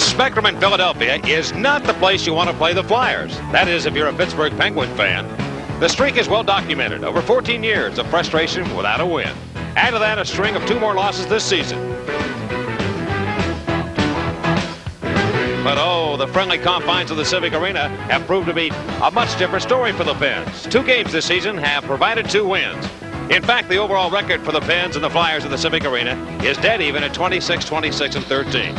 The Spectrum in Philadelphia is not the place you want to play the Flyers. That is, if you're a Pittsburgh Penguin fan. The streak is well documented. Over 14 years of frustration without a win. Add to that a string of 2 more losses this season. But oh, the friendly confines of the Civic Arena have proved to be a much different story for the Pens. 2 games this season have provided 2 wins. In fact, the overall record for the Pens and the Flyers in the Civic Arena is dead even at 26, 26, and 13.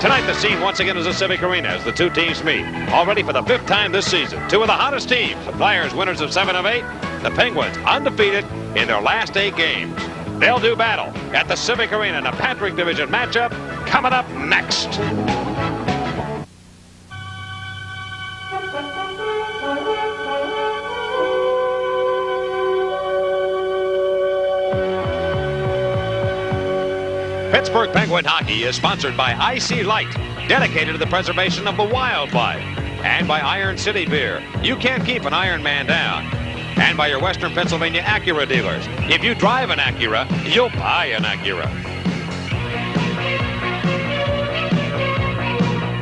Tonight, the scene once again is the Civic Arena as the 2 teams meet. Already for the 5th time this season, 2 of the hottest teams. The Flyers winners of 7 of 8. The Penguins undefeated in their last 8 games. They'll do battle at the Civic Arena in a Patrick Division matchup coming up next. Pittsburgh Penguin Hockey is sponsored by IC Light, dedicated to the preservation of the wildlife, and by Iron City Beer. You can't keep an Iron Man down. And by your Western Pennsylvania Acura dealers. If you drive an Acura, you'll buy an Acura.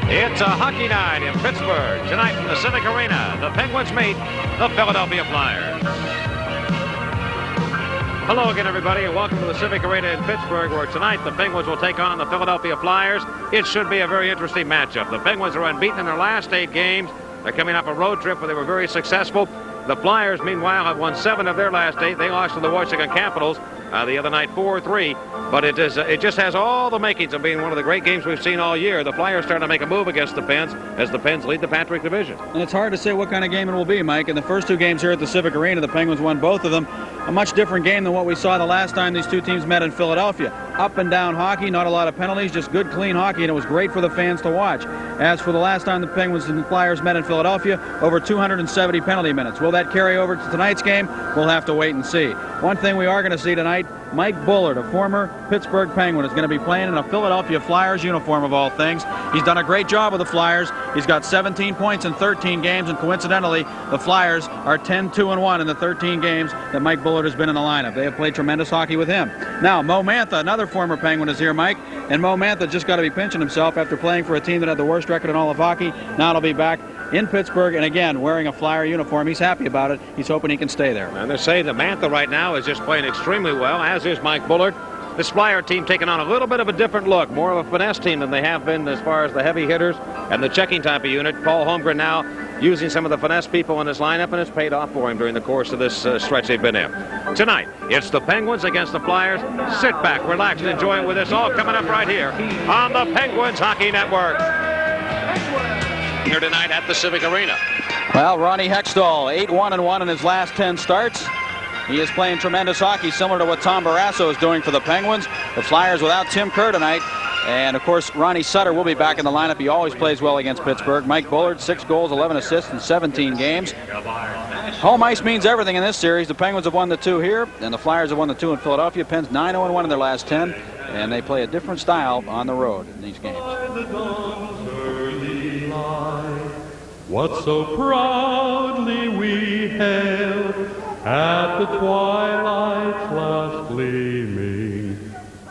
It's a hockey night in Pittsburgh. Tonight from the Civic Arena, the Penguins meet the Philadelphia Flyers. Hello again, everybody, and welcome to the Civic Arena in Pittsburgh, where tonight the Penguins will take on the Philadelphia Flyers. It should be a very interesting matchup. The Penguins are unbeaten in their last 8 games. They're coming off a road trip where they were very successful. The Flyers, meanwhile, have won 7 of their last 8. They lost to the Washington Capitals the other night 4-3. But it just has all the makings of being one of the great games we've seen all year. The Flyers starting to make a move against the Pens as the Pens lead the Patrick Division. And it's hard to say what kind of game it will be, Mike. In the first 2 games here at the Civic Arena, the Penguins won both of them. A much different game than what we saw the last time these 2 teams met in Philadelphia. Up and down hockey, not a lot of penalties, just good, clean hockey, and it was great for the fans to watch. As for the last time the Penguins and the Flyers met in Philadelphia, over 270 penalty minutes. Will that carry over to tonight's game? We'll have to wait and see. One thing we are going to see tonight, Mike Bullard, a former Pittsburgh Penguin, is going to be playing in a Philadelphia Flyers uniform of all things. He's done a great job with the Flyers. He's got 17 points in 13 games, and coincidentally, the Flyers are 10-2-1 in the 13 games that Mike Bullard has been in the lineup. They have played tremendous hockey with him. Now, Mo Mantha, another former Penguin, is here, Mike, and Mo Mantha just got to be pinching himself after playing for a team that had the worst record in all of hockey. Now he'll be back in Pittsburgh, and again, wearing a Flyer uniform. He's happy about it. He's hoping he can stay there. And they say that Mantha right now is just playing extremely well, as is Mike Bullard. This Flyer team taking on a little bit of a different look, more of a finesse team than they have been as far as the heavy hitters and the checking type of unit. Paul Holmgren now using some of the finesse people in his lineup, and it's paid off for him during the course of this stretch they've been in. Tonight, it's the Penguins against the Flyers. Sit back, relax, and enjoy it with us all coming up right here on the Penguins Hockey Network. Here tonight at the Civic Arena. Well, Ronnie Hextall, 8-1-1 in his last 10 starts. He is playing tremendous hockey, similar to what Tom Barrasso is doing for the Penguins. The Flyers without Tim Kerr tonight. And, of course, Ronnie Sutter will be back in the lineup. He always plays well against Pittsburgh. Mike Bullard, 6 goals, 11 assists in 17 games. Home ice means everything in this series. The Penguins have won the 2 here, and the Flyers have won the 2 in Philadelphia. Pens 9-0-1 in their last 10, and they play a different style on the road in these games. What so proudly we hailed at the twilight's last gleaming,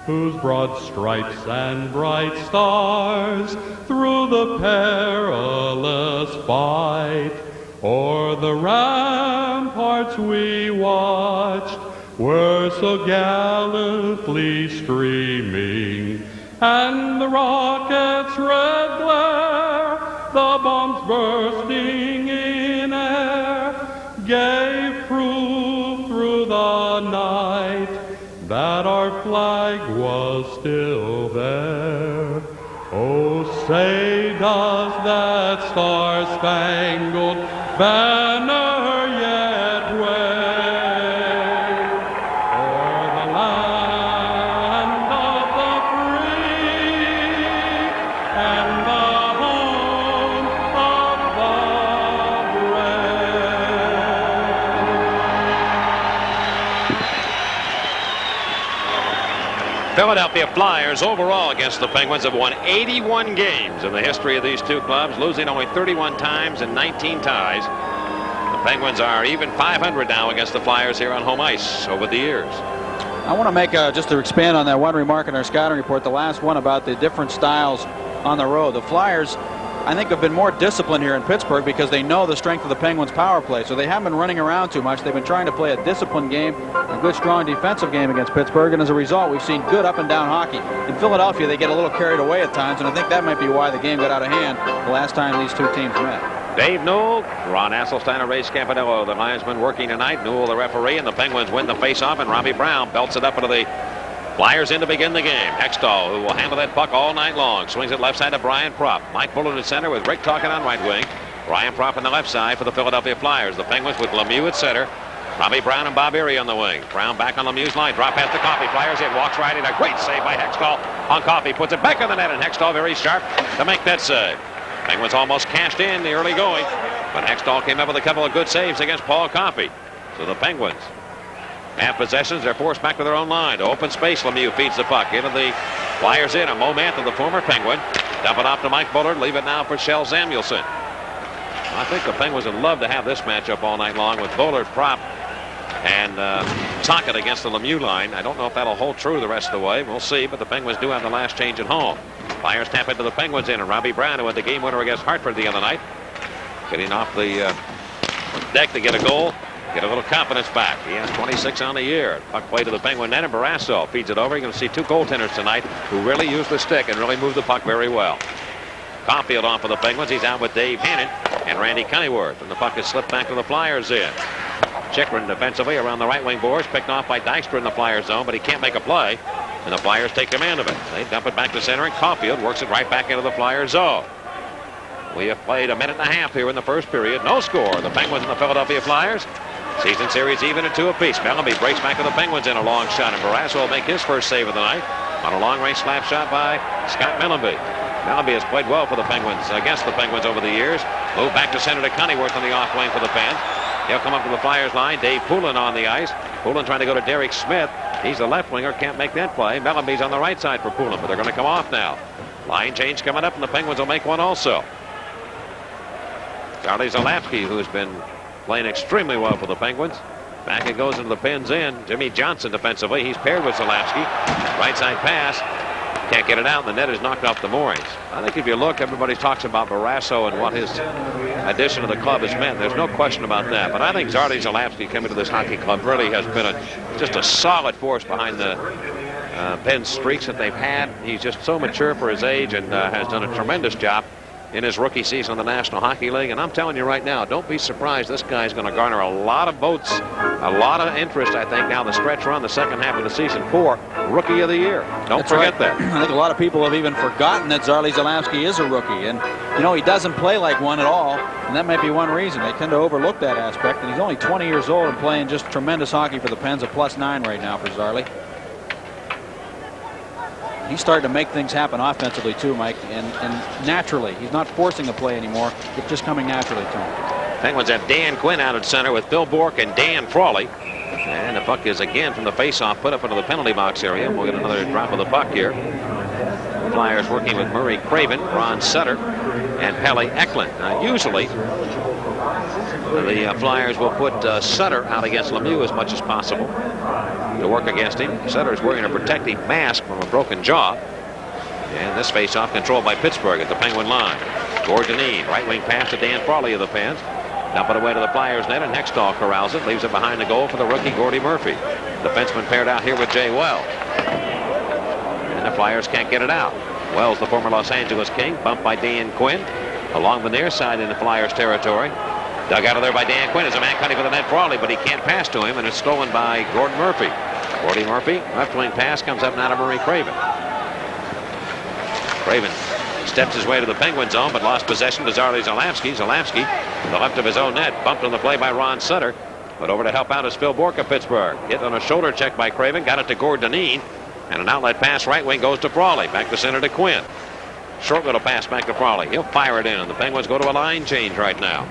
whose broad stripes and bright stars through the perilous fight o'er the ramparts we watched were so gallantly streaming, and the rocket's red glare, the bombs bursting in air, gave proof through the night that our flag was still there. Oh, say does that star-spangled banner yet wave o'er the land of the free and the home of the brave? Philadelphia Flyers overall against the Penguins have won 81 games in the history of these 2 clubs, losing only 31 times and 19 ties. The Penguins are even 500 now against the Flyers here on home ice over the years. I want to make just to expand on that one remark in our scouting report, the last one about the different styles on the road. The Flyers, I think, have been more disciplined here in Pittsburgh because they know the strength of the Penguins' power play. So they haven't been running around too much. They've been trying to play a disciplined game, a good, strong defensive game against Pittsburgh. And as a result, we've seen good up and down hockey. In Philadelphia, they get a little carried away at times, and I think that might be why the game got out of hand the last time these two teams met. Dave Newell, Ron Asselstein, Ray Scampanello, the linesman working tonight. Newell, the referee, and the Penguins win the face-off, and Robbie Brown belts it up into the Flyers in to begin the game. Hextall, who will handle that puck all night long, swings it left side to Brian Propp. Mike Bullard at center with Rick Talkin on right wing. Brian Propp on the left side for the Philadelphia Flyers. The Penguins with Lemieux at center. Robbie Brown and Bob Erie on the wing. Brown back on Lemieux's line. Drop past the Coffey. Flyers in. Walks right in. A great save by Hextall on Coffey. Puts it back on the net, and Hextall very sharp to make that save. Penguins almost cashed in the early going, but Hextall came up with a couple of good saves against Paul Coffey. So the Penguins have possessions. They're forced back to their own line. To open space, Lemieux feeds the puck into the Flyers in. A moment to the former Penguin. Dump it off to Mike Bullard. Leave it now for Kjell Samuelsson. I think the Penguins would love to have this matchup all night long with Bullard, Propp, and Tocchet against the Lemieux line. I don't know if that'll hold true the rest of the way. We'll see, but the Penguins do have the last change at home. Flyers tap into the Penguins in, and Robbie Brown, who had the game winner against Hartford the other night, getting off the deck to get a goal, get a little confidence back. He has 26 on the year. Puck play to the Penguin net, and Barrasso feeds it over. You're going to see two goaltenders tonight who really use the stick and really move the puck very well. Caulfield on for the Penguins. He's out with Dave Hannon and Randy Cunneyworth, and the puck is slipped back to the Flyers in. Chychrun defensively around the right wing boards, picked off by Dykstra in the Flyers zone, but he can't make a play, and the Flyers take command of it. They dump it back to center, and Caulfield works it right back into the Flyers zone. We have played a minute and a half here in the first period. No score. The Penguins and the Philadelphia Flyers. Season series even at 2 apiece. Melleby breaks back to the Penguins in a long shot, and Barrasso will make his first save of the night on a long-range slap shot by Scott Melleby. Melleby has played well for the Penguins, against the Penguins over the years. Move back to center to Cunneyworth on the off wing for the Pens. He'll come up to the Flyers line. Dave Poulin on the ice. Poulin trying to go to Derek Smith. He's the left winger, can't make that play. Melleby's on the right side for Poulin, but they're going to come off now. Line change coming up, and the Penguins will make one also. Charlie Zalapski, who's been playing extremely well for the Penguins. Back it goes into the Pens in. Jimmy Johnson defensively. He's paired with Zalapski. Right side pass. Can't get it out, and the net is knocked off the moorings. I think if you look, everybody talks about Barrasso and what his addition to the club has meant. There's no question about that. But I think Zardy Zalapski coming to this hockey club really has been just a solid force behind the Pens streaks that they've had. He's just so mature for his age and has done a tremendous job in his rookie season in the National Hockey League. And I'm telling you right now, don't be surprised. This guy's going to garner a lot of votes, a lot of interest, I think, now the stretch run, the second half of the season for Rookie of the Year. Don't forget that. I think a lot of people have even forgotten that Zardy Zalapski is a rookie. And, you know, he doesn't play like one at all. And that might be one reason. They tend to overlook that aspect. And he's only 20 years old and playing just tremendous hockey for the Pens, a +9 right now for Zardy. He's starting to make things happen offensively too, Mike, and naturally. He's not forcing the play anymore. It's just coming naturally to him. Penguins have Dan Quinn out at center with Phil Bourque and Dan Frawley. And the puck is again from the face-off put up into the penalty box area. We'll get another drop of the puck here. The Flyers working with Murray Craven, Ron Sutter, and Pelle Eklund. Now, usually, the Flyers will put Sutter out against Lemieux as much as possible to work against him. Sutter's wearing a protective mask from a broken jaw. And this face-off controlled by Pittsburgh at the Penguin line. Gordonine, right wing pass to Dan Frawley of the Pens. Dump it away to the Flyers net, and Hextall corrals it, leaves it behind the goal for the rookie Gordy Murphy. The defenseman paired out here with Jay Wells. And the Flyers can't get it out. Wells, the former Los Angeles King, bumped by Dan Quinn along the near side in the Flyers territory. Dug out of there by Dan Quinn as a man cutting for the net Frawley, but he can't pass to him, and it's stolen by Gordon Murphy. Gordy Murphy, left wing pass comes up now to Murray Craven. Craven steps his way to the Penguin zone, but lost possession to Zardy Zalapski. Zalapski, to the left of his own net, bumped on the play by Ron Sutter, but over to help out is Phil Bourque of Pittsburgh. Hit on a shoulder check by Craven, got it to Gordonine, and an outlet pass right wing goes to Frawley. Back to center to Quinn. Short little pass back to Frawley. He'll fire it in, and the Penguins go to a line change right now.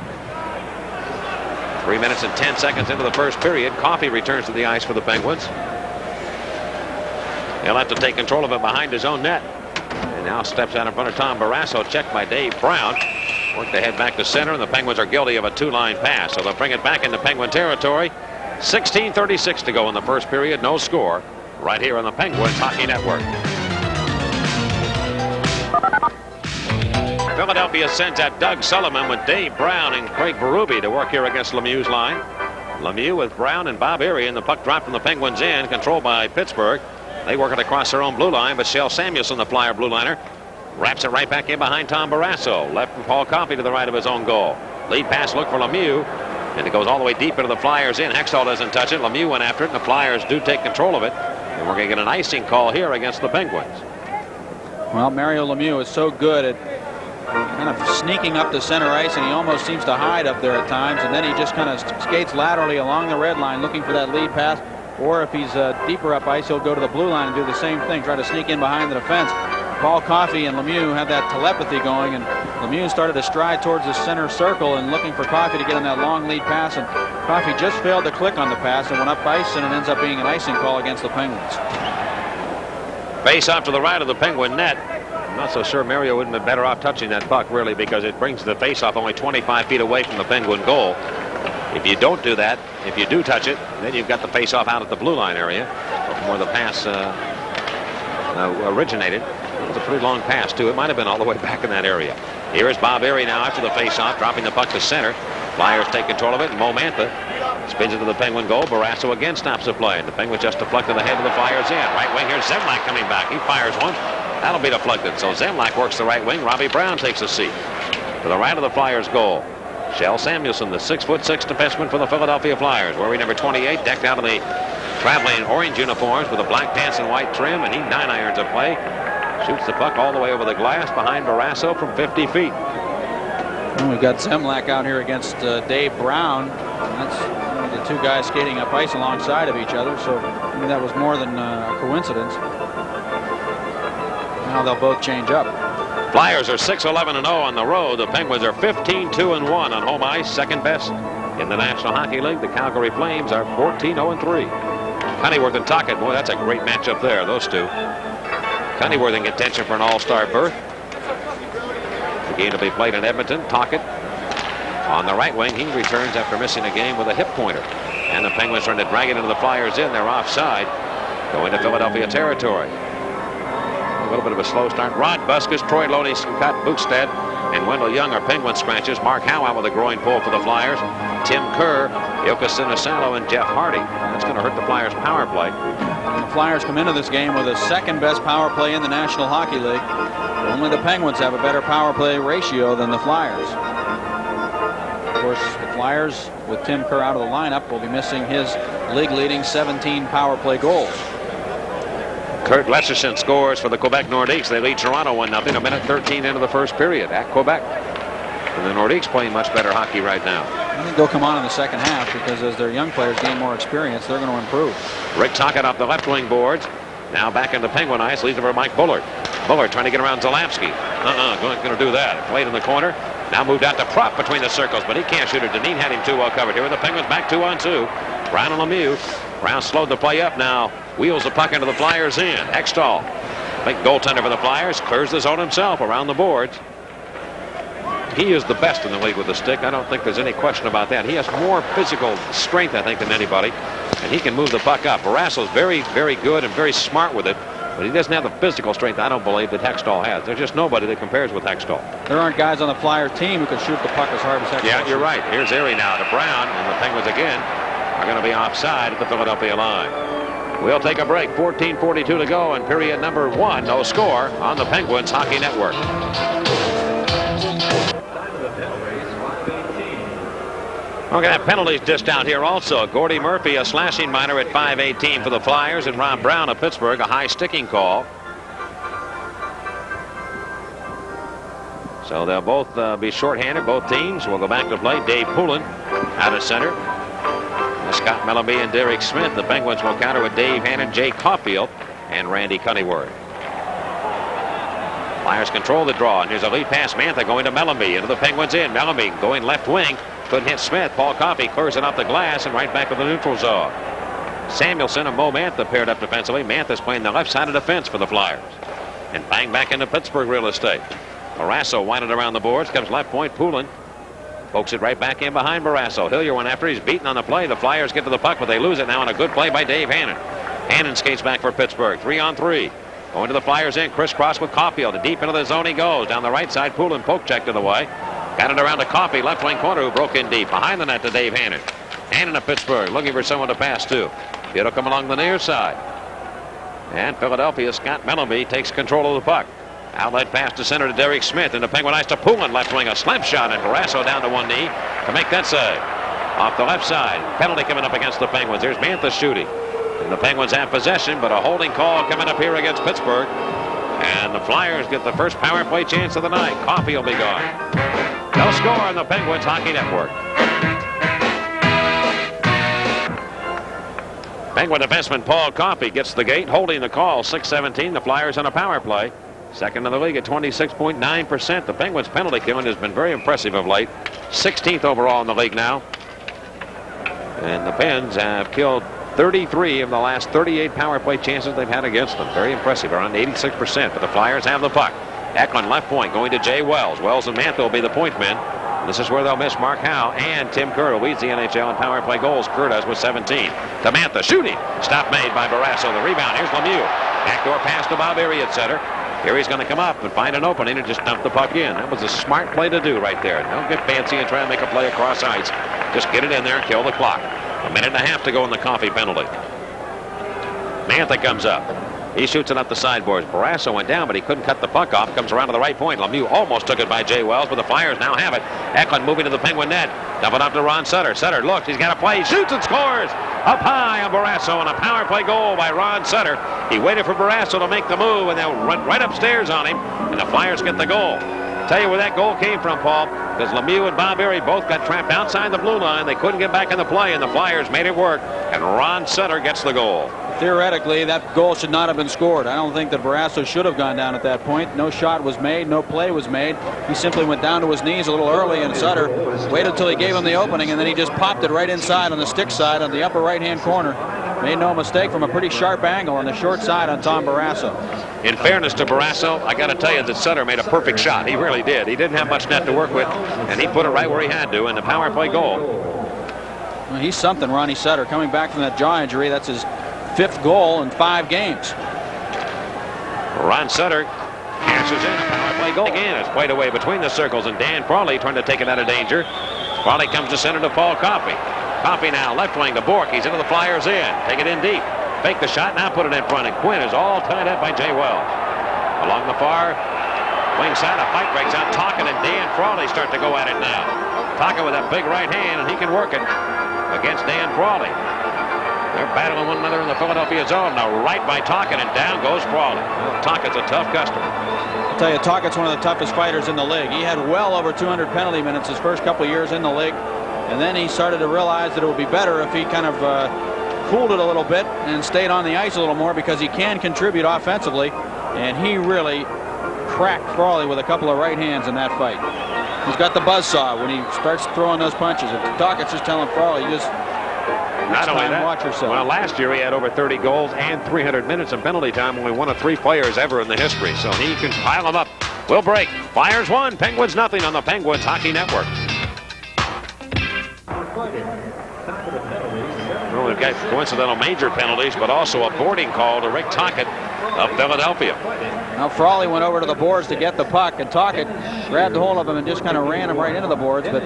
3 minutes and 10 seconds into the first period. Coffey returns to the ice for the Penguins. He'll have to take control of it behind his own net. And now steps out in front of Tom Barrasso. Checked by Dave Brown. Worked the head back to center, and the Penguins are guilty of a two-line pass. So they'll bring it back into Penguin territory. 16:36 to go in the first period. No score. Right here on the Penguins Hockey Network. Philadelphia sends out Doug Sullivan with Dave Brown and Craig Berube to work here against Lemieux's line. Lemieux with Brown and Bob Erie, and the puck dropped from the Penguins in, controlled by Pittsburgh. They work it across their own blue line, but Shel Samuelson, the Flyer blue liner, wraps it right back in behind Tom Barrasso. Left from Paul Coffey to the right of his own goal. Lead pass look for Lemieux, and it goes all the way deep into the Flyers in. Hextall doesn't touch it. Lemieux went after it, and the Flyers do take control of it. And we're going to get an icing call here against the Penguins. Well, Mario Lemieux is so good at kind of sneaking up the center ice, and he almost seems to hide up there at times, and then he just kind of skates laterally along the red line looking for that lead pass, or if he's deeper up ice, he'll go to the blue line and do the same thing, try to sneak in behind the defense. Paul Coffey and Lemieux had that telepathy going, and Lemieux started to stride towards the center circle and looking for Coffey to get on that long lead pass, and Coffey just failed to click on the pass and went up ice, and it ends up being an icing call against the Penguins. Face off to the right of the Penguin net. I'm not so sure Mario wouldn't have been better off touching that puck, really, because it brings the face-off only 25 feet away from the Penguin goal. If you don't do that, if you do touch it, then you've got the face-off out at the blue line area, where the pass originated. It was a pretty long pass, too. It might have been all the way back in that area. Here is Bob Erie now after the face-off, dropping the puck to center. Flyers take control of it, and Mo Mantha spins into the Penguin goal. Barrasso again stops the play. The Penguins just deflected the head of the Flyers in. Right wing, here's Zemlak coming back. He fires one. That'll be deflected. So Zemlak works the right wing. Robbie Brown takes a seat to the right of the Flyers goal. Shel Samuelson, the 6'6" defenseman for the Philadelphia Flyers, wearing number 28, decked out in the traveling orange uniforms with the black pants and white trim, and he 9-irons a play. Shoots the puck all the way over the glass behind Barrasso from 50 feet. And we've got Zemlak out here against Dave Brown. That's the two guys skating up ice alongside of each other, so maybe that was more than a coincidence. Now they'll both change up. Flyers are 6-11-0 on the road. The Penguins are 15-2-1 on home ice, second best in the National Hockey League. The Calgary Flames are 14-0-3. Honeyworth and Tocchet, boy, that's a great matchup there, those two. Honeyworth in contention for an all-star berth. The game to be played in Edmonton. Tocchet on the right wing. He returns after missing a game with a hip pointer. And the Penguins trying to drag it into the Flyers in. They're offside, going to Philadelphia territory. A little bit of a slow start. Rod Buskus, Troy Loney, Scott Bukestad, and Wendell Young are Penguin scratches. Mark Howe out with a groin pull for the Flyers. Tim Kerr, Ilka Sinisalo, and Jeff Hardy. That's going to hurt the Flyers' power play. And the Flyers come into this game with the second best power play in the National Hockey League. Only the Penguins have a better power play ratio than the Flyers. Of course, the Flyers, with Tim Kerr out of the lineup, will be missing his league-leading 17 power play goals. Kurt Lesserson scores for the Quebec Nordiques. They lead Toronto 1-0. A minute 13 into the first period at Quebec. And the Nordiques playing much better hockey right now. I think they'll come on in the second half because as their young players gain more experience, they're going to improve. Rick Tocchet off the left wing boards. Now back into Penguin ice. Leaves it for Mike Bullard. Bullard trying to get around Zalapski. Going to do that. Played in the corner. Now moved out to Propp between the circles, but he can't shoot it. Deneen had him too well covered. Here with the Penguins back 2-on-2. Brown and Lemieux. Brown slowed the play up now. Wheels the puck into the Flyers in. Hextall, big goaltender for the Flyers, clears the zone himself around the boards. He is the best in the league with the stick. I don't think there's any question about that. He has more physical strength, I think, than anybody, and he can move the puck up. Barrasso's very, very good and very smart with it, but he doesn't have the physical strength, I don't believe, that Hextall has. There's just nobody that compares with Hextall. There aren't guys on the Flyers team who can shoot the puck as hard as Hextall. Yeah, you're right. Here's Erie now to Brown, and the Penguins again are going to be offside at the Philadelphia line. We'll take a break. 14:42 to go in period number 1. No score on the Penguins Hockey Network. We're going to have penalties dished out here also. Gordy Murphy, a slashing minor at 5:18 for the Flyers, and Rob Brown of Pittsburgh, a high sticking call. So they'll both be shorthanded, both teams. We'll go back to play. Dave Poulin out of center. Scott Mellanby and Derek Smith. The Penguins will counter with Dave Hannon, Jay Caulfield, and Randy Cunneyworth. Flyers control the draw, and here's a lead pass. Mantha going to Mellanby, into the Penguins in. Mellanby going left wing, couldn't hit Smith. Paul Coffey clears it off the glass and right back to the neutral zone. Samuelson and Mo Mantha paired up defensively. Mantha's playing the left side of defense for the Flyers. And bang back into Pittsburgh real estate. Barrasso winded around the boards, comes left point. Poulin pokes it right back in behind Barrasso. Hillier went after. He's beaten on the play. The Flyers get to the puck, but they lose it now on a good play by Dave Hannon. Hannon skates back for Pittsburgh. 3-on-3. Going to the Flyers end, crisscross with Caulfield. Deep into the zone he goes. Down the right side, Poulin poke checked it away. Got it around to Coffey, left wing corner, who broke in deep. Behind the net to Dave Hannon. Hannon of Pittsburgh, looking for someone to pass to. It'll come along the near side. And Philadelphia, Scott Mellonby takes control of the puck. Outlet pass to center to Derek Smith, and the Penguin ice to Poulin, left wing, a slap shot, and Barrasso down to one knee to make that save. Off the left side, penalty coming up against the Penguins. Here's Mantha shooting. And the Penguins have possession, but a holding call coming up here against Pittsburgh. And the Flyers get the first power play chance of the night. Coffey will be gone. They'll score on the Penguins Hockey Network. Penguin defenseman Paul Coffey gets the gate, holding the call. 6:17. The Flyers on a power play. Second in the league at 26.9%. The Penguins' penalty killing has been very impressive of late. 16th overall in the league now. And the Pens have killed 33 of the last 38 power play chances they've had against them. Very impressive, around 86%. But the Flyers have the puck. Eklund left point going to Jay Wells. Wells and Mantha will be the point men. This is where they'll miss Mark Howe and Tim Kerr, who leads the NHL in power play goals. Kerr does with 17. To Mantha, shooting. Stop made by Barrasso. The rebound. Here's Lemieux. Backdoor pass to Bob Erie at center. Here he's going to come up and find an opening and just dump the puck in. That was a smart play to do right there. Don't get fancy and try and make a play across ice. Just get it in there and kill the clock. A minute and a half to go in the Coffey penalty. Mantha comes up. He shoots it up the sideboards. Barrasso went down, but he couldn't cut the puck off. Comes around to the right point. Lemieux almost took it by Jay Wells, but the Flyers now have it. Eklund moving to the Penguin net. Dump it up to Ron Sutter. Sutter looks. He's got a play. He shoots and scores. Up high on Barrasso, and a power play goal by Ron Sutter. He waited for Barrasso to make the move, and they'll run right upstairs on him, and the Flyers get the goal. Tell you where that goal came from, Paul, because Lemieux and Bob Erie both got trapped outside the blue line. They couldn't get back in the play, and the Flyers made it work, and Ron Sutter gets the goal. Theoretically, that goal should not have been scored. I don't think that Barrasso should have gone down at that point. No shot was made. No play was made. He simply went down to his knees a little early, and Sutter waited until he gave him the opening, and then he just popped it right inside on the stick side on the upper right-hand corner. Made no mistake from a pretty sharp angle on the short side on Tom Barrasso. In fairness to Barrasso, I got to tell you that Sutter made a perfect shot. He really did. He didn't have much net to work with, and he put it right where he had to in the power play goal. Well, he's something, Ronnie Sutter, coming back from that jaw injury. That's his 5th goal in 5 games. Ron Sutter cashes in a power play goal again. It's played away between the circles, and Dan Frawley trying to take it out of danger. Frawley comes to center to Paul Coffey. Coffey now left wing to Bork. He's into the Flyers in. Take it in deep. Fake the shot, now put it in front, and Quinn is all tied up by Jay Wells. Along the far wing side, a fight breaks out. Tocchet and Dan Frawley start to go at it now. Tocchet with a big right hand, and he can work it against Dan Frawley. They're battling one another in the Philadelphia zone. Now right by Tocchet, and down goes Frawley. Tocchet's a tough customer. I'll tell you, Tocchet's one of the toughest fighters in the league. He had well over 200 penalty minutes his first couple of years in the league, and then he started to realize that it would be better if he kind of cooled it a little bit and stayed on the ice a little more, because he can contribute offensively, and he really cracked Frawley with a couple of right hands in that fight. He's got the buzzsaw when he starts throwing those punches. And Tocchett's just telling Frawley, you just not only that, watch yourself. Well, last year he had over 30 goals and 300 minutes in penalty time, only one of 3 players ever in the history, so he can pile them up. We'll break. Flyers 1, Penguins nothing on the Penguins Hockey Network. Well, we've got coincidental major penalties, but also a boarding call to Rick Tocchet of Philadelphia. Now Frawley went over to the boards to get the puck, and Tocchet grabbed hold of him and just kind of ran him right into the boards. But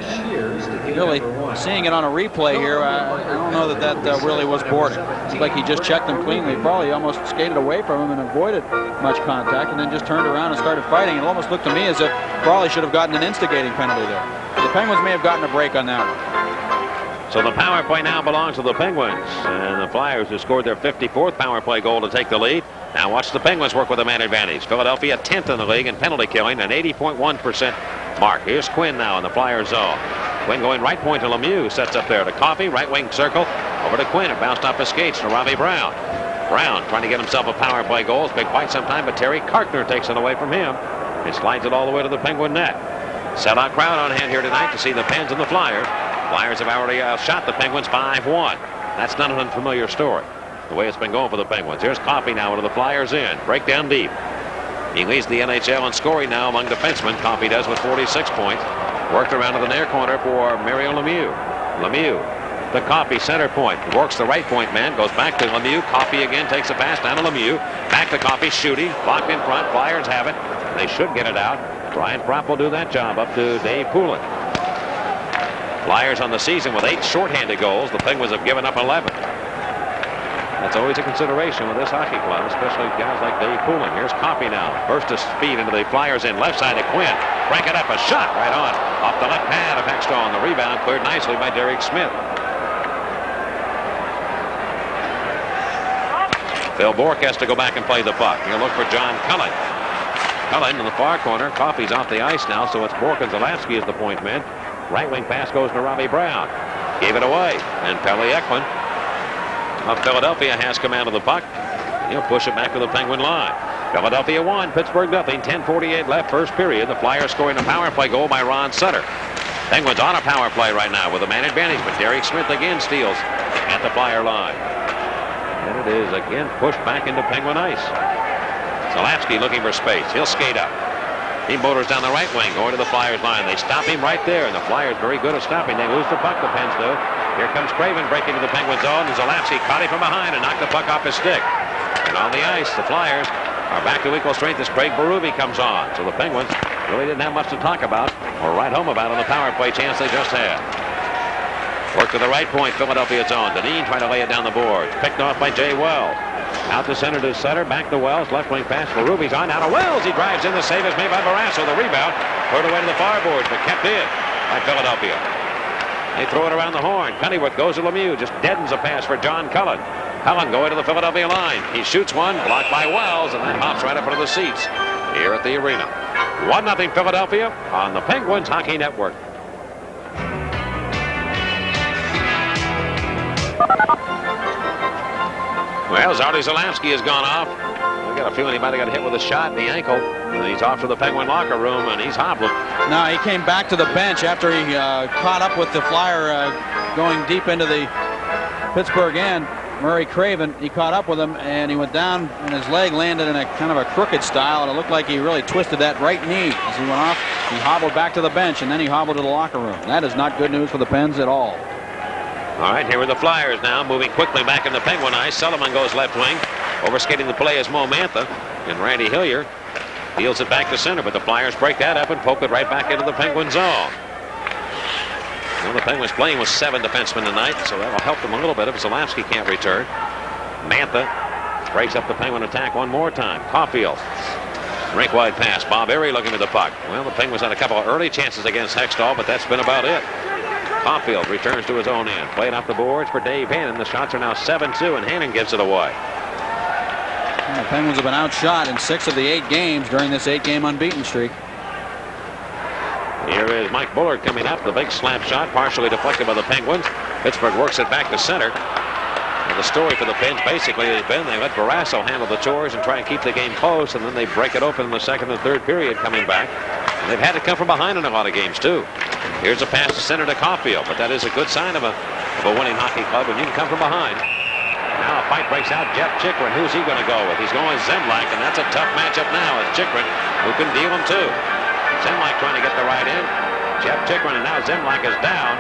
really, seeing it on a replay here, I don't know that really was boarding. It's like he just checked him cleanly. Frawley almost skated away from him and avoided much contact, and then just turned around and started fighting. It almost looked to me as if Frawley should have gotten an instigating penalty there. The Penguins may have gotten a break on that one. So the power play now belongs to the Penguins, and the Flyers have scored their 54th power play goal to take the lead. Now watch the Penguins work with a man advantage. Philadelphia 10th in the league in penalty killing, an 80.1% mark. Here's Quinn now in the Flyers zone. Quinn going right point to Lemieux, sets up there to Coffey, right wing circle, over to Quinn. It bounced off his skates to Robbie Brown. Brown trying to get himself a power play goal. It's been quite some time, but Terry Karkner takes it away from him. He slides it all the way to the Penguin net. Sellout crowd on hand here tonight to see the Pens and the Flyers. Flyers have already shot the Penguins 5-1. That's not an unfamiliar story, the way it's been going for the Penguins. Here's Coffey now into the Flyers in. Breakdown deep. He leads the NHL in scoring now among defensemen. Coffey does with 46 points. Worked around to the near corner for Mario Lemieux. Lemieux to to Coffey, center point. Works the right point man. Goes back to Lemieux. Coffey again takes a pass down to Lemieux. Back to Coffey. Shooting. Blocked in front. Flyers have it. They should get it out. Brian Propp will do that job. Up to Dave Poulin. Flyers on the season with 8 shorthanded goals. The Penguins have given up 11. That's always a consideration with this hockey club, especially guys like Dave Poulin. Here's Coffey now. Burst of speed into the Flyers in left side to Quinn. Crank it up. A shot right on. Off the left pad of Hextall. The rebound cleared nicely by Derek Smith. Phil Bourque has to go back and play the puck. He'll look for John Cullen. Cullen in the far corner. Coffey's off the ice now, so it's Bourque and Zalewski as the point men. Right wing pass goes to Robbie Brown. Gave it away. And Pelle Eklund of Philadelphia has command of the puck. He'll push it back to the Penguin line. Philadelphia 1, Pittsburgh nothing. 10:48 left, first period. The Flyers scoring a power play goal by Ron Sutter. Penguins on a power play right now with a man advantage, but Derek Smith again steals at the Flyer line. And it is again pushed back into Penguin ice. Zalewski looking for space. He'll skate up. He motors down the right wing, going to the Flyers line. They stop him right there, and the Flyers very good at stopping. They lose the puck, the Pens do. Here comes Craven breaking to the Penguin zone, and Zalewski caught him from behind and knocked the puck off his stick. And on the ice, the Flyers are back to equal strength as Craig Berube comes on. So the Penguins really didn't have much to talk about or write home about on the power play chance they just had. Work to the right point, Philadelphia zone. Dineen trying to lay it down the boards. Picked off by Jay Wells. Out to center to Sutter, back to Wells, left wing pass for Ruby's on, now to Wells, he drives in, the save is made by Barrasso, the rebound, thrown away to the far boards, but kept in by Philadelphia. They throw it around the horn, Cunneyworth goes to Lemieux, just deadens a pass for John Cullen. Cullen going to the Philadelphia line, he shoots one, blocked by Wells, and then hops right up into the seats here at the arena. 1-0 Philadelphia on the Penguins Hockey Network. Well, Zardy Zalewski has gone off. I got a feeling he might have got hit with a shot in the ankle. And he's off to the Penguin locker room, and he's hobbling. No, he came back to the bench after he caught up with the Flyer going deep into the Pittsburgh end. Murray Craven, he caught up with him, and he went down, and his leg landed in a kind of a crooked style, and it looked like he really twisted that right knee as he went off. He hobbled back to the bench, and then he hobbled to the locker room. That is not good news for the Pens at all. All right, here are the Flyers now, moving quickly back in the Penguin ice. Sullivan goes left wing. Overskating the play is Mo Mantha. And Randy Hillier deals it back to center, but the Flyers break that up and poke it right back into the Penguin zone. Well, the Penguins playing with 7 defensemen tonight, so that'll help them a little bit if Zalewski can't return. Mantha breaks up the Penguin attack one more time. Caulfield. Rink-wide pass. Bob Erie looking at the puck. Well, the Penguins had a couple of early chances against Hextall, but that's been about it. Caulfield returns to his own end. Playing off the boards for Dave Hannon. The shots are now 7-2, and Hannon gives it away. Well, the Penguins have been outshot in 6 of the 8 games during this 8-game unbeaten streak. Here is Mike Bullard coming up. The big slap shot, partially deflected by the Penguins. Pittsburgh works it back to center. And the story for the Pens basically has been they let Barrasso handle the chores and try and keep the game close, and then they break it open in the second and third period coming back. And they've had to come from behind in a lot of games, too. Here's a pass to center to Caulfield, but that is a good sign of a winning hockey club when you can come from behind. Now a fight breaks out. Jeff Chikrin, who's he going to go with? He's going with Zemlak, and that's a tough matchup now as Chikrin, who can deal him too. Zemlak trying to get the right in. Jeff Chikrin, and now Zemlak is down.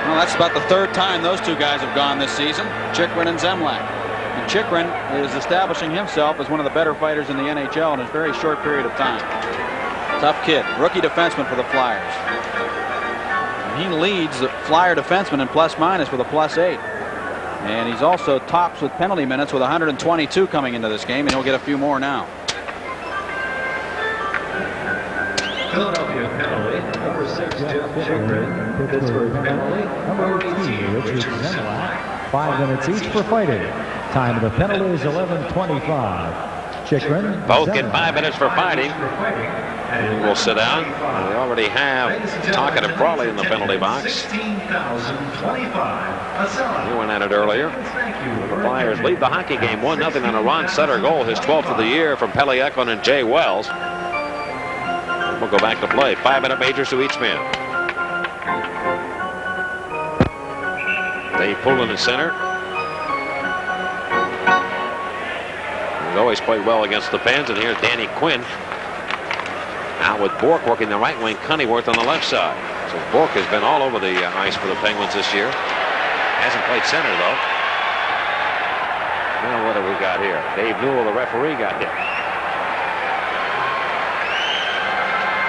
Well, that's about the 3rd time those two guys have gone this season, Chikrin and Zemlak. And Chikrin is establishing himself as one of the better fighters in the NHL in a very short period of time. Tough kid, rookie defenseman for the Flyers. And he leads the Flyer defenseman in plus-minus with a +8. And he's also tops with penalty minutes with 122 coming into this game, and he'll get a few more now. Philadelphia penalty, number 6, Jeff Chikrin. Pittsburgh penalty, number 18, Richard Zemlak. 5 minutes each for fighting. Time of the penalty is 11:25. Chikrin. Both get 5 minutes for fighting. And we'll sit down. We already have Tocchet and Frawley in the penalty box. He went at it earlier. The Flyers lead the hockey game 1-0 on a Ron Sutter goal, his 12th of the year from Pelle Eklund and Jay Wells. We'll go back to play. 5-minute majors to each man. Dave Poulin in center. He's always played well against the Pens, and here's Danny Quinn. Out with Bourque working the right wing, Cunneyworth on the left side. So Bork has been all over the ice for the Penguins this year. Hasn't played center, though. Now, what have we got here? Dave Newell, the referee, got hit.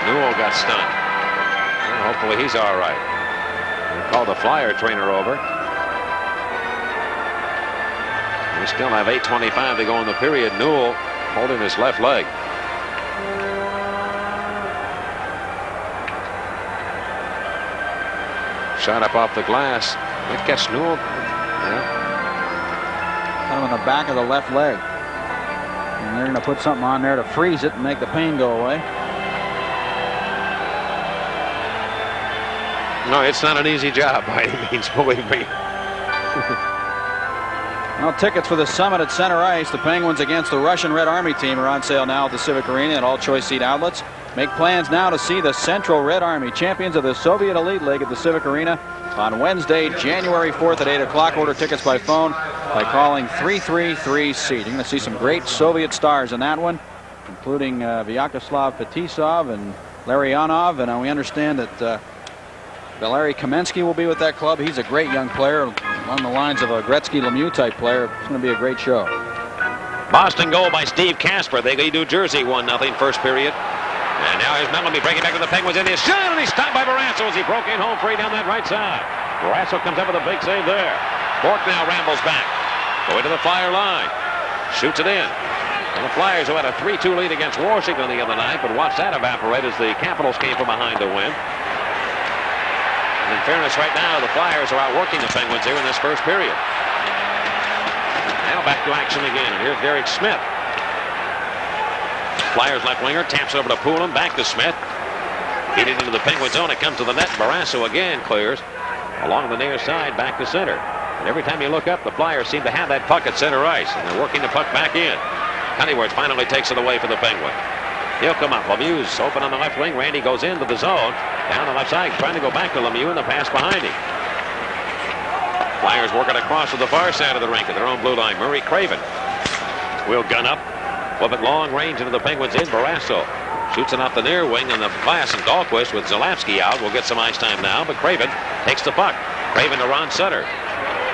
Newell got stunned. Well, hopefully he's all right. They called the Flyer trainer over. We still have 8:25 to go in the period. Newell holding his left leg. Shot up off the glass. Might catch Newell. Yeah. Kind of on the back of the left leg. And they're going to put something on there to freeze it and make the pain go away. No, it's not an easy job by any means, believe me. Well, tickets for the summit at center ice, the Penguins against the Russian Red Army team, are on sale now at the Civic Arena at all choice seat outlets. Make plans now to see the Central Red Army, champions of the Soviet Elite League, at the Civic Arena on Wednesday, January 4th at 8 o'clock. Order tickets by phone by calling 333-SEAT. You're going to see some great Soviet stars in that one, including Vyacheslav Fetisov and Larionov. And we understand that Valery Kamensky will be with that club. He's a great young player, along the lines of a Gretzky-Lemieux type player. It's going to be a great show. Boston goal by Steve Kasper. They lead New Jersey 1-0 first period. And now here's Mellamy breaking back to the Penguins in his shot, and he's stopped by Barrasso as he broke in home free down that right side. Barrasso comes up with a big save there. Bork now rambles back. Going to the Flyer line. Shoots it in. And the Flyers, who had a 3-2 lead against Washington the other night, but watch that evaporate as the Capitals came from behind to win. And in fairness, right now, the Flyers are outworking the Penguins here in this first period. Now back to action again, and here's Derek Smith. Flyers left winger taps it over to Poulin, back to Smith. Feed it into the Penguin zone. It comes to the net. Barrasso again clears along the near side, back to center. And every time you look up, the Flyers seem to have that puck at center ice, and they're working the puck back in. Honeyworth finally takes it away for the Penguin. He'll come up. Lemieux's open on the left wing. Randy goes into the zone. Down the left side, trying to go back to Lemieux, and the pass behind him. Flyers working across to the far side of the rink at their own blue line. Murray Craven will gun up. Flip it long range into the Penguins in. Barrasso shoots it off the near wing, and the pass, and Dahlquist with Zalapsky out will get some ice time now, but Craven takes the puck. Craven to Ron Sutter.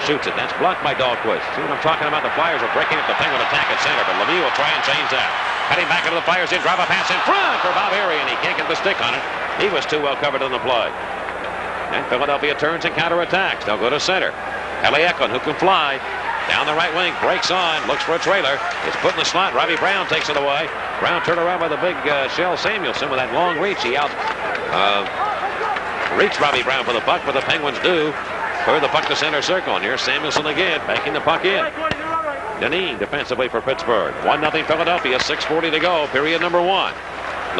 Shoots it. That's blocked by Dahlquist. See what I'm talking about? The Flyers are breaking up the Penguin attack at center, but Lemieux will try and change that. Cutting back into the Flyers in. Drive a pass in front for Bob Erie, and he can't get the stick on it. He was too well covered on the play. And Philadelphia turns and counterattacks. They'll go to center. Ellie Eklund, who can fly. Down the right wing, breaks on, looks for a trailer. It's put in the slot. Robbie Brown takes it away. Brown turned around by the big Shell Samuelson with that long reach. He reached Robbie Brown for the puck, but the Penguins do clear the puck to center circle. And here's Samuelson again, banking the puck in. Deneen defensively for Pittsburgh. 1-0 Philadelphia, 6:40 to go, period number 1.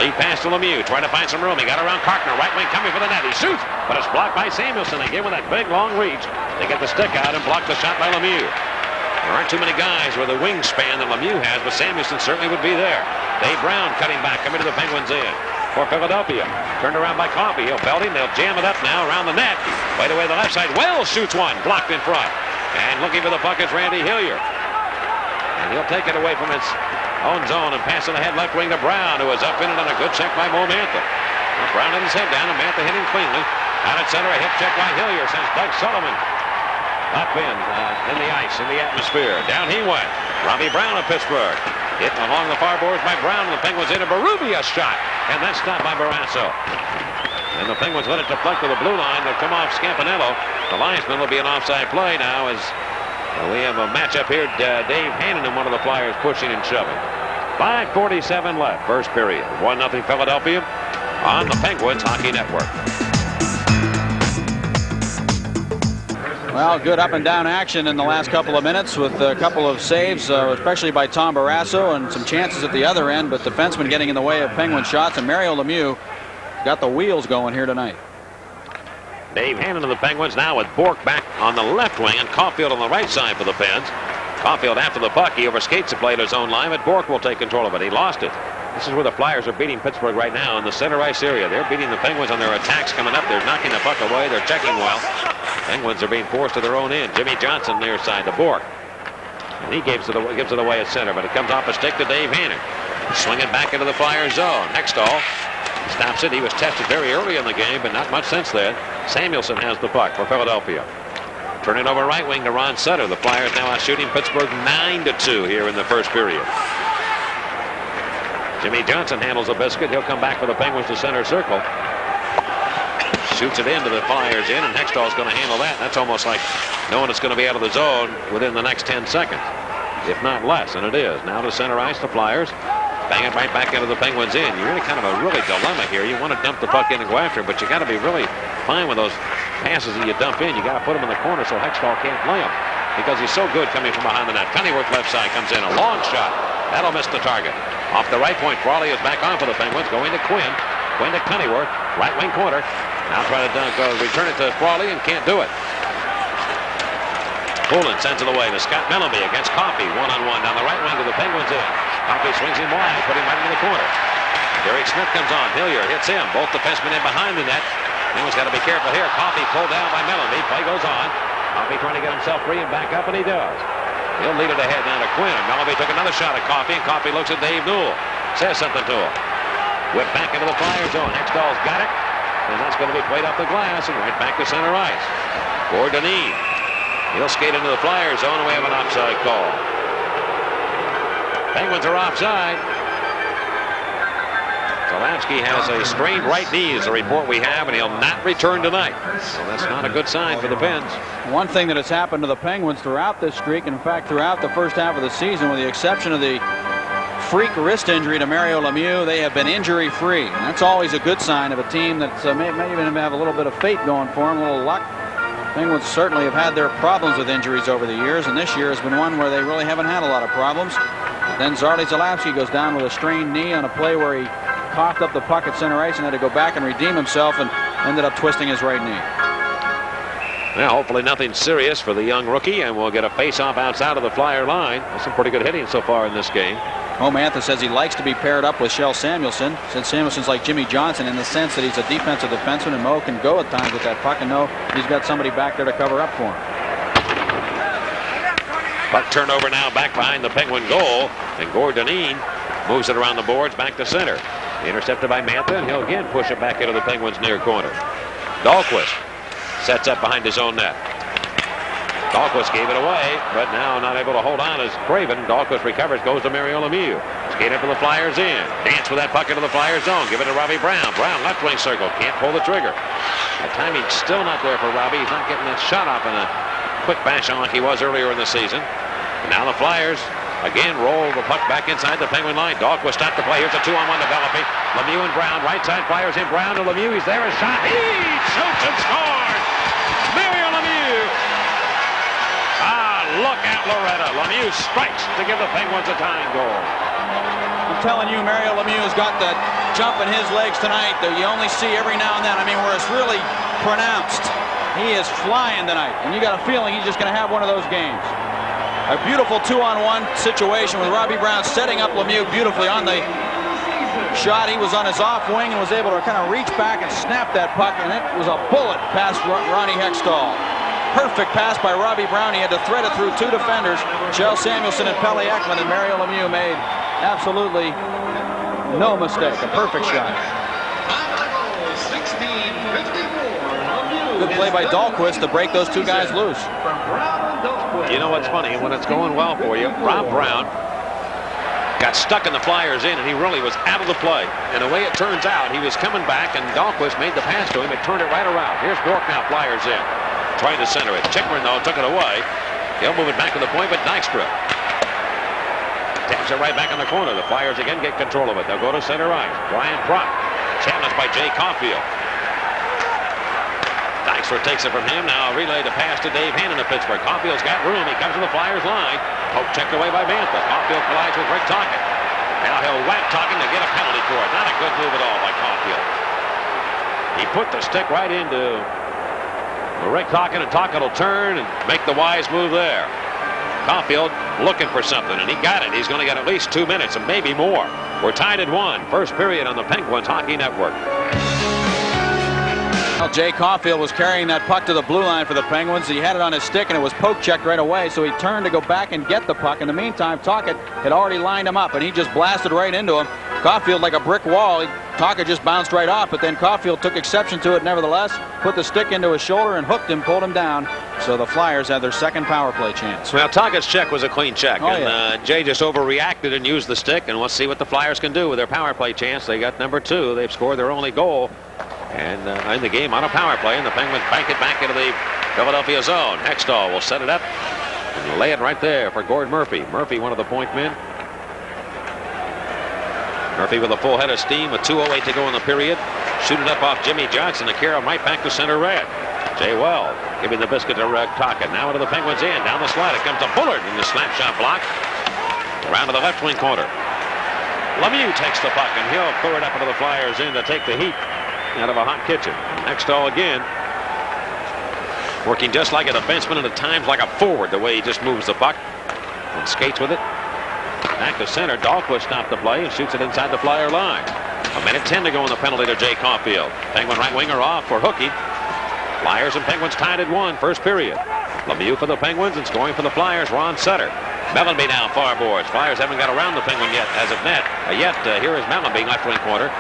Lead pass to Lemieux, trying to find some room. He got around Carkner, right wing coming for the net. He shoots, but it's blocked by Samuelson. Again with that big long reach. They get the stick out and block the shot by Lemieux. There aren't too many guys with a wingspan that Lemieux has, but Samuelson certainly would be there. Dave Brown cutting back, coming to the Penguins in for Philadelphia. Turned around by Coffey. He'll belt him. They'll jam it up now around the net. Right away the left side. Wells shoots one, blocked in front. And looking for the puck is Randy Hillier. And he'll take it away from its own zone and pass it ahead left wing to Brown, who is up in it on a good check by Mo Mantha. Well, Brown had his head down, and Mantha hit him cleanly. Out at center, a hip check by Hillier, sends Doug Sullivan up in the ice, in the atmosphere. Down he went. Robbie Brown of Pittsburgh. Hit along the far boards by Brown, and the Penguins in a Berube shot. And that's stopped by Barrasso. And the Penguins let it deflect to the blue line. They'll come off Scampanello. The linesman will be an offside play now as we have a matchup here. Dave Hannon and one of the Flyers pushing and shoving. 5:47 left, first period. 1-0 Philadelphia on the Penguins Hockey Network. Well, good up and down action in the last couple of minutes with a couple of saves, especially by Tom Barrasso, and some chances at the other end, but defensemen getting in the way of Penguin shots, and Mario Lemieux got the wheels going here tonight. Dave Hannon of the Penguins now with Bork back on the left wing and Caulfield on the right side for the Pens. Caulfield after the puck, he overskates the play to his own line, but Bork will take control of it. He lost it. This is where the Flyers are beating Pittsburgh right now in the center ice area. They're beating the Penguins on their attacks coming up. They're knocking the puck away. They're checking well. Penguins are being forced to their own end. Jimmy Johnson near side to Bork. And he gives it away at center, but it comes off a stick to Dave Hannon. Swinging back into the Flyers zone. Hextall Stops it. He was tested very early in the game, but not much since then. Samuelson has the puck for Philadelphia. Turn it over right wing to Ron Sutter. The Flyers now out shooting Pittsburgh 9-2 here in the first period. Jimmy Johnson handles a biscuit. He'll come back for the Penguins to center circle. Shoots it into the Flyers in, and Hextall's going to handle that. That's almost like knowing it's going to be out of the zone within the next 10 seconds, if not less, and it is. Now to center ice, the Flyers bang it right back into the Penguins in. You're in kind of a really dilemma here. You want to dump the puck in and go after it, but you got to be really fine with those passes that you dump in. You got to put them in the corner so Hextall can't play them because he's so good coming from behind the net. Cunningham left side comes in, a long shot. That'll miss the target. Off the right point, Frawley is back on for the Penguins, going to Quinn. Quinn to Cunningham, right wing corner. Now try to return it to Frawley and can't do it. Poulin sends it away to Scott Mellanby against Coffey. One-on-one down the right wing to the Penguins in. Coffey swings him wide, putting him right into the corner. Derek Smith comes on. Hillier hits him. Both defensemen in behind the net. Penguins got to be careful here. Coffey pulled down by Mellanby. Play goes on. Coffey trying to get himself free and back up, and he does. He'll lead it ahead now to Quinn. Mellanby took another shot at Coffey, and Coffey looks at Dave Newell. Says something to him. Whip back into the Flyers zone. Hextall's got it. And that's going to be played off the glass and right back to center ice. Gordonine. He'll skate into the Flyers zone, and we have an offside call. Penguins are offside. Zalewski has a strained right knee is the report we have, and he'll not return tonight. So that's not a good sign for the Pens. One thing that has happened to the Penguins throughout this streak, and in fact throughout the first half of the season, with the exception of the freak wrist injury to Mario Lemieux, they have been injury-free. And that's always a good sign of a team that may even have a little bit of fate going for them, a little luck. Penguins certainly have had their problems with injuries over the years, and this year has been one where they really haven't had a lot of problems. Then Zardy Zalewski goes down with a strained knee on a play where he coughed up the puck at center ice and had to go back and redeem himself and ended up twisting his right knee. Well, hopefully nothing serious for the young rookie, and we'll get a face-off outside of the Flyer line. That's some pretty good hitting so far in this game. Oh, Mantha says he likes to be paired up with Shel Samuelson, since Samuelson's like Jimmy Johnson in the sense that he's a defensive defenseman, and Mo can go at times with that puck and know he's got somebody back there to cover up for him. Puck turnover now back behind the Penguin goal, and Gordonine moves it around the boards back to center. Intercepted by Mantha, and he'll again push it back into the Penguins' near corner. Dahlquist sets up behind his own net. Dahlquist gave it away, but now not able to hold on as Craven. Dahlquist recovers, goes to Mario Lemieux. Skate up for the Flyers in. Dance with that puck into the Flyers zone. Give it to Robbie Brown. Brown left wing circle. Can't pull the trigger. The timing's still not there for Robbie. He's not getting that shot off in a quick fashion like he was earlier in the season. And now the Flyers again roll the puck back inside the Penguin line. Dahlquist stopped the play. Here's a 2-on-1 developing. Lemieux and Brown. Right side Flyers in. Brown to Lemieux. He's there. A shot. He shoots and scores. Mario Lemieux. Look at Loretta. Lemieux strikes to give the Penguins a tying goal. I'm telling you, Mario Lemieux has got that jump in his legs tonight that you only see every now and then. I mean, where it's really pronounced. He is flying tonight, and you got a feeling he's just going to have one of those games. A beautiful 2-on-1 situation with Robbie Brown setting up Lemieux beautifully on the shot. He was on his off wing and was able to kind of reach back and snap that puck, and it was a bullet past Ronnie Hextall. Perfect pass by Robbie Brown. He had to thread it through two defenders, Shel Samuelson and Pelle Ekman, and Mario Lemieux made absolutely no mistake. A perfect shot. Good play by Dahlquist to break those two guys loose. You know what's funny? When it's going well for you, Rob Brown got stuck in the Flyers in, and he really was out of the play. And the way it turns out, he was coming back, and Dahlquist made the pass to him. It turned it right around. Here's Bork now, Flyers in. Trying to center it. Chickmer, though, took it away. He'll move it back to the point, but Dykstra taps it right back in the corner. The Flyers again get control of it. They'll go to center ice. Brian Prock, challenged by Jay Caulfield. Dykstra takes it from him. Now a relay to pass to Dave Hannon of Pittsburgh. Caulfield's got room. He comes to the Flyers line. Poke checked away by Mantha. Caulfield collides with Rick Tocchet. Now he'll whack Tocchet to get a penalty for it. Not a good move at all by Caulfield. He put the stick right into Rick Tocchet, and Tocchet will turn and make the wise move there. Caulfield looking for something, and he got it. He's going to get at least 2 minutes and maybe more. We're tied at 1. First period on the Penguins Hockey Network. Well, Jay Caulfield was carrying that puck to the blue line for the Penguins. He had it on his stick, and it was poke checked right away, so he turned to go back and get the puck. In the meantime, Tocchet had already lined him up, and he just blasted right into him. Caulfield like a brick wall. Taka just bounced right off, but then Caulfield took exception to it nevertheless, put the stick into his shoulder and hooked him, pulled him down. So the Flyers had their second power play chance. Well, Taka's check was a clean check, Oh, and yeah. Jay just overreacted and used the stick, and let's see what the Flyers can do with their power play chance. They got number 2. They've scored their only goal and in the game on a power play, and the Penguins bank it back into the Philadelphia zone. Hextall will set it up and lay it right there for Gord Murphy. Murphy, one of the point men. Murphy with a full head of steam with 2:08 to go in the period. Shoot it up off Jimmy Johnson. The carry right back to center red. Jay Wells giving the biscuit to Taka. Now into the Penguins end. Down the slide. It comes to Bullard in the slap shot block. Around to the left wing corner. Lemieux takes the puck, and he'll clear it up into the Flyers end to take the heat out of a hot kitchen. Hextall again. Working just like a defenseman and at times like a forward, the way he just moves the puck and skates with it. Back to center. Dahlquist stopped the play and shoots it inside the Flyer line. 1:10 to go in the penalty to Jay Caulfield. Penguin right winger off for Hookie. Flyers and Penguins tied at 1, first period. Lemieux for the Penguins and scoring for the Flyers, Ron Sutter. Mellenby now far boards. Flyers haven't got around the Penguin yet as of net. Here is Mellenby, left wing corner.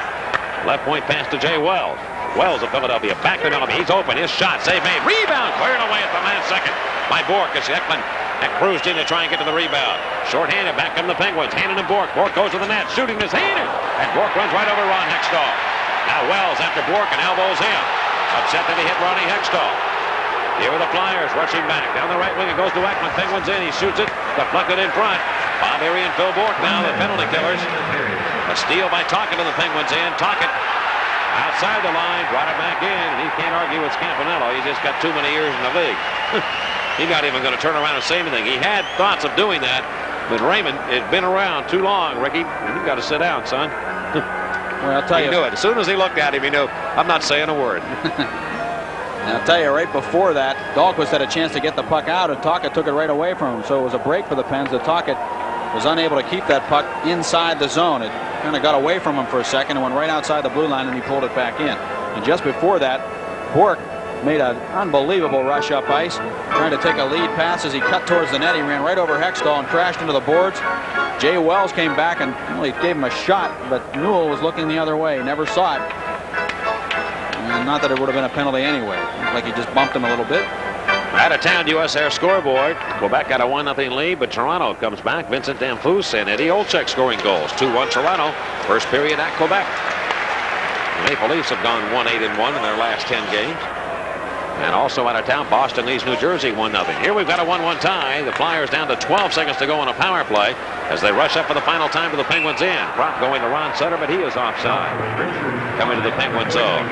Left point pass to Jay Wells. Wells of Philadelphia back to Mellenby. He's open. His shot. Save made. Rebound cleared away at the last second by Bork as Ekman cruised in to try and get to the rebound. Short-handed back come the Penguins. Handed to Bork. Bork goes to the net. Shooting is handed. And Bork runs right over Ron Hextall. Now Wells after Bork and elbows him. Upset that he hit Ronnie Hextall. Here are the Flyers rushing back. Down the right wing. It goes to Ekman. Penguins in. He shoots it. Deflected in front. Bob Erie and Phil Bork now the penalty killers. A steal by Tocchet to the Penguins in. Tocchet outside the line. Brought it back in. And he can't argue with Scampanello. He's just got too many years in the league. He's not even going to turn around and say anything. He had thoughts of doing that, but Raymond had been around too long, Ricky. You've got to sit down, son. Well, I'll tell you. He knew it. As soon as he looked at him, he knew, I'm not saying a word. And I'll tell you, right before that, Dahlquist had a chance to get the puck out, and Tocchet took it right away from him. So it was a break for the Pens. The Tocchet was unable to keep that puck inside the zone. It kind of got away from him for a second and went right outside the blue line, and he pulled it back in. And just before that, Bork made an unbelievable rush up ice, trying to take a lead pass as he cut towards the net. He ran right over Hextall and crashed into the boards. Jay Wells came back and he gave him a shot, but Newell was looking the other way. Never saw it. And not that it would have been a penalty anyway. Looked like he just bumped him a little bit. Out of town, U.S. Air scoreboard. Quebec got a 1-0 lead, but Toronto comes back. Vincent Damphousse and Eddie Olczyk scoring goals. 2-1 Toronto. First period at Quebec. The Maple Leafs have gone 1-8-1 in their last 10 games. And also out of town, Boston leads New Jersey 1-0. Here we've got a 1-1 tie. The Flyers down to 12 seconds to go on a power play as they rush up for the final time to the Penguins end. Prop going to Ron Sutter, but he is offside. Coming to the Penguins zone.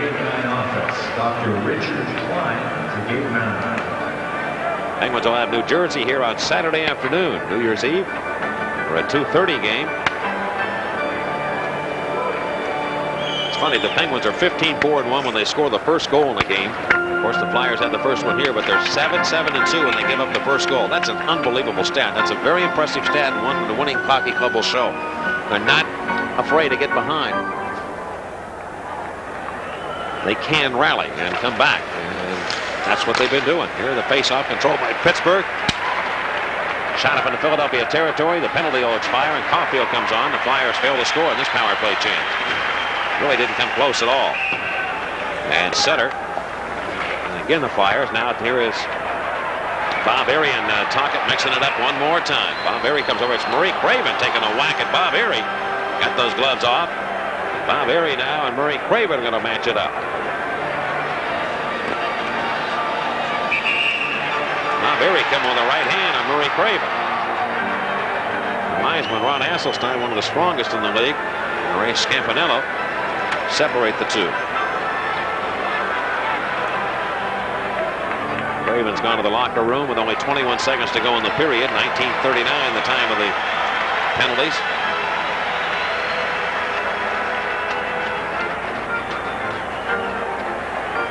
Dr. Richard Klein to Game 9. Penguins will have New Jersey here on Saturday afternoon, New Year's Eve, for a 2:30 game. It's funny, the Penguins are 15-4-1 when they score the first goal in the game. Of course, the Flyers had the first one here, but they're 7-7-2 when they give up the first goal. That's an unbelievable stat. That's a very impressive stat and one the winning hockey club will show. They're not afraid to get behind. They can rally and come back. And that's what they've been doing. Here, the face-off controlled by Pittsburgh. Shot up into Philadelphia territory. The penalty will expire, and Caulfield comes on. The Flyers fail to score in this power play chance. Really didn't come close at all. And Sutter. Again, the Flyers. Now here is Bob Erie and Tocchet mixing it up one more time. Bob Erie comes over. It's Murray Craven taking a whack at Bob Erie. Got those gloves off. Bob Erie now and Murray Craven are going to match it up. Bob Erie coming with the right hand on Murray Craven. Wiseman, Ron Hasselstein, one of the strongest in the league, and Ray Scampanello separate the two. Craven's gone to the locker room with only 21 seconds to go in the period. 19:39, the time of the penalties.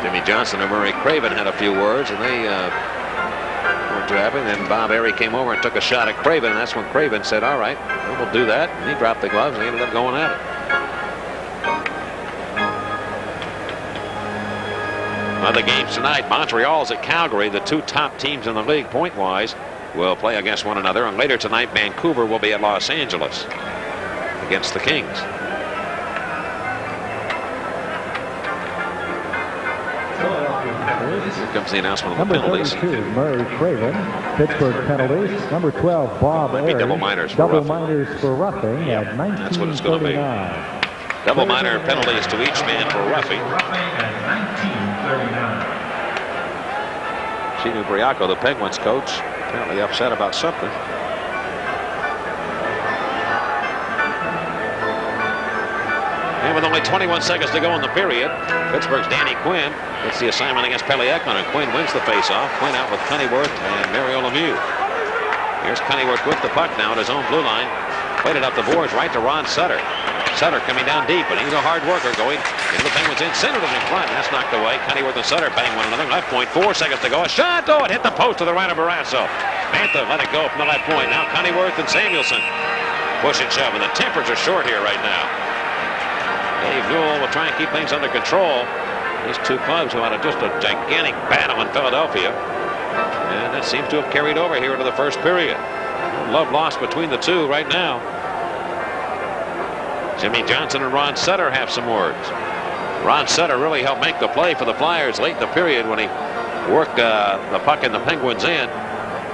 Jimmy Johnson and Murray Craven had a few words, and they weren't too happy. And then Bob Erie came over and took a shot at Craven, and that's when Craven said, all right, we'll do that. And he dropped the gloves, and he ended up going at it. Other games tonight, Montreal's at Calgary. The two top teams in the league point-wise will play against one another. And later tonight, Vancouver will be at Los Angeles against the Kings. penalties. Here comes the announcement of the Number penalties. 32, Murray Craven. Pittsburgh penalties. Number 12, Bob Might be Ayers. double minors for Double roughing. minors for roughing at 1939. That's what it's going to be. Double minor penalties to each man for roughing. Roughing at 1939. Gino Briaco, the Penguins coach, apparently upset about something. And with only 21 seconds to go in the period, Pittsburgh's Danny Quinn gets the assignment against Peliekon, and Quinn wins the faceoff. Quinn out with Pennyworth and Mario Lemieux. Here's Pennyworth with the puck now at his own blue line. Played it up the boards right to Ron Sutter. Sutter coming down deep, and he's a hard worker going into the Penguins in. Centered it in front. That's knocked away. Pennyworth and Sutter bang one another. Left point, 4 seconds to go. A shot. Oh, it hit the post to the right of Barrasso. Mantha let it go from the left point. Now Pennyworth and Samuelson push and shove, and the tempers are short here right now. Dave Newell will try and keep things under control. These two clubs who had just a gigantic battle in Philadelphia. And that seems to have carried over here into the first period. Love lost between the two right now. Jimmy Johnson and Ron Sutter have some words. Ron Sutter really helped make the play for the Flyers late in the period when he worked the puck in the Penguins' end.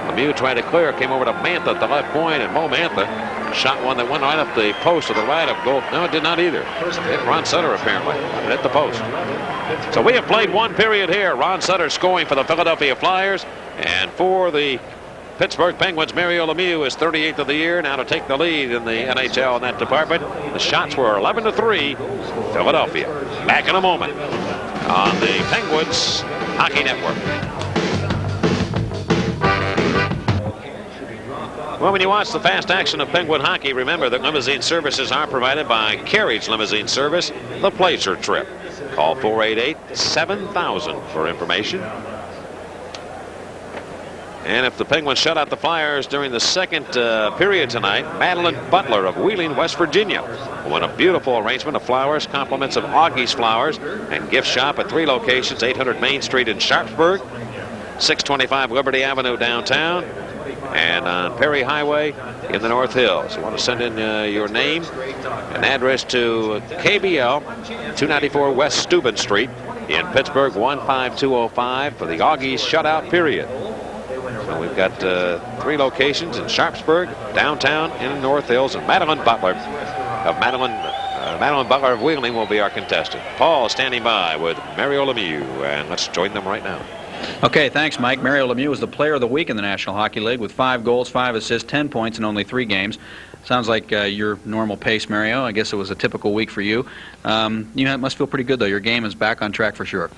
Lemieux tried to clear, came over to Mantha at the left point, and Mo Mantha shot one that went right up the post to the right of goal. No, it did not either. It hit Ron Sutter apparently. It hit the post. So we have played one period here. Ron Sutter scoring for the Philadelphia Flyers, and for the Pittsburgh Penguins, Mario Lemieux is 38th of the year, now to take the lead in the NHL in that department. The shots were 11-3, Philadelphia. Back in a moment on the Penguins Hockey Network. Well, when you watch the fast action of Penguin hockey, remember that limousine services are provided by Carriage Limousine Service, the Pleasure Trip. Call 488-7000 for information. And if the Penguins shut out the Flyers during the second period tonight, Madeline Butler of Wheeling, West Virginia, won a beautiful arrangement of flowers, compliments of Augie's Flowers and gift shop at 3 locations, 800 Main Street in Sharpsburg, 625 Liberty Avenue downtown, and on Perry Highway in the North Hills. You want to send in your name and address to KBL, 294 West Steuben Street in Pittsburgh, 15205 for the Augie's shutout period. So we've got 3 locations in Sharpsburg, downtown, in the North Hills, and Madeline Butler of Wheeling will be our contestant. Paul standing by with Mario Lemieux, and let's join them right now. Okay, thanks, Mike. Mario Lemieux was the player of the week in the National Hockey League with 5 goals, 5 assists, 10 points in only 3 games. Sounds like your normal pace, Mario. I guess it was a typical week for you. You must feel pretty good, though. Your game is back on track for sure.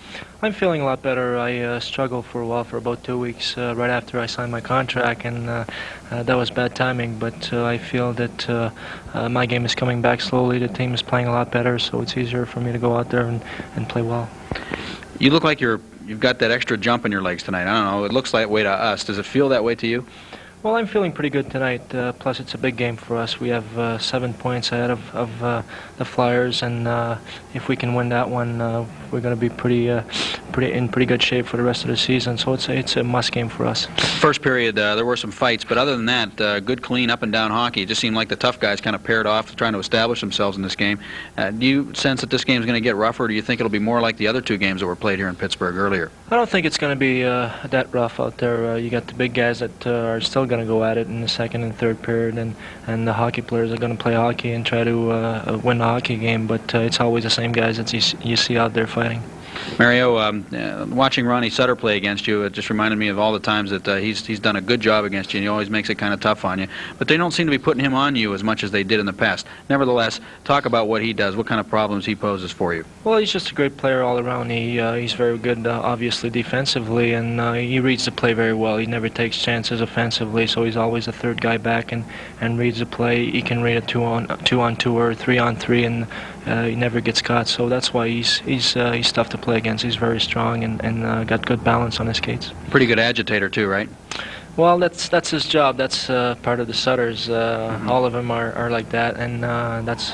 I'm feeling a lot better. I struggled for a while, for about 2 weeks, right after I signed my contract, and that was bad timing. But I feel that my game is coming back slowly. The team is playing a lot better, so it's easier for me to go out there and play well. You look like you've got that extra jump in your legs tonight. I don't know. It looks that way to us. Does it feel that way to you? Well, I'm feeling pretty good tonight. Plus, it's a big game for us. We have 7 points ahead of the Flyers, and if we can win that one, we're going to be in pretty good shape for the rest of the season. So it's a must game for us. First period, there were some fights, but other than that, good, clean, up and down hockey. It just seemed like the tough guys kind of paired off, trying to establish themselves in this game. Do you sense that this game is going to get rougher, or do you think it'll be more like the other 2 games that were played here in Pittsburgh earlier? I don't think it's going to be that rough out there. You got the big guys that are still going to go at it in the second and third period, and the hockey players are going to play hockey and try to win the hockey game, but it's always the same guys that you see out there fighting. Mario, watching Ronnie Sutter play against you, it just reminded me of all the times that he's done a good job against you, and he always makes it kind of tough on you. But they don't seem to be putting him on you as much as they did in the past. Nevertheless, talk about what he does, what kind of problems he poses for you. Well, he's just a great player all around. He's very good, obviously, defensively, and he reads the play very well. He never takes chances offensively, so he's always the third guy back and reads the play. He can read a 2-on-2 or 3-on-3, and he never gets caught. So that's why he's tough to play against. He's very strong and got good balance on his skates. Pretty good agitator too, right? Well, that's his job. That's part of the Sutters. All of them are like that, and that's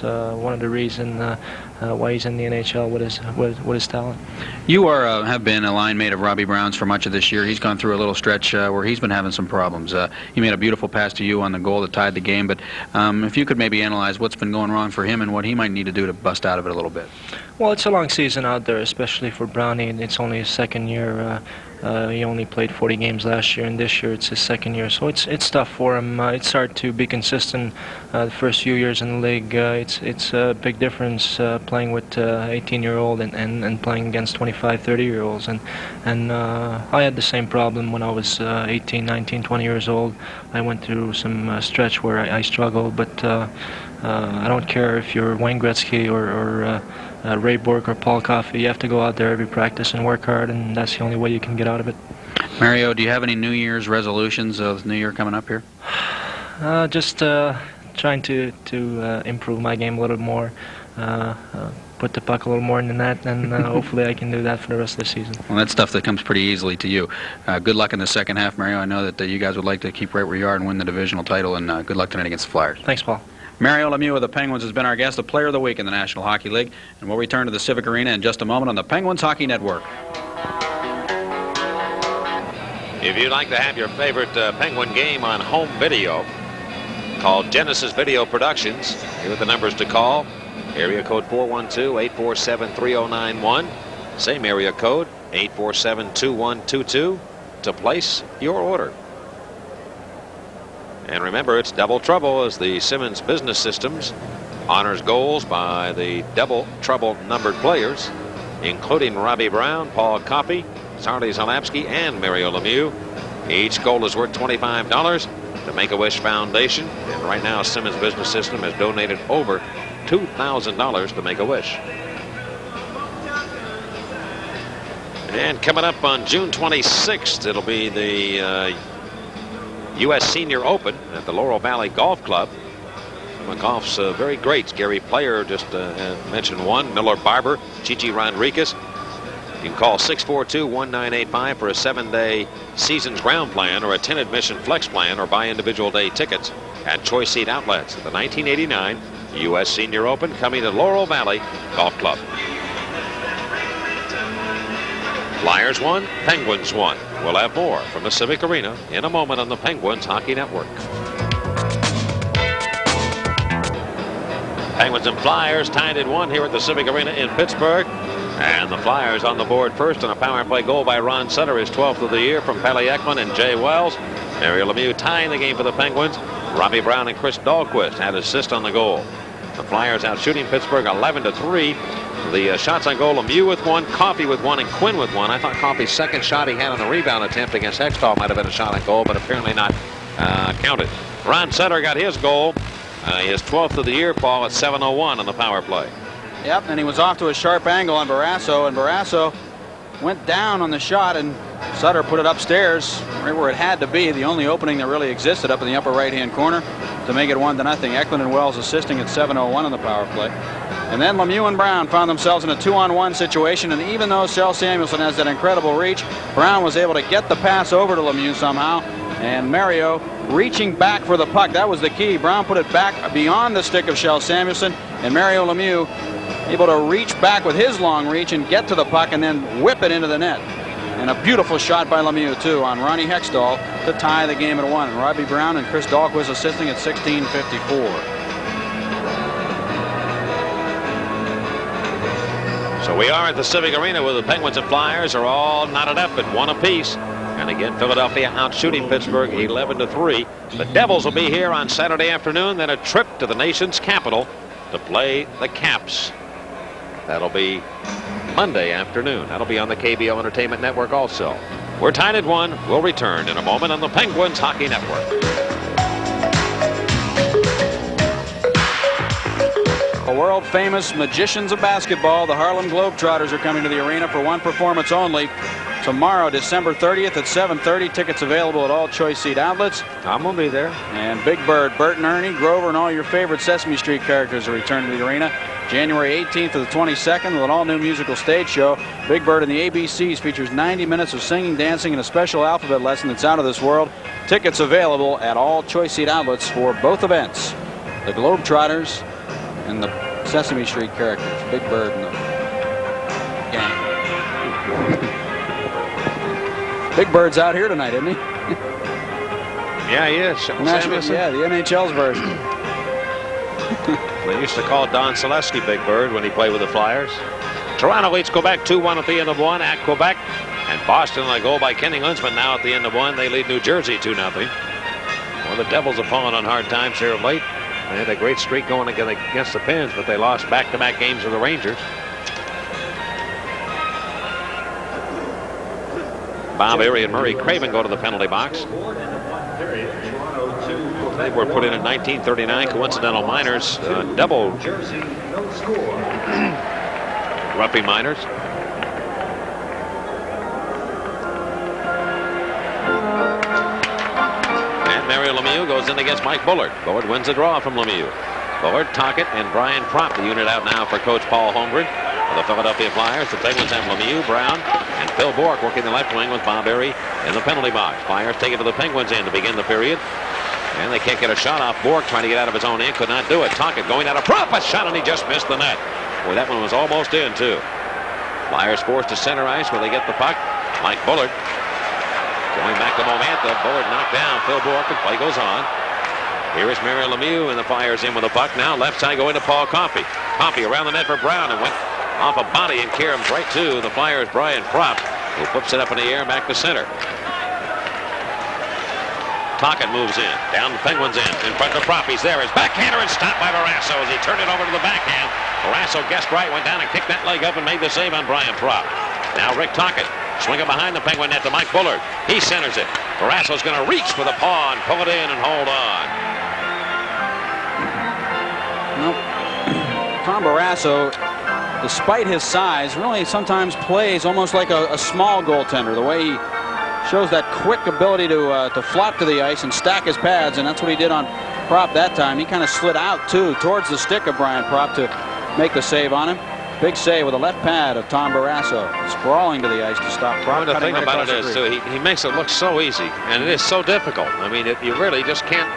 one of the reasons why he's in the NHL with his talent. You have been a line mate of Robbie Brown's for much of this year. He's gone through a little stretch where he's been having some problems. He made a beautiful pass to you on the goal that tied the game, but if you could maybe analyze what's been going wrong for him and what he might need to do to bust out of it a little bit. Well, it's a long season out there, especially for Brownie. It's only his second year. He only played 40 games last year, and this year it's his second year. So it's tough for him. It's hard to be consistent the first few years in the league. It's a big difference playing with 18-year-old and playing against 25, 30-year-olds. And I had the same problem when I was 18, 19, 20 years old. I went through some stretch where I struggled, but I don't care if you're Wayne Gretzky or Ray Bourque or Paul Coffey. You have to go out there every practice and work hard, and that's the only way you can get out of it. Mario, do you have any New Year's resolutions of New Year coming up here? Just trying to improve my game a little more, put the puck a little more in the net, and hopefully I can do that for the rest of the season. Well, that's stuff that comes pretty easily to you. Good luck in the second half, Mario. I know that you guys would like to keep right where you are and win the divisional title, and good luck tonight against the Flyers. Thanks, Paul. Mario Lemieux of the Penguins has been our guest, the Player of the Week in the National Hockey League, and we'll return to the Civic Arena in just a moment on the Penguins Hockey Network. If you'd like to have your favorite Penguin game on home video, call Genesis Video Productions. Here are the numbers to call. Area code 412-847-3091. Same area code, 847-2122, to place your order. And remember, it's double trouble as the Simmons Business Systems honors goals by the double trouble numbered players, including Robbie Brown, Paul Coffey, Sarli Zalapski, and Mario Lemieux. Each goal is worth $25 to Make-A-Wish Foundation. And right now, Simmons Business System has donated over $2,000 to Make-A-Wish. And coming up on June 26th, it'll be the U.S. Senior Open at the Laurel Valley Golf Club. Some of golf's very greats. Gary Player just mentioned one. Miller Barber, Chichi Rodriguez. You can call 642-1985 for a 7-day season's ground plan or a 10-admission flex plan, or buy individual day tickets at Choice Seat Outlets at the 1989 U.S. Senior Open, coming to Laurel Valley Golf Club. Flyers won, Penguins won. We'll have more from the Civic Arena in a moment on the Penguins Hockey Network. Penguins and Flyers tied at 1 here at the Civic Arena in Pittsburgh. And the Flyers on the board first on a power play goal by Ron Sutter, his 12th of the year, from Pelle Ekman and Jay Wells. Mario Lemieux tying the game for the Penguins. Robbie Brown and Chris Dahlquist had assist on the goal. The Flyers out shooting Pittsburgh 11-3. The shots on goal, Lemieux with 1, Coffey with 1, and Quinn with 1. I thought Coffey's second shot he had on the rebound attempt against Hextall might have been a shot on goal, but apparently not counted. Ron Sutter got his goal, his 12th of the year, Paul, at 7:01 on the power play. Yep, and he was off to a sharp angle on Barrasso, and Barrasso went down on the shot, and Sutter put it upstairs right where it had to be, the only opening that really existed up in the upper right-hand corner, to make it 1-0. Ekman and Wells assisting at 7:01 on the power play. And then Lemieux and Brown found themselves in a 2-on-1 situation, and even though Shel Samuelson has that incredible reach, Brown was able to get the pass over to Lemieux somehow, and Mario reaching back for the puck. That was the key. Brown put it back beyond the stick of Shel Samuelson, and Mario Lemieux able to reach back with his long reach and get to the puck and then whip it into the net. And a beautiful shot by Lemieux, too, on Ronnie Hextall to tie the game at 1. And Robbie Brown and Chris Dahlquist assisting at 16:54. So we are at the Civic Arena where the Penguins and Flyers are all knotted up at 1 apiece. And again, Philadelphia out shooting Pittsburgh 11-3. The Devils will be here on Saturday afternoon, then a trip to the nation's capital to play the Caps. That'll be Monday afternoon. That'll be on the KBO Entertainment Network also. We're tied at 1. We'll return in a moment on the Penguins Hockey Network. The world-famous magicians of basketball, the Harlem Globetrotters, are coming to the arena for one performance only. Tomorrow, December 30th at 7:30. Tickets available at all Choice Seat Outlets. I'm going to be there. And Big Bird, Bert and Ernie, Grover, and all your favorite Sesame Street characters are returning to the arena. January 18th to the 22nd with an all-new musical stage show. Big Bird and the ABCs features 90 minutes of singing, dancing, and a special alphabet lesson that's out of this world. Tickets available at all Choice Seat Outlets for both events. The Globetrotters and the Sesame Street characters. Big Bird and the gang. Big Bird's out here tonight, isn't he? Yeah, he is. Yeah, the NHL's version. They used to call Don Selesky Big Bird when he played with the Flyers. Toronto leads Quebec 2-1 at the end of one at Quebec. And Boston on a goal by Kenny Huntsman now at the end of one. They lead New Jersey 2-0. Well, the Devils have fallen on hard times here of late. They had a great streak going against the Pens, but they lost back-to-back games to the Rangers. Bob Erie and Murray Craven go to the penalty box. They were put in 1939. Coincidental minors, double roughing minors. And Mario Lemieux goes in against Mike Bullard. Bullard wins the draw from Lemieux. Bullard, Tocchet, and Brian Propp, the unit out now for Coach Paul Holmgren. For the Philadelphia Flyers, the Penguins have Lemieux, Brown, and Phil Bourque working the left wing with Bob Erie in the penalty box. Flyers take it to the Penguins' end to begin the period. And they can't get a shot off. Bourque trying to get out of his own end, could not do it. Tocchet going out of Propp, a shot, and he just missed the net. Boy, that one was almost in, too. Flyers forced to center ice where they get the puck. Mike Bullard going back to Momantha. Bullard knocked down Phil Bourque, and play goes on. Here is Mario Lemieux, and the Flyers in with the puck now. Left side going to Paul Coffey. Coffey around the net for Brown and went off a body and caroms right to the Flyers' Brian Propp, who flips it up in the air back to center. Tocchet moves in, down the Penguins' end, in front of Propp. He's there. His backhander and stopped by Barrasso as he turned it over to the backhand. Barrasso guessed right, went down and kicked that leg up and made the save on Brian Propp. Now Rick Tocchet swinging behind the Penguin net to Mike Bullard. He centers it. Barrasso's going to reach for the paw and pull it in and hold on. Nope. Tom Barrasso, despite his size, really sometimes plays almost like a small goaltender. The way he shows that quick ability to flop to the ice and stack his pads, and that's what he did on Propp that time. He kind of slid out, too, towards the stick of Brian Propp to make the save on him. Big save with a left pad of Tom Barrasso, sprawling to the ice to stop Propp. The thing about it is, too, he makes it look so easy, and it is so difficult. I mean, you really just can't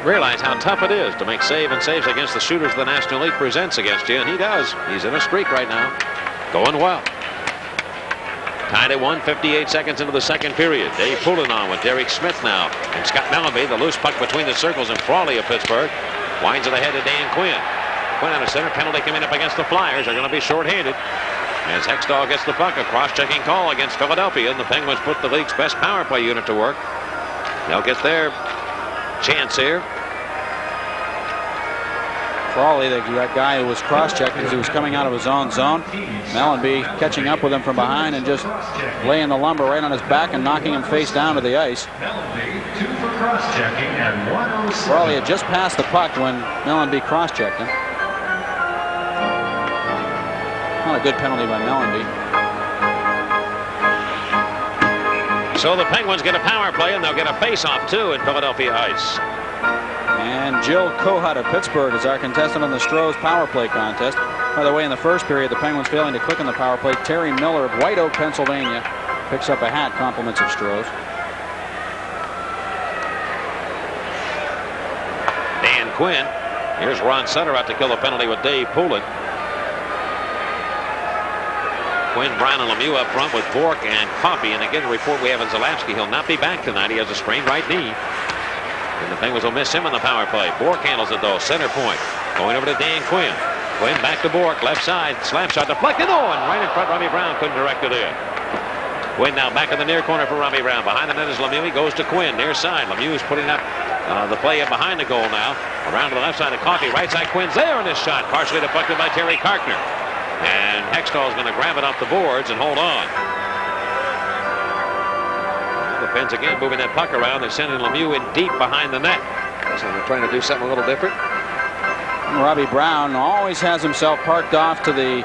realize how tough it is to make save and saves against the shooters the National League presents against you, and he does. He's in a streak right now. Going well. Tied at 1, 58 seconds into the second period. Dave Poulin on with Derek Smith now. And Scott Mellanby, the loose puck between the circles, and Frawley of Pittsburgh winds it ahead to Dan Quinn. Quinn on the center, penalty coming up against the Flyers. They're going to be shorthanded. As Hextall gets the puck, a cross-checking call against Philadelphia, and the Penguins put the league's best power play unit to work. They'll get their chance here. Frawley, that guy who was cross-checked because he was coming out of his own zone. Mellanby catching up with him from behind and just laying the lumber right on his back and knocking him face down to the ice. Frawley had just passed the puck when Mellanby cross-checked him. Not a good penalty by Mellanby. So the Penguins get a power play, and they'll get a face-off, too, in Philadelphia ice. And Jill Kohut of Pittsburgh is our contestant on the Stroh's power play contest. By the way, in the first period, the Penguins failing to click on the power play. Terry Miller of White Oak, Pennsylvania, picks up a hat, compliments of Stroh's. Dan Quinn. Here's Ron Sutter out to kill the penalty with Dave Poulin. Quinn, Brown, and Lemieux up front with Bourque and Coffey. And again, the report we have in Zalapski, he'll not be back tonight. He has a sprained right knee. And the Penguins will miss him on the power play. Bourque handles it, though. Center point. Going over to Dan Quinn. Quinn back to Bourque. Left side. Slap shot deflected. Oh, and right in front, Robbie Brown couldn't direct it in. Quinn now back in the near corner for Robbie Brown. Behind the net is Lemieux. He goes to Quinn. Near side. Lemieux is putting up the play up behind the goal now. Around to the left side of Coffey. Right side. Quinn's there in this shot. Partially deflected by Terry Karkner. And Hextall is going to grab it off the boards and hold on. The Pens again moving that puck around. They're sending Lemieux in deep behind the net. So they're trying to do something a little different. Robbie Brown always has himself parked off to the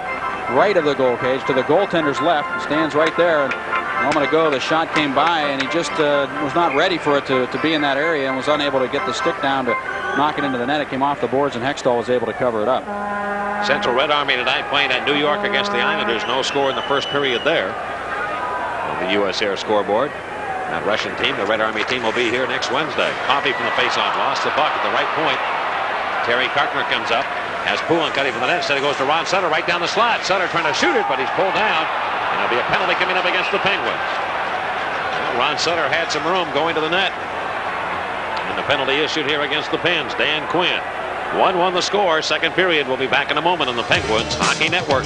right of the goal cage, to the goaltender's left. He stands right there. And a moment ago, the shot came by, and he just was not ready for it to be in that area and was unable to get the stick down to knock it into the net. It came off the boards, and Hextall was able to cover it up. Central Red Army tonight playing at New York against the Islanders. No score in the first period there on the U.S. Air scoreboard. That Russian team, the Red Army team, will be here next Wednesday. Coffey from the faceoff lost the puck at the right point. Terry Karkner comes up. As Poulin cutting from the net, instead it goes to Ron Sutter right down the slot. Sutter trying to shoot it, but he's pulled down. And there'll be a penalty coming up against the Penguins. Well, Ron Sutter had some room going to the net. And the penalty issued here against the Pens. Dan Quinn. 1-1 the score. Second period. We'll be back in a moment on the Penguins Hockey Network.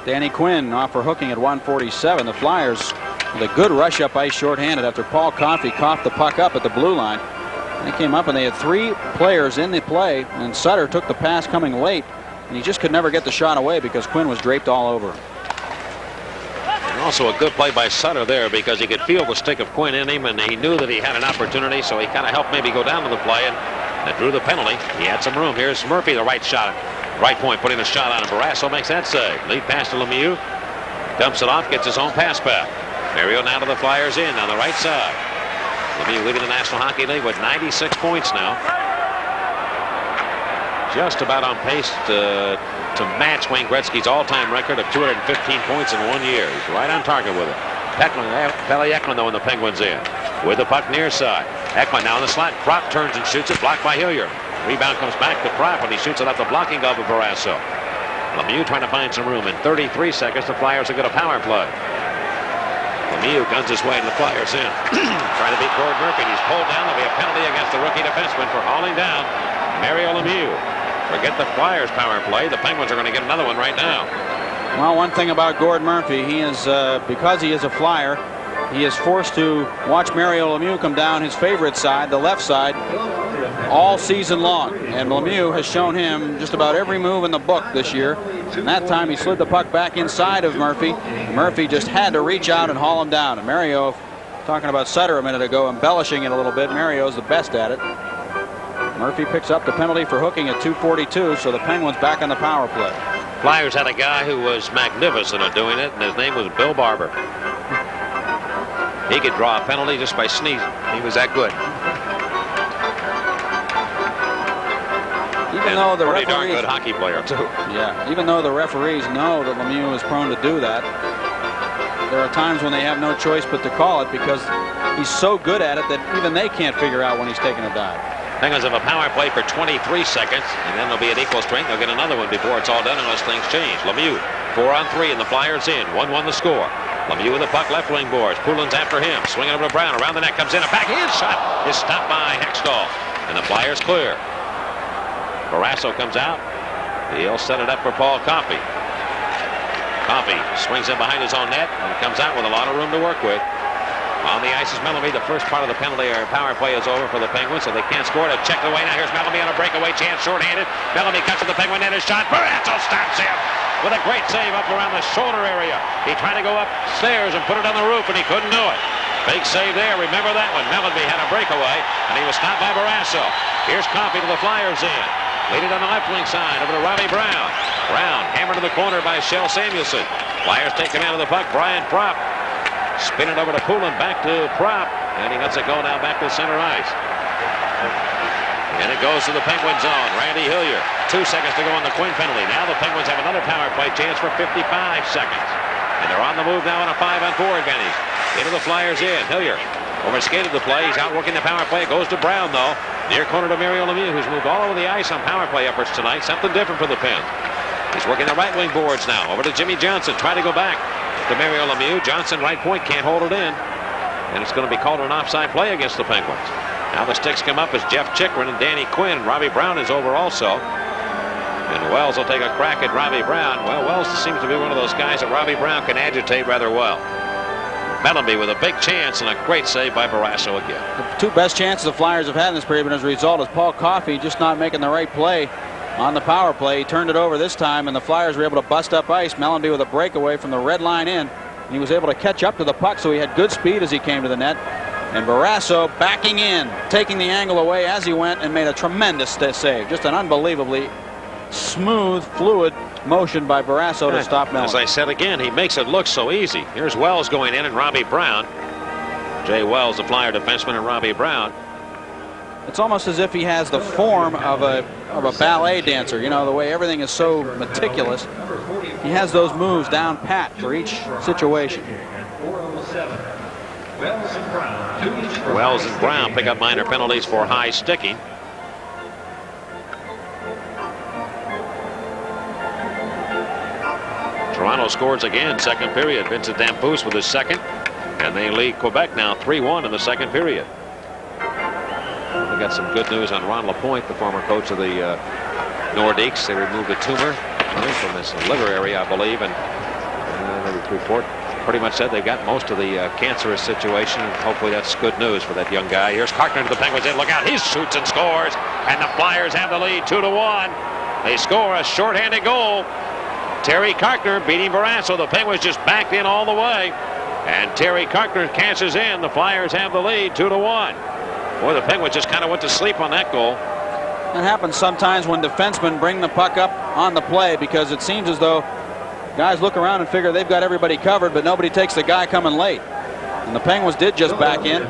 Danny Quinn off for hooking at 147. The Flyers with a good rush up ice shorthanded after Paul Coffey coughed the puck up at the blue line. They came up and they had 3 players in the play, and Sutter took the pass coming late, and he just could never get the shot away because Quinn was draped all over him. And also a good play by Sutter there because he could feel the stick of Quinn in him, and he knew that he had an opportunity, so he kind of helped maybe go down to the play, and that drew the penalty. He had some room. Here's Murphy, the right shot. Right point, putting a shot on him. Barrasso makes that save. Lead pass to Lemieux. Dumps it off, gets his own pass back. Mario now to the Flyers in on the right side. Lemieux leading the National Hockey League with 96 points now. Just about on pace to match Wayne Gretzky's all-time record of 215 points in 1 year. He's right on target with it. Pelle Eklund, though, in the Penguins in. With the puck near side. Eklund now in the slot. Prop turns and shoots it, blocked by Hillier. Rebound comes back to Prop, and he shoots it off the blocking glove of Barrasso. Lemieux trying to find some room. In 33 seconds, the Flyers will get a power play. Lemieux guns his way, and the Flyers in. Trying to beat Gord Murphy. He's pulled down. There'll be a penalty against the rookie defenseman for hauling down Mario Lemieux. Forget the Flyers power play. The Penguins are going to get another one right now. Well, one thing about Gord Murphy, he is, because he is a Flyer, he is forced to watch Mario Lemieux come down his favorite side, the left side, all season long. And Lemieux has shown him just about every move in the book this year. And that time he slid the puck back inside of Murphy. Murphy just had to reach out and haul him down. And Mario, talking about Sutter a minute ago, embellishing it a little bit. Mario's the best at it. Murphy picks up the penalty for hooking at 2:42, so the Penguins back on the power play. Flyers had a guy who was magnificent at doing it, and his name was Bill Barber. He could draw a penalty just by sneezing. He was that good. Even though the pretty referees, darn good hockey player too. Yeah, even though the referees know that Lemieux is prone to do that, there are times when they have no choice but to call it because he's so good at it that even they can't figure out when he's taking a dive. Penguins have a power play for 23 seconds, and then they'll be at equal strength. They'll get another one before it's all done unless things change. Lemieux, 4-on-3, and the Flyers in. 1-1 the score. Lemieux with the puck, left wing boards. Poulin's after him. Swinging over to Brown. Around the net, comes in. A backhand shot is stopped by Hextall, and the Flyers clear. Barrasso comes out. He'll set it up for Paul Coffey. Coffey swings in behind his own net and comes out with a lot of room to work with. On the ice is Mellamy. The first part of the penalty or power play is over for the Penguins, so they can't score. They've checked away. Now here's Mellamy on a breakaway chance, shorthanded. Mellamy cuts to the Penguin net. His shot. Barrasso stops him with a great save up around the shoulder area. He tried to go upstairs and put it on the roof, and he couldn't do it. Big save there. Remember that one. Mellamy had a breakaway, and he was stopped by Barrasso. Here's Coffey to the Flyers in. Lead it on the left wing side over to Robbie Brown. Brown hammered to the corner by Shell Samuelson. Flyers take command of the puck. Brian Prop. Spin it over to Poulin, back to Prop, and he lets it go now back to center ice. And it goes to the Penguin zone. Randy Hillier, 2 seconds to go on the Quinn penalty. Now the Penguins have another power play chance for 55 seconds. And they're on the move now on a 5-on-4 advantage. Into the Flyers in. Hillier overskated the play. He's outworking the power play. It goes to Brown, though. Near corner to Mario Lemieux, who's moved all over the ice on power play efforts tonight. Something different for the Pens. He's working the right wing boards now. Over to Jimmy Johnson. Trying to go back to Mario Lemieux. Johnson, right point, can't hold it in. And it's going to be called an offside play against the Penguins. Now the sticks come up as Jeff Chikrin and Danny Quinn. Robbie Brown is over also. And Wells will take a crack at Robbie Brown. Well, Wells seems to be one of those guys that Robbie Brown can agitate rather well. Mellamy with a big chance and a great save by Barrasso again. The two best chances the Flyers have had in this period, but as a result is Paul Coffey just not making the right play on the power play. He turned it over this time, and the Flyers were able to bust up ice. Mellamy with a breakaway from the red line in, and he was able to catch up to the puck, so he had good speed as he came to the net. And Barrasso backing in, taking the angle away as he went, and made a tremendous save. Just an unbelievably smooth, fluid motion by Barrasso to stop Mellamy. As I said again, he makes it look so easy. Here's Wells going in and Robbie Brown. Jay Wells, the Flyer defenseman, and Robbie Brown. It's almost as if he has the form of a ballet dancer. You know, the way everything is so meticulous. He has those moves down pat for each situation. Wells and Brown pick up minor penalties for high sticking. Toronto scores again, second period. Vincent Damphousse with his second, and they lead Quebec now 3-1 in the second period. We got some good news on Ron LaPointe, the former coach of the Nordiques. They removed a tumor from this liver area, I believe, and the report pretty much said they've got most of the cancerous situation, and hopefully that's good news for that young guy. Here's Karkner to the Penguins in. Look out, he shoots and scores, and the Flyers have the lead 2-1. They score a shorthanded goal. Terry Karkner beating Barrasso. The Penguins just backed in all the way, and Terry Karkner cashes in. The Flyers have the lead 2-1. Boy, the Penguins just kind of went to sleep on that goal. That happens sometimes when defensemen bring the puck up on the play, because it seems as though guys look around and figure they've got everybody covered, but nobody takes the guy coming late. And the Penguins did just back in.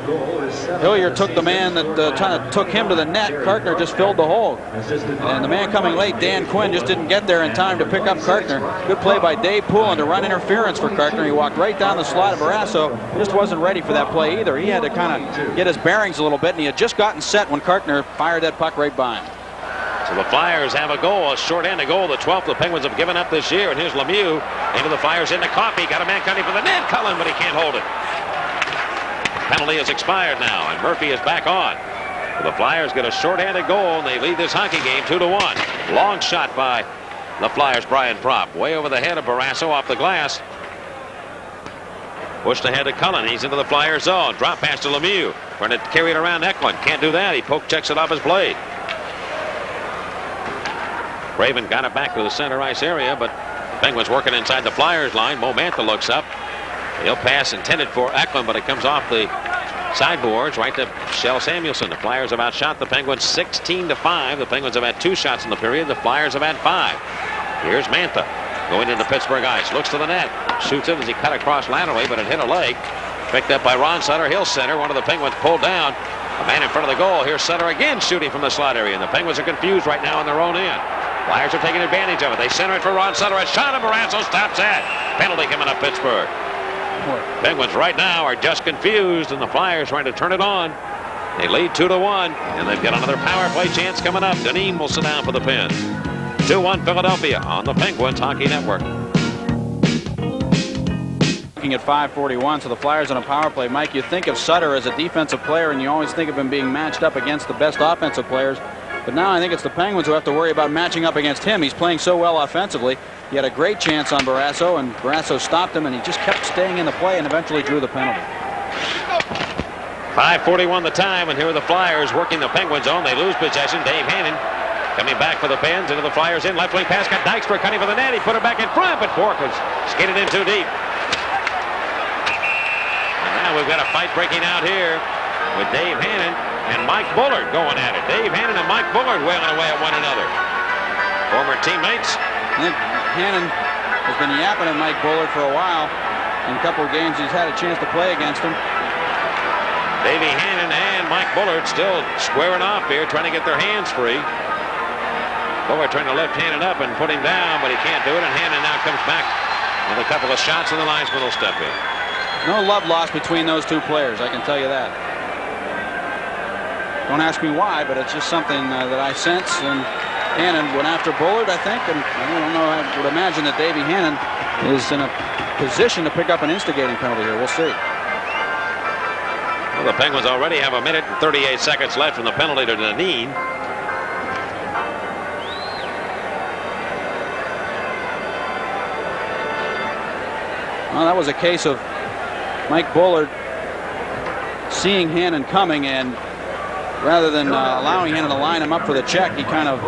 Hilliard took the man that took him to the net. Karkner just filled the hole. And the man coming late, Dan Quinn, just didn't get there in time to pick up Karkner. Good play by Dave Poulin to run interference for Karkner. He walked right down the slot of Barrasso. Just wasn't ready for that play either. He had to kind of get his bearings a little bit, and he had just gotten set when Karkner fired that puck right by him. So the Flyers have a goal, a short-handed goal, the 12th the Penguins have given up this year. And here's Lemieux into the Flyers, into Coffey. Got a man coming for the net, Cullen, but he can't hold it. Penalty has expired now, and Murphy is back on. So the Flyers get a short-handed goal, and they lead this hockey game 2-1. Long shot by the Flyers, Brian Propp. Way over the head of Barrasso off the glass. Pushed ahead to Cullen. He's into the Flyers zone. Drop pass to Lemieux. Trying to carry it around Eklund. Can't do that. He checks it off his blade. Craven got it back to the center ice area, but Penguins working inside the Flyers line. Mo Mantha looks up. He'll pass intended for Eklund, but it comes off the sideboards right to Shell Samuelson. The Flyers have outshot the Penguins 16-5. The Penguins have had 2 shots in the period. The Flyers have had 5. Here's Mantha going into Pittsburgh ice. Looks to the net. Shoots it as he cut across laterally, but it hit a leg. Picked up by Ron Sutter. He'll center. One of the Penguins pulled down. A man in front of the goal. Here's Sutter again shooting from the slot area, and the Penguins are confused right now on their own end. Flyers are taking advantage of it. They center it for Ron Sutter. A shot of Barrasso stops that. Penalty coming up Pittsburgh. Penguins right now are just confused, and the Flyers trying to turn it on. They lead 2-1, and they've got another power play chance coming up. Dineen will sit down for the Pens. 2-1 Philadelphia on the Penguins Hockey Network. Looking at 5:41, so the Flyers on a power play. Mike, you think of Sutter as a defensive player, and you always think of him being matched up against the best offensive players. But now I think it's the Penguins who have to worry about matching up against him. He's playing so well offensively. He had a great chance on Barrasso, and Barrasso stopped him, and he just kept staying in the play and eventually drew the penalty. 5:41 the time, and here are the Flyers working the Penguins zone. They lose possession. Dave Hannon coming back for the Pens. Into the Flyers in. Left wing pass got Dykstra cutting for the net. He put it back in front, but Bork was skated in too deep. And now we've got a fight breaking out here with Dave Hannon and Mike Bullard going at it. Dave Hannon and Mike Bullard wailing away at one another. Former teammates. I think Hannon has been yapping at Mike Bullard for a while. In a couple of games he's had a chance to play against him. Davey Hannon and Mike Bullard still squaring off here, trying to get their hands free. Bullard trying to lift Hannon up and put him down, but he can't do it, and Hannon now comes back with a couple of shots, and the linesman will step in. No love lost between those two players, I can tell you that. Don't ask me why, but it's just something that I sense. And Hannon went after Bullard, I think, and I don't know, I would imagine that Davey Hannon is in a position to pick up an instigating penalty here. We'll see. Well, the Penguins already have 1 minute and 38 seconds left from the penalty to Dineen. Well, that was a case of Mike Bullard seeing Hannon coming, and rather than allowing Hannon to line him up for the check, he kind of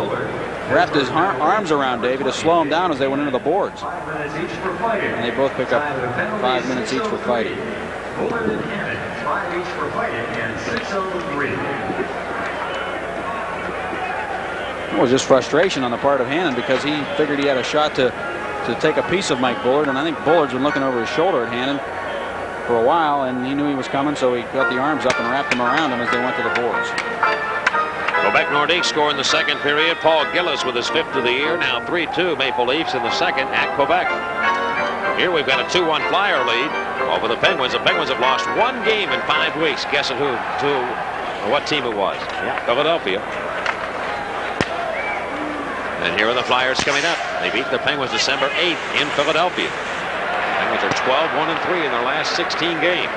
wrapped his arms around Davey to slow him down as they went into the boards. And they both pick up 5 minutes each for fighting. Bullard and Hannon, 5 each for fighting, and 6:03. It was just frustration on the part of Hannon because he figured he had a shot to take a piece of Mike Bullard, and I think Bullard's been looking over his shoulder at Hannon for a while, and he knew he was coming, so he got the arms up and wrapped them around him as they went to the boards. Quebec Nordiques score in the second period. Paul Gillis with his 5th of the year. Now 3-2 Maple Leafs in the second at Quebec. Here we've got a 2-1 Flyer lead over the Penguins. The Penguins have lost 1 game in 5 weeks. Guess at what team it was? Yeah. Philadelphia. And here are the Flyers coming up. They beat the Penguins December 8th in Philadelphia. Penguins are 12-1-3 in their last 16 games.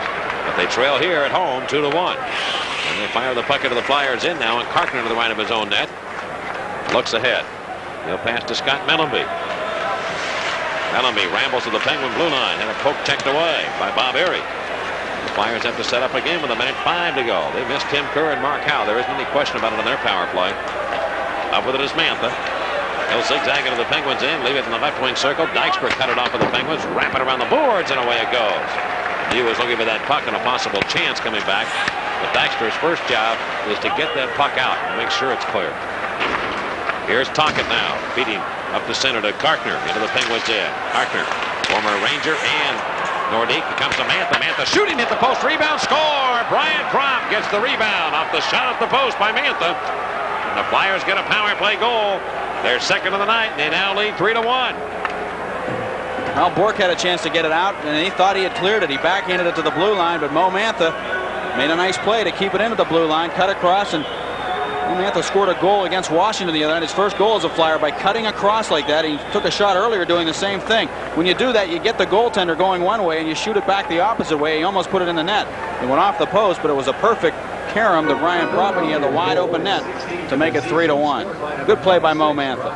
But they trail here at home 2-1. And they fire the puck into the Flyers in now, and Karkner to the right of his own net. Looks ahead. He'll pass to Scott Mellanby. Mellanby rambles to the Penguin blue line, and a poke checked away by Bob Erie. The Flyers have to set up again with 1:05 to go. They missed Tim Kerr and Mark Howe. There isn't any question about it on their power play. Up with it is Mantha. He'll zigzag into the Penguins in, leave it in the left wing circle. Dykstra cut it off of the Penguins, wrap it around the boards, and away it goes. He was looking for that puck and a possible chance coming back. But Dykstra's first job is to get that puck out and make sure it's clear. Here's Tocchet now, feeding up the center to Karkner into the Penguins end. Karkner, former Ranger and Nordique, comes to Mantha. Mantha shooting, hit the post, rebound, score! Brian Propp gets the rebound off the shot at the post by Mantha. And the Flyers get a power play goal. They're second of the night, and they now lead 3-1. Well, Bourque had a chance to get it out, and he thought he had cleared it. He backhanded it to the blue line, but Mo Mantha made a nice play to keep it into the blue line, cut across, and Mantha scored a goal against Washington the other night. His first goal as a Flyer by cutting across like that. He took a shot earlier doing the same thing. When you do that, you get the goaltender going one way, and you shoot it back the opposite way. He almost put it in the net. It went off the post, but it was a perfect carom to Brian Propp, and he had the wide open net to make it 3-1. Good play by Mo Mantha.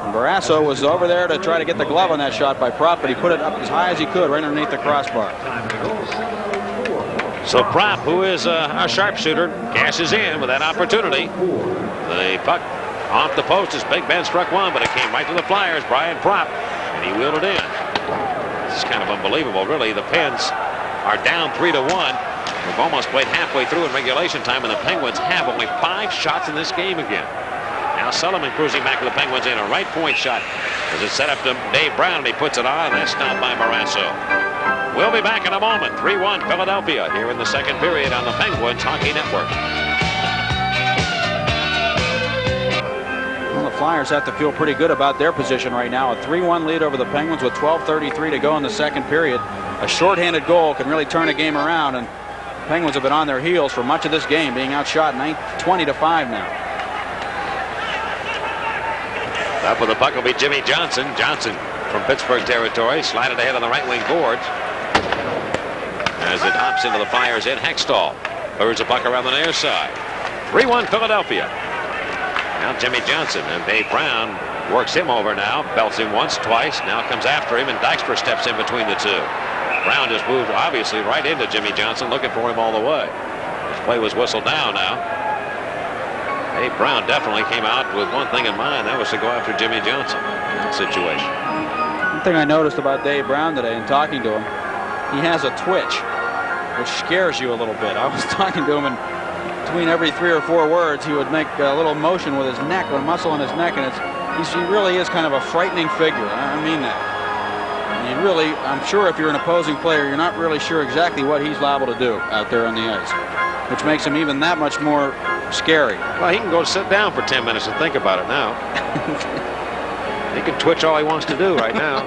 And Barrasso was over there to try to get the glove on that shot by Propp, but he put it up as high as he could right underneath the crossbar. So Propp, who is a sharpshooter, cashes in with that opportunity. The puck off the post as Big Ben struck one, but it came right to the Flyers, Brian Propp, and he wheeled it in. This is kind of unbelievable, really. The Pens are down 3-1. We've almost played halfway through in regulation time, and the Penguins have only 5 shots in this game again. Now Sullivan cruising back to the Penguins in a right point shot as it's set up to Dave Brown, and he puts it on, and that's stopped by Barrasso. We'll be back in a moment. 3-1 Philadelphia here in the second period on the Penguins Hockey Network. Well, the Flyers have to feel pretty good about their position right now. A 3-1 lead over the Penguins with 12:33 to go in the second period. A shorthanded goal can really turn a game around, and the Penguins have been on their heels for much of this game, being outshot 20-5 now. Up with the puck will be Jimmy Johnson. Johnson from Pittsburgh territory, slided ahead on the right wing boards. As it hops into the Flyers in, Hextall throws the puck around the near side. 3-1 Philadelphia. Now Jimmy Johnson, and Dave Brown works him over now, belts him once, twice, now comes after him, and Dykstra steps in between the two. Brown just moved obviously right into Jimmy Johnson, looking for him all the way. His play was whistled down now. Dave Brown definitely came out with one thing in mind, that was to go after Jimmy Johnson in that situation. One thing I noticed about Dave Brown today in talking to him, he has a twitch, which scares you a little bit. I was talking to him, and between every 3 or 4 words, he would make a little motion with his neck, a muscle in his neck, and he really is kind of a frightening figure. I mean that. And you really, I'm sure if you're an opposing player, you're not really sure exactly what he's liable to do out there on the ice, which makes him even that much more scary. Well, he can go sit down for 10 minutes and think about it now. He can twitch all he wants to do right now.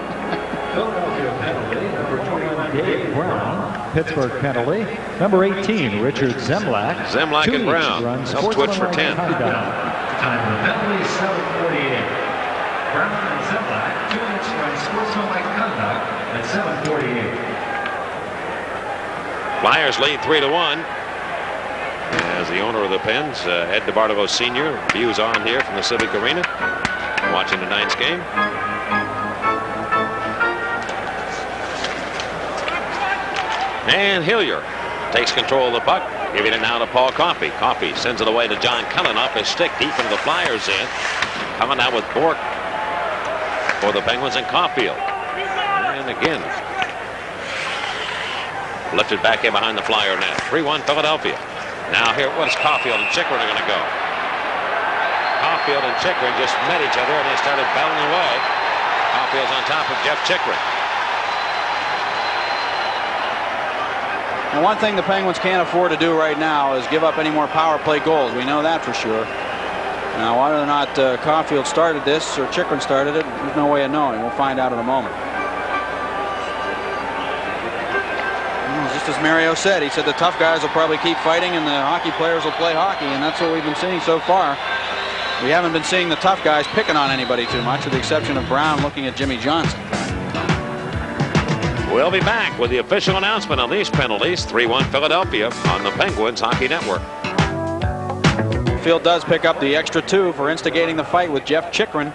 Dave Brown, Pittsburgh penalty. Number 18, Richard Zemlak. Zemlak and Brown. They'll twitch for 10. Time of the penalty, 7:48. Brown and Zemlak, 2 minutes for unsportsmanlike conduct at 7:48. Flyers lead 3-1. As the owner of the Pens, Ed DeBartolo Sr., views on here from the Civic Arena, watching tonight's game. And Hillier takes control of the puck, giving it now to Paul Coffey. Coffey sends it away to John Cullen off his stick, deep into the Flyers in. Coming out with Bourque for the Penguins and Caulfield. And again, lifted back in behind the Flyer net. 3-1 Philadelphia. Now here, what is Caulfield and Chychrun are going to go? Caulfield and Chychrun just met each other, and they started battling away. Caulfield's on top of Jeff Chychrun. And one thing the Penguins can't afford to do right now is give up any more power play goals. We know that for sure. Now, whether or not Caulfield started this or Chychrun started it, there's no way of knowing. We'll find out in a moment. Well, just as Mario said, he said the tough guys will probably keep fighting and the hockey players will play hockey, and that's what we've been seeing so far. we haven't been seeing the tough guys picking on anybody too much, with the exception of Brown looking at Jimmy Johnson. We'll be back with the official announcement on these penalties. 3-1 Philadelphia on the Penguins Hockey Network. Field does pick up the extra 2 for instigating the fight with Jeff Chikrin.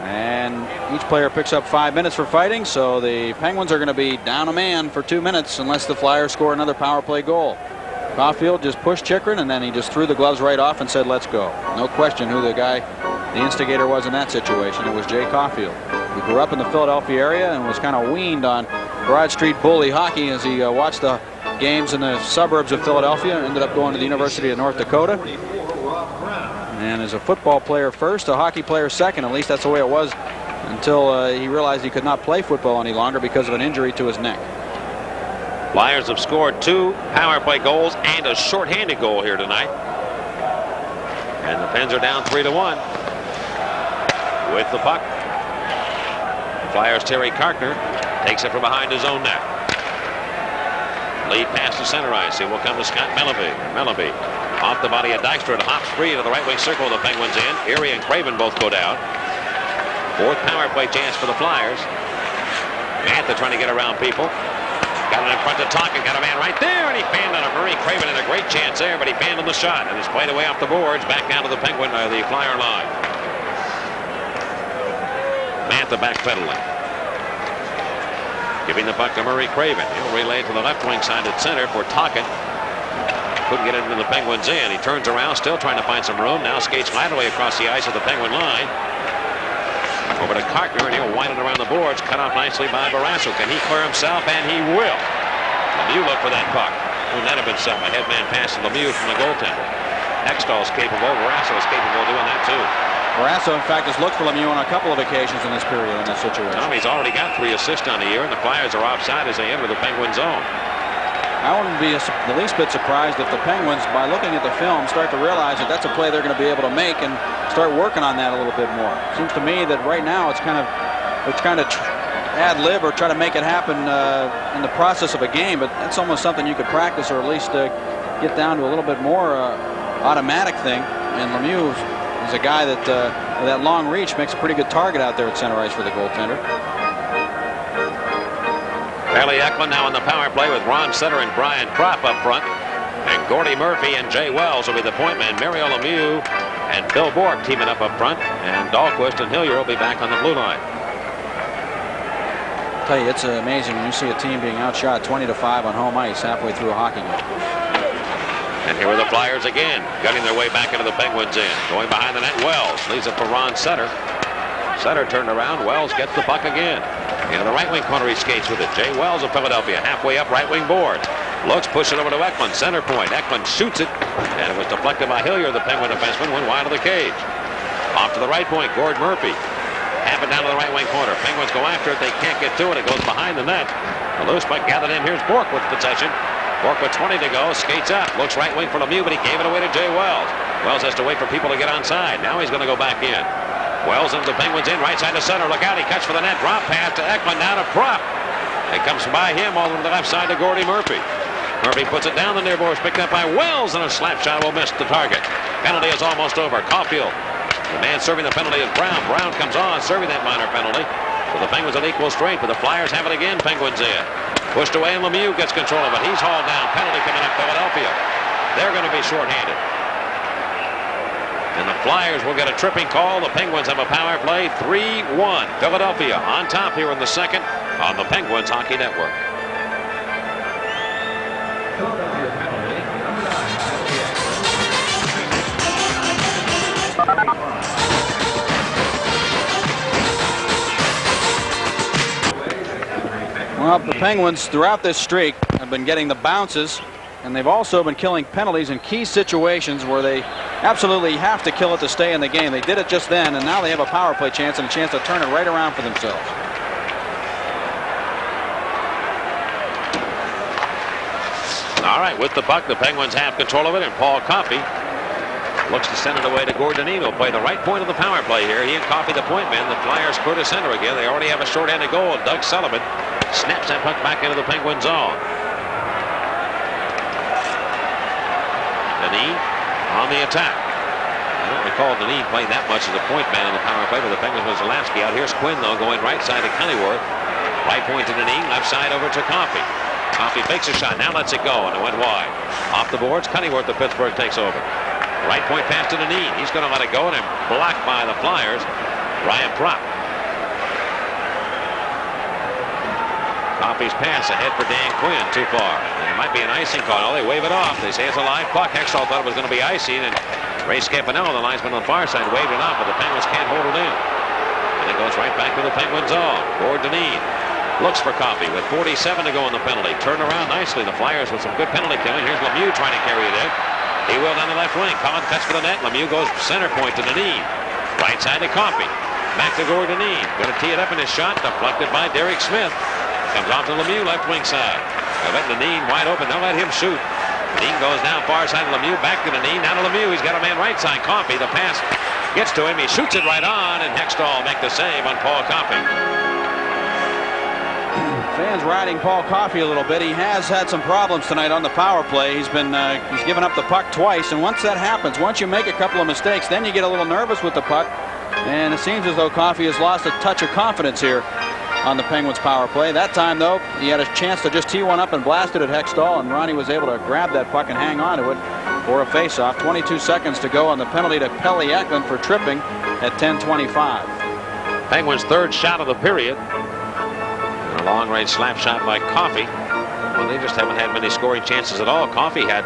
And each player picks up 5 minutes for fighting, so the Penguins are going to be down a man for 2 minutes unless the Flyers score another power play goal. Caulfield just pushed Chikrin, and then he just threw the gloves right off and said, let's go. No question who the instigator was in that situation. It was Jay Caulfield, who grew up in the Philadelphia area and was kind of weaned on Broad Street bully hockey as he watched the games in the suburbs of Philadelphia. Ended up going to the University of North Dakota. And as a football player first, a hockey player second. At least that's the way it was until he realized he could not play football any longer because of an injury to his neck. Flyers have scored 2 power play goals and a shorthanded goal here tonight. And the Pens are down 3-1 with the puck. Flyers' Terry Carkner takes it from behind his own net. Lead pass to center ice. It will come to Scott Melleby. Melleby off the body of Dykstra and hops free to the right wing circle. The Penguins in. Erie and Craven both go down. 4th power play chance for the Flyers. Mantha trying to get around people. Got it in front to Tonkin. Got a man right there, and he fanned on a Murray. Craven had a great chance there, but he fanned on the shot and is played away off the boards. Back down to the the Flyer line. Mantha backpedaling. Giving the puck to Murray Craven. He'll relay to the left wing side at center for Tonkin. Couldn't get into the Penguins in. He turns around, still trying to find some room. Now skates laterally across the ice of the Penguin line. Over to Carkner, and he'll wind it around the boards. Cut off nicely by Barrasso. Can he clear himself? And he will. Lemieux look for that puck. Wouldn't that have been something? A headman pass to Lemieux from the goaltender. Hextall's capable. Barrasso is capable of doing that too. Barrasso, in fact, has looked for Lemieux on a couple of occasions in this period in this situation. He's already got 3 assists on the year, and the Flyers are offside as they enter the Penguin zone. I wouldn't be the least bit surprised if the Penguins, by looking at the film, start to realize that that's a play they're going to be able to make and start working on that a little bit more. It seems to me that right now it's kind of ad lib or try to make it happen in the process of a game, but that's almost something you could practice or at least get down to a little bit more automatic thing. And Lemieux is a guy that with that long reach makes a pretty good target out there at center ice for the goaltender. Bailey Eklund now on the power play with Ron Sutter and Brian Kropp up front. And Gordy Murphy and Jay Wells will be the point men. Mario Lemieux and Bill Bourque teaming up front. And Dahlquist and Hillier will be back on the blue line. I'll tell you, it's amazing when you see a team being outshot 20-5 on home ice halfway through a hockey game. And here are the Flyers again, gunning their way back into the Penguins end. Going behind the net, Wells leaves it for Ron Sutter. Sutter turned around. Wells gets the puck again. Into the right wing corner, he skates with it. Jay Wells of Philadelphia, halfway up right wing board. Looks, push it over to Eklund, center point. Eklund shoots it, and it was deflected by Hillier, the Penguin defenseman, went wide of the cage. Off to the right point, Gord Murphy. Half it down to the right wing corner. Penguins go after it. They can't get to it. It goes behind the net. The loose puck gathered in. Here's Bourque with possession. Bourque with 20 to go. Skates up. Looks right wing for Lemieux, but he gave it away to Jay Wells. Wells has to wait for people to get onside. Now he's going to go back in. Wells into the Penguins in, right side to center. Look out, he cuts for the net. Drop pass to Eklund, now to Propp. It comes by him all the way to the left side to Gordy Murphy. Murphy puts it down. The near boards picked up by Wells, and a slap shot will miss the target. Penalty is almost over. Caulfield, the man serving the penalty is Brown. Brown comes on, serving that minor penalty. So the Penguins at equal strength, but the Flyers have it again. Penguins in. Pushed away, and Lemieux gets control of it. He's hauled down. Penalty coming up Philadelphia. They're going to be shorthanded. And the Flyers will get a tripping call. The Penguins have a power play. 3-1. Philadelphia on top here in the second on the Penguins Hockey Network. Well, the Penguins throughout this streak have been getting the bounces, and they've also been killing penalties in key situations where they absolutely have to kill it to stay in the game. They did it just then, and now they have a power play chance and a chance to turn it right around for themselves. All right, with the puck, the Penguins have control of it, and Paul Coffey looks to send it away to Gordon. He'll play the right point of the power play here. He and Coffey, the point man. The Flyers clear to center again. They already have a short-handed goal. Doug Sullivan snaps that puck back into the Penguin zone. Denis on the attack. Well, recall Deneen playing that much as a point man in the power play, but the Penguins was Zalewski out. Here's Quinn, though, going right side to Kennyworth. Right point to Deneen, left side over to Coffey. Coffey fakes a shot, now lets it go, and it went wide. Off the boards, Kennyworth of Pittsburgh takes over. Right point pass to Deneen. He's going to let it go, and then blocked by the Flyers. Ryan Propp. Coffey's pass ahead for Dan Quinn, too far. And it might be an icing call. Oh, they wave it off. They say it's a live puck. Hextall thought it was going to be icing, and Ray Scampanello, the linesman on the far side, waved it off, but the Penguins can't hold it in. And it goes right back to the Penguins' zone. Gord Deneen looks for Coffey with 47 to go on the penalty. Turned around nicely. The Flyers with some good penalty killing. Here's Lemieux trying to carry it in. He will down the left wing. Collins cuts for the net. Lemieux goes center point to Deneen. Right side to Coffey. Back to Gord Deneen. Going to tee it up in his shot. Deflected by Derek Smith. Comes off to Lemieux, left wing side. They're letting Deneen wide open. Don't let him shoot. Deneen goes down far side to Lemieux. Back to Deneen. Now to Lemieux. He's got a man right side. Coffey. The pass gets to him. He shoots it right on, and Hextall make the save on Paul Coffey. Fans riding Paul Coffey a little bit. He has had some problems tonight on the power play. He's given up the puck twice, and once that happens, once you make a couple of mistakes, then you get a little nervous with the puck, and it seems as though Coffey has lost a touch of confidence here on the Penguins power play. That time, though, he had a chance to just tee one up and blast it at Hextall, and Ronnie was able to grab that puck and hang on to it for a face-off. 22 seconds to go on the penalty to Pelle Eklund for tripping at 10:25. Penguins' third shot of the period. And a long-range slap shot by Coffey. Well, they just haven't had many scoring chances at all. Coffey had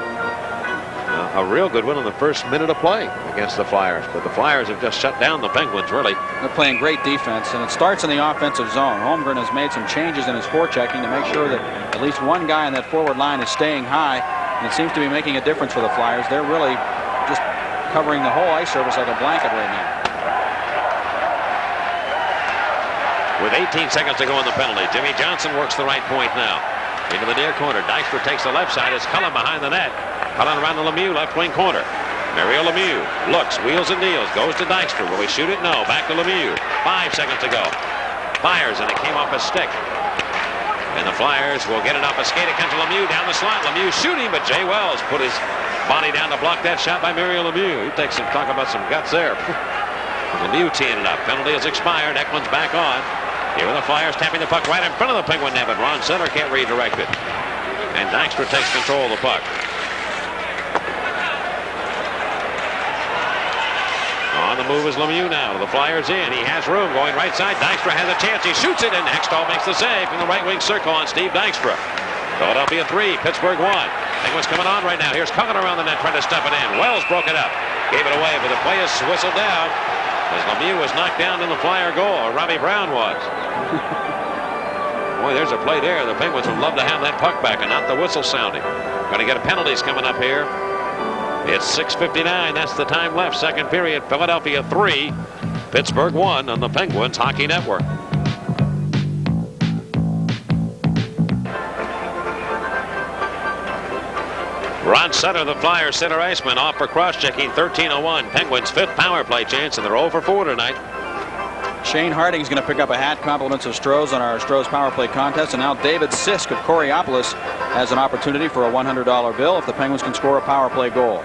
a real good one in the first minute of play against the Flyers, but the Flyers have just shut down the Penguins, really. They're playing great defense, and it starts in the offensive zone. Holmgren has made some changes in his forechecking to make sure that at least one guy on that forward line is staying high, and it seems to be making a difference for the Flyers. They're really just covering the whole ice surface like a blanket right now. With 18 seconds to go on the penalty, Jimmy Johnson works the right point now. Into the near corner. Dykstra takes the left side. It's Cullen behind the net. Cullen around the Lemieux left wing corner. Mario Lemieux looks, wheels and deals, goes to Dykstra. Will he shoot it? No. Back to Lemieux. 5 seconds to go. Fires, and it came off a stick. And the Flyers will get it off a skate. It comes to Lemieux down the slot. Lemieux shooting, but Jay Wells put his body down to block that shot by Mario Lemieux. He takes some talk about some guts there. Lemieux teeing it up. Penalty has expired. Eklund's back on. Here are the Flyers tapping the puck right in front of the Penguin net, but Ron Center can't redirect it. And Dykstra takes control of the puck. On the move is Lemieux now. The Flyers in. He has room going right side. Dykstra has a chance. He shoots it, and Hextall makes the save from the right wing circle on Steve Dykstra. Philadelphia 3, Pittsburgh 1. Penguins coming on right now. Here's Cullen around the net trying to stuff it in. Wells broke it up. Gave it away, but the play is whistled down as Lemieux was knocked down in the Flyer goal, or Robbie Brown was. Boy, there's a play there. The Penguins would love to have that puck back and not the whistle sounding. Going to get penalties coming up here. It's 6:59. That's the time left. Second period. Philadelphia 3, Pittsburgh 1 on the Penguins Hockey Network. Ron Sutter, the Flyers center iceman, off for cross-checking. 13:01. Penguins' fifth power play chance, and they're 0 for 4 tonight. Shane Harding's going to pick up a hat, compliments of Stroh's on our Stroh's power play contest, and now David Sisk of Coriopolis has an opportunity for a $100 bill if the Penguins can score a power play goal.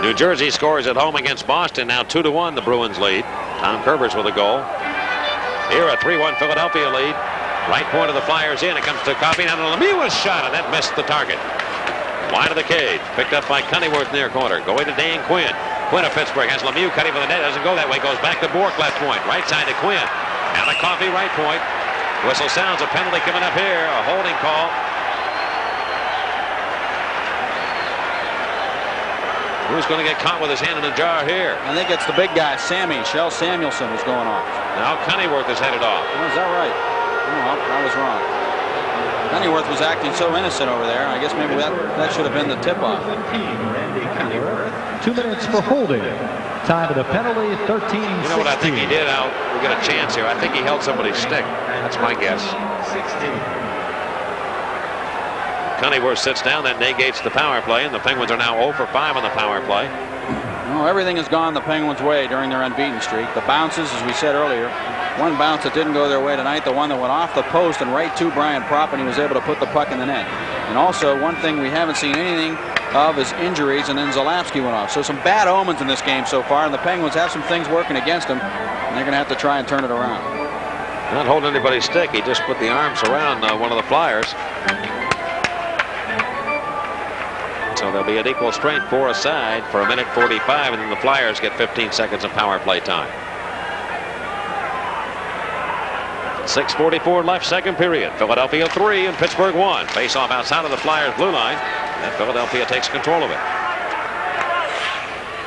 New Jersey scores at home against Boston. Now 2-1, the Bruins lead. Tom Kerbers with a goal. Here a 3-1 Philadelphia lead. Right point of the Flyers in. It comes to Coffey. Now Lemieux was shot, and that missed the target. Wide of the cage. Picked up by Kennyworth near corner. Going to Dan Quinn. Quinn of Pittsburgh has Lemieux cutting for the net. Doesn't go that way. Goes back to Bourque left point. Right side to Quinn. Now to Coffey right point. Whistle sounds. A penalty coming up here. A holding call. Who's going to get caught with his hand in the jar here? I think it's the big guy, Shell Samuelson, who's going off. Now Kennyworth is headed off. Oh, is that right? Oh, I was wrong. Kennyworth was acting so innocent over there. I guess maybe that should have been the tip-off. 2 minutes for holding. Time of the penalty, 13-16. You know what I think he did, Al? We'll get a chance here. I think he held somebody's stick. That's my guess. Kennyworth sits down. That negates the power play, and the Penguins are now 0 for 5 on the power play. Well, everything has gone the Penguins' way during their unbeaten streak. The bounces, as we said earlier, one bounce that didn't go their way tonight, the one that went off the post and right to Brian Propp, and he was able to put the puck in the net. And also, one thing we haven't seen anything of his injuries, and then Zalapsky went off. So some bad omens in this game so far, and the Penguins have some things working against them, and they're going to have to try and turn it around. Not holding anybody's stick. He just put the arms around one of the Flyers. So there'll be an equal strength for a side for 1:45, and then the Flyers get 15 seconds of power play time. 6:44 left, second period. Philadelphia 3 and Pittsburgh 1. Face off outside of the Flyers blue line, and Philadelphia takes control of it.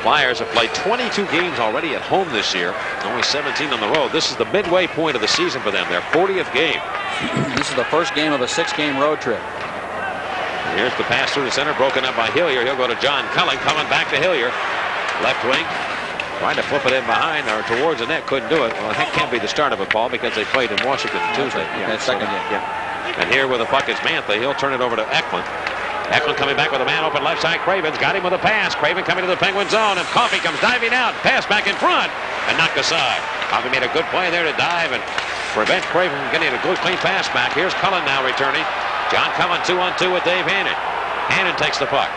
Flyers have played 22 games already at home this year, only 17 on the road. This is the midway point of the season for them, their 40th game. This is the first game of a 6-game road trip. Here's the pass through the center, broken up by Hillier. He'll go to John Cullen, coming back to Hillier. Left wing, trying to flip it in behind or towards the net, couldn't do it. Well, it can't be the start of it, Paul, because they played in Washington Tuesday. Yeah, second game. Yeah. And here with the puck is Mantha. He'll turn it over to Eklund. Eklund coming back with a man open left side. Craven's got him with a pass. Craven coming to the Penguin zone, and Coffey comes diving out. Pass back in front and knocked aside. Coffey made a good play there to dive and prevent Craven from getting a good clean pass back. Here's Cullen now returning. John Cullen 2-on-2 with Dave Hannon. Hannon takes the puck.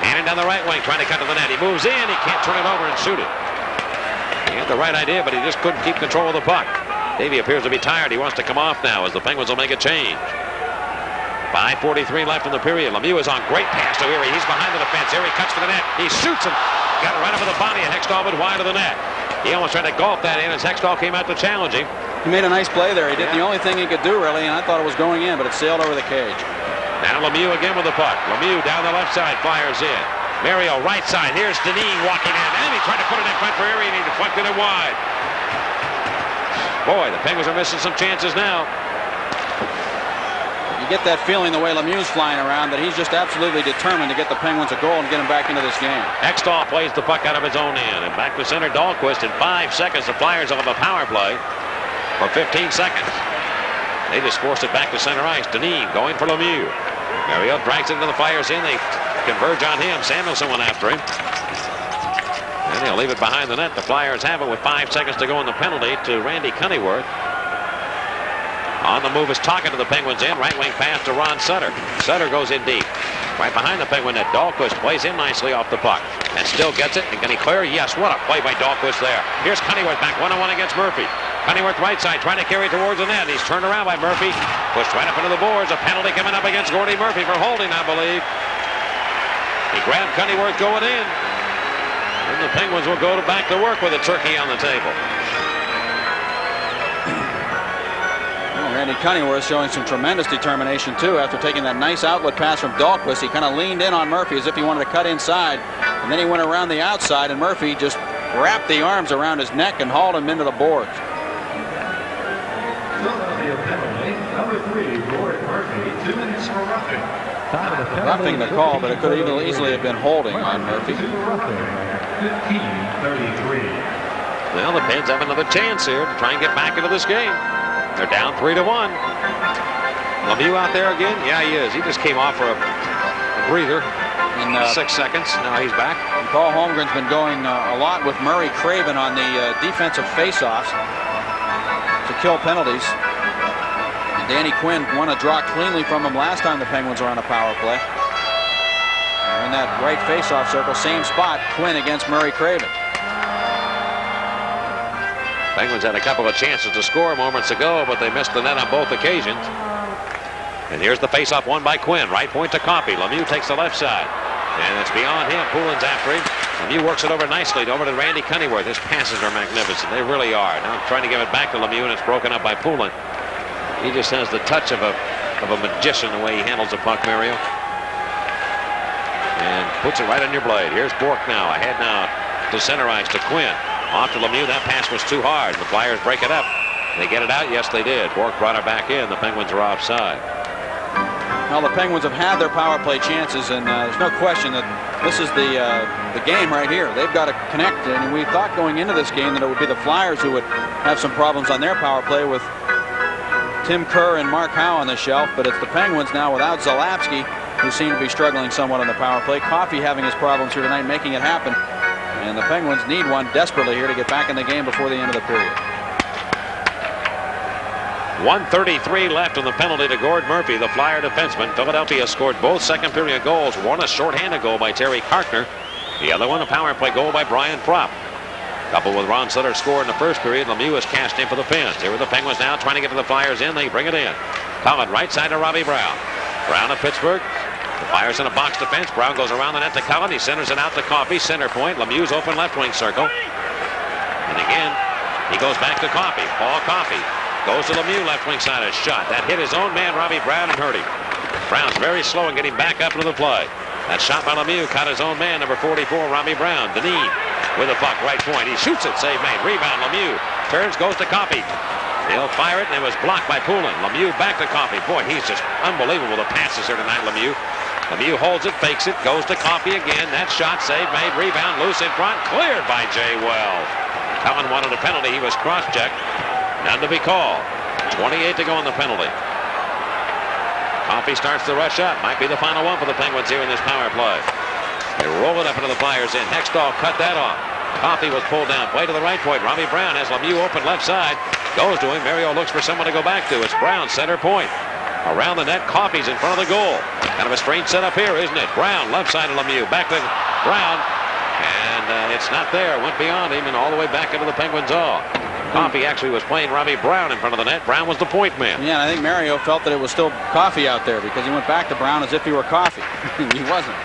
Hannon down the right wing trying to cut to the net. He moves in. He can't turn it over and shoot it. He had the right idea, but he just couldn't keep control of the puck. Davey appears to be tired. He wants to come off now as the Penguins will make a change. 5:43 left in the period. Lemieux is on. Great pass to Erie. He's behind the defense. Erie cuts for the net. He shoots him. Got it right over the body, and Hextall went wide of the net. He almost tried to golf that in as Hextall came out to challenge him. He made a nice play there. He did the only thing he could do, really, and I thought it was going in, but it sailed over the cage. Now Lemieux again with the puck. Lemieux down the left side, Flyers in. Mario right side. Here's Deneen walking in, and he tried to put it in front for Erie, and he deflected it wide. Boy, the Penguins are missing some chances now. You get that feeling the way Lemieux's flying around that he's just absolutely determined to get the Penguins a goal and get them back into this game. Hextall plays the puck out of his own end, and back to center Dahlquist. In 5 seconds, the Flyers will have a power play for 15 seconds. They just forced it back to center ice. Deneen going for Lemieux. Mario drags it into the Flyers in. They converge on him. Samuelson went after him. And they'll leave it behind the net. The Flyers have it with 5 seconds to go in the penalty to Randy Cunneyworth. On the move is talking to the Penguins in. Right wing pass to Ron Sutter. Sutter goes in deep. Right behind the Penguin net. Dahlquist plays in nicely off the puck. And still gets it. And can he clear? Yes. What a play by Dahlquist there. Here's Cunneyworth back 1-on-1 against Murphy. Cunneyworth right side trying to carry towards the net. He's turned around by Murphy. Pushed right up into the boards. A penalty coming up against Gordy Murphy for holding, I believe. He grabbed Cunneyworth going in. And the Penguins will go back to work with a turkey on the table. Randy Cunneyworth showing some tremendous determination, too, after taking that nice outlet pass from Dahlquist. He kind of leaned in on Murphy as if he wanted to cut inside, and then he went around the outside, and Murphy just wrapped the arms around his neck and hauled him into the boards. Number 3, Gord Murphy, 2 minutes for roughing. Roughing the call, but it could easily have been holding on Murphy. 15:33. Well, the Pens have another chance here to try and get back into this game. They're down 3-1. Lemieux out there again? Yeah, he is. He just came off for a breather in 6 seconds. Now he's back. And Paul Holmgren's been going a lot with Murray Craven on the defensive faceoffs to kill penalties. And Danny Quinn won a draw cleanly from him last time the Penguins were on a power play. And in that right faceoff circle, same spot, Quinn against Murray Craven. Penguins had a couple of chances to score moments ago, but they missed the net on both occasions. And here's the faceoff won by Quinn. Right point to Coffey. Lemieux takes the left side. And it's beyond him. Poulin's after him. Lemieux works it over nicely over to Randy Cunneyworth. His passes are magnificent. They really are. Now trying to give it back to Lemieux, and it's broken up by Poulin. He just has the touch of a magician the way he handles the puck, Mario. And puts it right on your blade. Here's Bork now. Ahead now to center ice to Quinn. Off to Lemieux. That pass was too hard. The Flyers break it up. They get it out. Yes, they did. Bork brought it back in. The Penguins are offside. Well, the Penguins have had their power play chances, and there's no question that this is the game right here. They've got to connect, and we thought going into this game that it would be the Flyers who would have some problems on their power play with Tim Kerr and Mark Howe on the shelf, but it's the Penguins now without Zalapsky, who seem to be struggling somewhat on the power play. Coffey having his problems here tonight, making it happen. And the Penguins need one desperately here to get back in the game before the end of the period. 1:33 left on the penalty to Gord Murphy, the Flyer defenseman. Philadelphia scored both second period goals. One a shorthanded goal by Terry Karkner. The other one a power play goal by Brian Propp. Coupled with Ron Sutter scored in the first period. Lemieux is cashed in for the Pens. Here are the Penguins now trying to get to the Flyers in. They bring it in. Collin right side to Robbie Brown. Brown of Pittsburgh. The Flyers in a box defense. Brown goes around the net to Collin. He centers it out to Coffey. Center point. Lemieux's open left wing circle. And again, he goes back to Coffey. Paul Coffey goes to Lemieux left wing side. A shot. That hit his own man, Robbie Brown, and hurt him. Brown's very slow in getting back up into the play. That shot by Lemieux caught his own man, number 44, Robbie Brown. Deneen with a puck, right point. He shoots it. Save made. Rebound, Lemieux. Turns, goes to Coffey. He'll fire it, and it was blocked by Poulin. Lemieux back to Coffey. Boy, he's just unbelievable, the passes here tonight, Lemieux. Lemieux holds it, fakes it, goes to Coffey again. That shot, save made. Rebound, loose in front. Cleared by Jay Wells. Collin wanted a penalty. He was cross-checked. None to be called. 28 to go on the penalty. Coffey starts to rush up. Might be the final one for the Penguins here in this power play. They roll it up into the Flyers in. Hextall cut that off. Coffey was pulled down. Play to the right point. Robbie Brown has Lemieux open left side. Goes to him. Mario looks for someone to go back to. It's Brown, center point. Around the net, Coffey's in front of the goal. Kind of a strange setup here, isn't it? Brown, left side of Lemieux. Back to Brown. And it's not there. Went beyond him and all the way back into the Penguins' all. Coffey actually was playing Robbie Brown in front of the net. Brown was the point man. Yeah, I think Mario felt that it was still Coffey out there because he went back to Brown as if he were Coffey. He wasn't.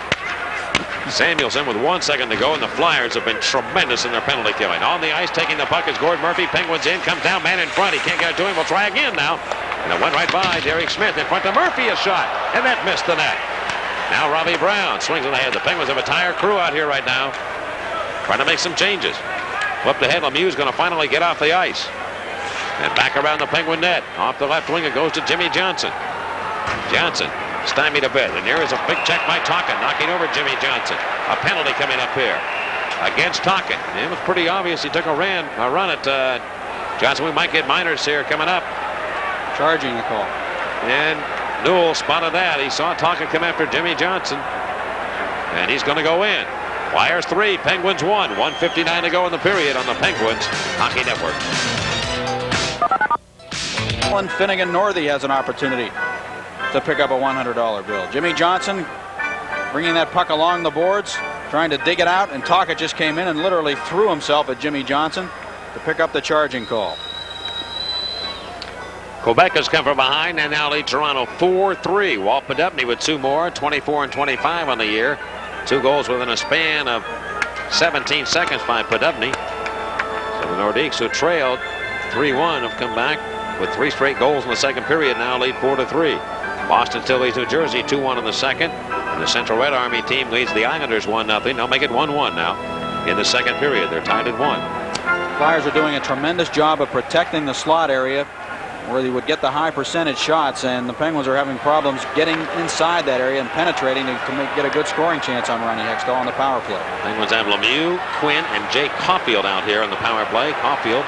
Samuelson with 1 second to go, and the Flyers have been tremendous in their penalty killing. On the ice, taking the puck is Gord Murphy. Penguins in, comes down, man in front. He can't get it to him. We'll try again now. And it went right by Derek Smith in front to Murphy. A shot, and that missed the net. Now Robbie Brown swings it ahead. The Penguins have a tire crew out here right now, trying to make some changes. Flipped ahead. Lemieux is going to finally get off the ice. And back around the Penguin net. Off the left wing, it goes to Jimmy Johnson. Johnson stymied a bit, and there is a big check by Talkin, knocking over Jimmy Johnson. A penalty coming up here against Talkin. It was pretty obvious he took a run at Johnson. We might get minors here coming up. Charging the call. And Newell spotted that. He saw Talkin come after Jimmy Johnson, and he's going to go in. Flyers 3, Penguins 1. 1:59 to go in the period on the Penguins Hockey Network. Alan Finnegan Northey has an opportunity to pick up a $100 bill. Jimmy Johnson bringing that puck along the boards, trying to dig it out, and Talcott just came in and literally threw himself at Jimmy Johnson to pick up the charging call. Quebec has come from behind and now lead Toronto 4-3. Walt Podupny with 2 more, 24 and 25 on the year. 2 goals within a span of 17 seconds by Podupny. So the Nordiques, who trailed 3-1, have come back with 3 straight goals in the second period, now lead 4-3. Boston still leads New Jersey 2-1 in the second. And the Central Red Army team leads the Islanders 1-0. They'll make it 1-1 now in the second period. They're tied at 1. Flyers are doing a tremendous job of protecting the slot area where they would get the high percentage shots, and the Penguins are having problems getting inside that area and penetrating to get a good scoring chance on Ronnie Hextall on the power play. Penguins have Lemieux, Quinn, and Jake Caulfield out here on the power play. Caulfield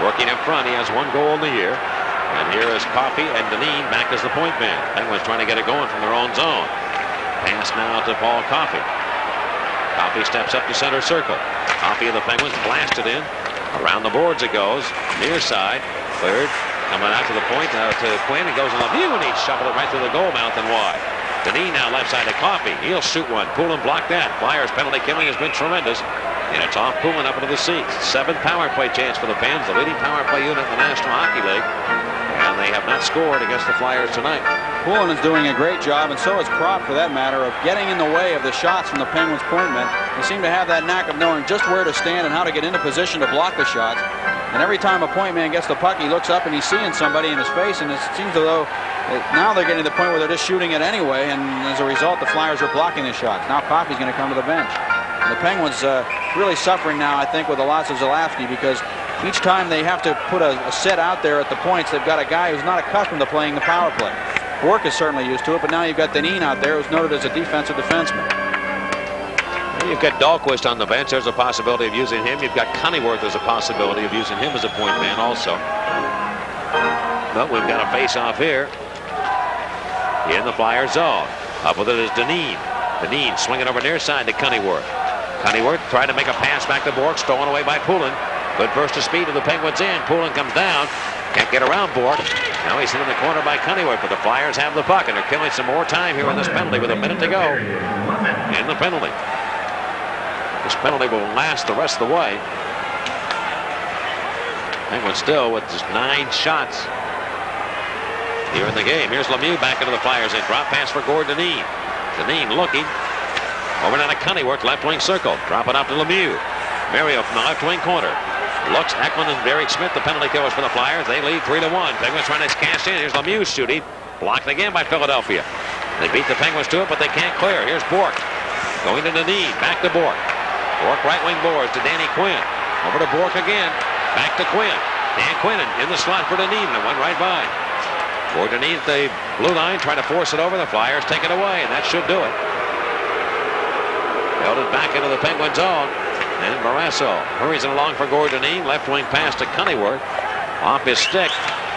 working up front. He has 1 goal in the year. And here is Coffey and Deneen back as the point man. Penguins trying to get it going from their own zone. Pass now to Paul Coffey. Coffey steps up to center circle. Coffey of the Penguins blasted in. Around the boards it goes. Near side. Cleared. Coming out to the point to Quinn. It goes on Lemieux, and he shoveled it right through the goal mouth and wide. Deneen now left side to Coffey. He'll shoot one. Poulin blocked that. Flyers penalty killing has been tremendous. And it's off Poulin up into the seats. 7th power play chance for the Pens, the leading power play unit in the National Hockey League. And they have not scored against the Flyers tonight. Poulin is doing a great job, and so is Propp, for that matter, of getting in the way of the shots from the Penguins' point men. They seem to have that knack of knowing just where to stand and how to get into position to block the shots. And every time a point man gets the puck, he looks up and he's seeing somebody in his face, and it seems as though now they're getting to the point where they're just shooting it anyway, and as a result, the Flyers are blocking the shots. Now Coffey's going to come to the bench. And the Penguins really suffering now, I think, with the loss of Zalewski, because each time they have to put a set out there at the points, they've got a guy who's not accustomed to playing the power play. Bork is certainly used to it, but now you've got Deneen out there, who's noted as a defensive defenseman. You've got Dahlquist on the bench. There's a possibility of using him. You've got Cunnyworth as a possibility of using him as a point man also. But we've got a face-off here in the Flyers zone. Up with it is Deneen. Deneen swinging over near side to Cunnyworth. Cunnyworth tried to make a pass back to Bork, stolen away by Poulin. Good burst of speed to the Penguins in. Poulin comes down. Can't get around Bork. Now he's hit in the corner by Cunneyworth, but the Flyers have the puck, and they're killing some more time here in this penalty with a minute to go in the penalty. This penalty will last the rest of the way. Penguins still with just 9 shots here in the game. Here's Lemieux back into the Flyers. A drop pass for Gordon Dineen. Dineen looking. Over down to Cunneyworth, left wing circle. Drop it off to Lemieux. Mario from the left wing corner. Looks Eklund and Derek Smith, the penalty killers for the Flyers. They lead 3-1. Penguins trying to cash in. Here's Lemieux shooting. Blocked again by Philadelphia. They beat the Penguins to it, but they can't clear. Here's Bork. Going to Dineen. Back to Bork. Bork right wing boards to Danny Quinn. Over to Bork again. Back to Quinn. Dan Quinn in the slot for Dineen. And went right by. Gordon Dineen at the blue line trying to force it over. The Flyers take it away, and that should do it. Held it back into the Penguin zone. And Barrasso hurries it along for Gordon Dineen. Left wing pass to Cunneyworth. Off his stick.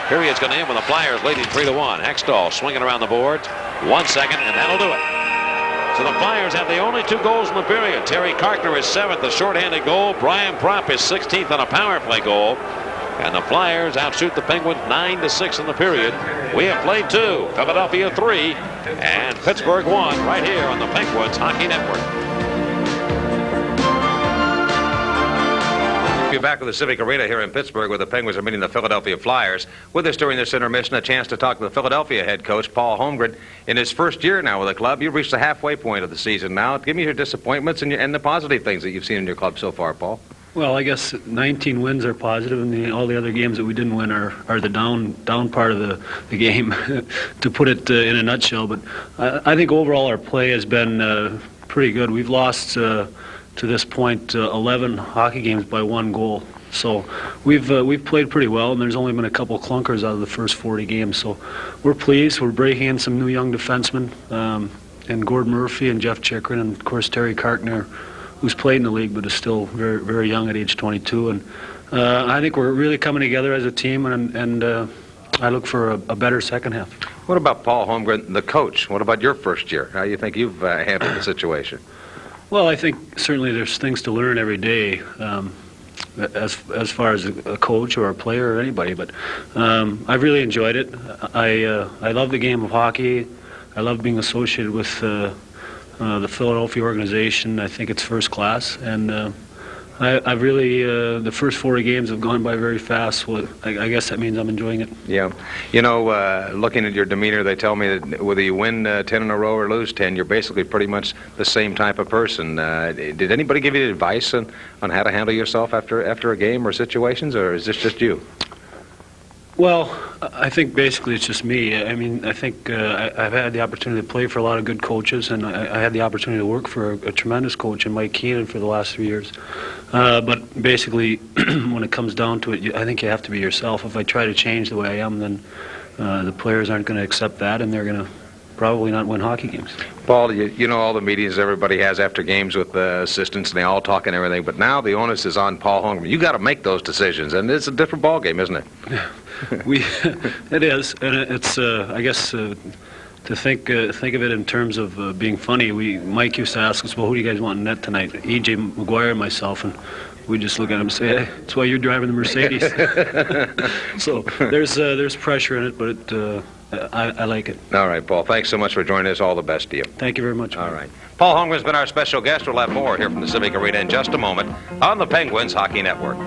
Period's going to end with the Flyers leading 3-1. Hextall swinging around the boards. 1 second, and that'll do it. So the Flyers have the only 2 goals in the period. Terry Carkner is 7th, a shorthanded goal. Brian Propp is 16th on a power play goal. And the Flyers outshoot the Penguins 9-6 in the period. We have played 2, Philadelphia 3, and Pittsburgh 1 right here on the Penguins Hockey Network. We're back with the Civic Arena here in Pittsburgh, where the Penguins are meeting the Philadelphia Flyers. With us during this intermission, a chance to talk to the Philadelphia head coach, Paul Holmgren. In his first year now with the club, you've reached the halfway point of the season now. Give me your disappointments and the positive things that you've seen in your club so far, Paul. Well, I guess 19 wins are positive, and all the other games that we didn't win are the down part of the game, to put it in a nutshell. But I think overall our play has been pretty good. We've lost to this point 11 hockey games by 1 goal. So we've played pretty well, and there's only been a couple clunkers out of the first 40 games. So we're pleased. We're breaking in some new young defensemen, and Gord Murphy and Jeff Chikrin, and of course Terry Carkner, who's played in the league but is still very, very young at age 22. And I think we're really coming together as a team, and I look for a better second half. What about Paul Holmgren, the coach? What about your first year? How do you think you've handled the situation? Well, I think certainly there's things to learn every day, as far as a coach or a player or anybody. But I've really enjoyed it. I love the game of hockey. I love being associated with the Philadelphia organization. I think it's first class, and I've really the first 40 games have gone by very fast. So I guess that means I'm enjoying it. Yeah, you know, looking at your demeanor, they tell me that whether you win 10 in a row or lose 10, you're basically pretty much the same type of person. Did anybody give you advice on how to handle yourself after a game or situations, or is this just you? Well, I think basically it's just me. I mean, I think I've had the opportunity to play for a lot of good coaches, and I had the opportunity to work for a tremendous coach in Mike Keenan for the last 3 years. But basically, when it comes down to it, I think you have to be yourself. If I try to change the way I am, then the players aren't going to accept that, and they're going to probably not win hockey games. Paul, you know all the meetings everybody has after games with the assistants, and they all talk and everything, but now the onus is on Paul Holmgren. You got to make those decisions, and it's a different ball game, isn't it? It is, and it's I guess to think of it in terms of being funny. Mike used to ask us, well, who do you guys want in net tonight? E.J. McGuire and myself, and we just look at him and say, hey, that's why you're driving the Mercedes. So there's pressure in it, but I like it. All right, Paul, thanks so much for joining us. All the best to you. Thank you very much. All right. Paul Holmgren's been our special guest. We'll have more here from the Civic Arena in just a moment on the Penguins Hockey Network.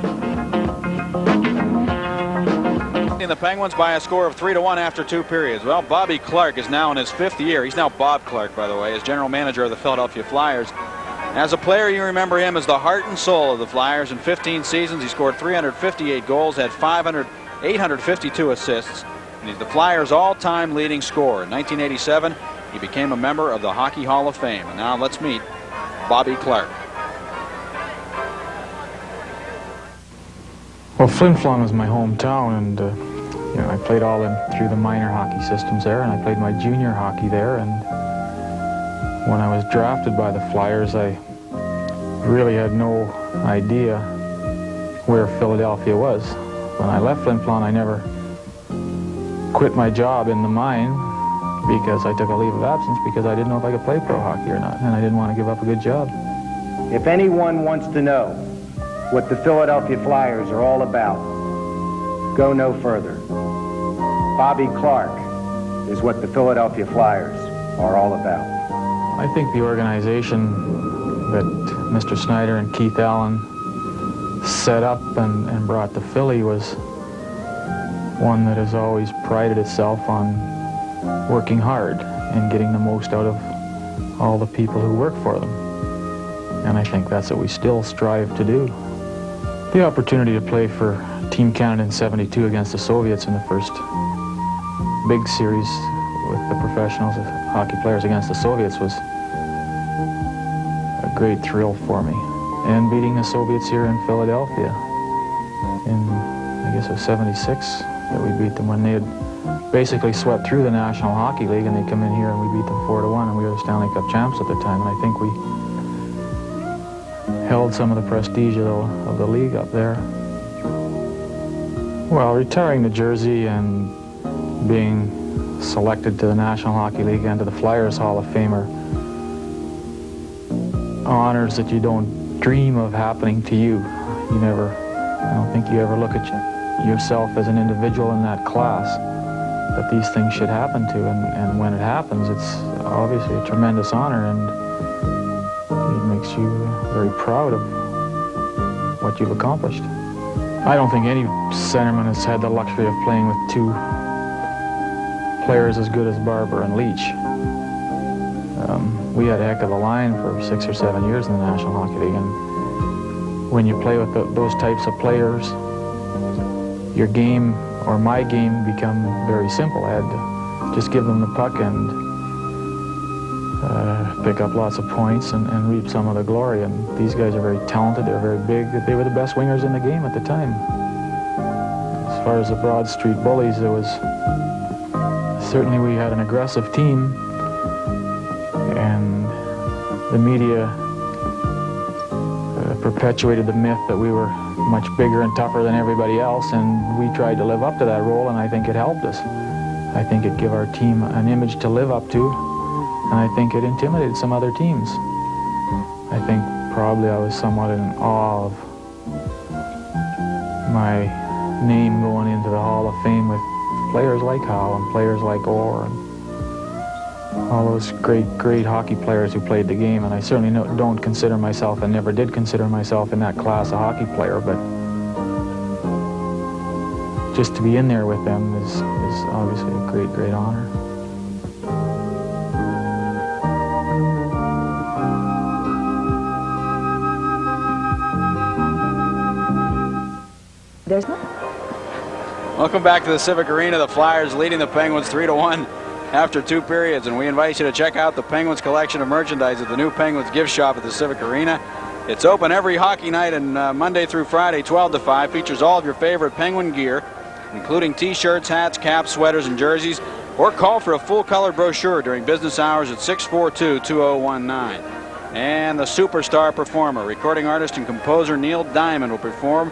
The Penguins by a score of 3-1 after 2 periods. Well, Bobby Clarke is now in his 5th year. He's now Bob Clarke, by the way, as general manager of the Philadelphia Flyers. As a player, you remember him as the heart and soul of the Flyers. In 15 seasons, he scored 358 goals, had 852 assists, and he's the Flyers' all-time leading scorer. In 1987, he became a member of the Hockey Hall of Fame. And now let's meet Bobby Clarke. Well, Flin Flon was my hometown, and I played all through the minor hockey systems there, and I played my junior hockey there. And when I was drafted by the Flyers, I really had no idea where Philadelphia was. When I left Flin Flon, I never quit my job in the mine because I took a leave of absence because I didn't know if I could play pro hockey or not, and I didn't want to give up a good job. If anyone wants to know what the Philadelphia Flyers are all about, go no further. Bobby Clark is what the Philadelphia Flyers are all about. I think the organization that Mr. Snyder and Keith Allen set up and brought to Philly was one that has always prided itself on working hard and getting the most out of all the people who work for them. And I think that's what we still strive to do. The opportunity to play for Team Canada in '72 against the Soviets in the first big series with the professionals of hockey players against the Soviets was a great thrill for me. And beating the Soviets here in Philadelphia in, I guess it was '76 that we beat them when they had basically swept through the National Hockey League, and they come in here and we beat them 4-1, and we were the Stanley Cup champs at the time. And I think we held some of the prestige of the league up there. Well, retiring the jersey and being selected to the National Hockey League and to the Flyers Hall of Fame are honors that you don't dream of happening to you. I don't think you ever look at yourself as an individual in that class that these things should happen to, and when it happens, it's obviously a tremendous honor, and it makes you very proud of what you've accomplished. I don't think any centerman has had the luxury of playing with two players as good as Barber and Leach. We had a heck of a line for 6 or 7 years in the National Hockey League, and when you play with those types of players, your game, or my game, become very simple. I had to just give them the puck and pick up lots of points and reap some of the glory. And these guys are very talented, they're very big. They were the best wingers in the game at the time. As far as the Broad Street Bullies, there was certainly, we had an aggressive team, and the media perpetuated the myth that we were much bigger and tougher than everybody else, and we tried to live up to that role, and I think it helped us. I think it gave our team an image to live up to, and I think it intimidated some other teams. I think probably I was somewhat in awe of my name going into the Hall of Fame with players like Howe and players like Orr and all those great hockey players who played the game. And I certainly don't consider myself, and never did consider myself, in that class a hockey player, but just to be in there with them is obviously a great honor. There's no. Welcome back to the Civic Arena. The Flyers leading the Penguins 3-1 after 2 periods, and we invite you to check out the Penguins collection of merchandise at the new Penguins gift shop at the Civic Arena. It's open every hockey night, and Monday through Friday, 12 to 5, features all of your favorite Penguin gear, including t-shirts, hats, caps, sweaters, and jerseys, or call for a full-color brochure during business hours at 642-2019. And the superstar performer, recording artist and composer Neil Diamond, will perform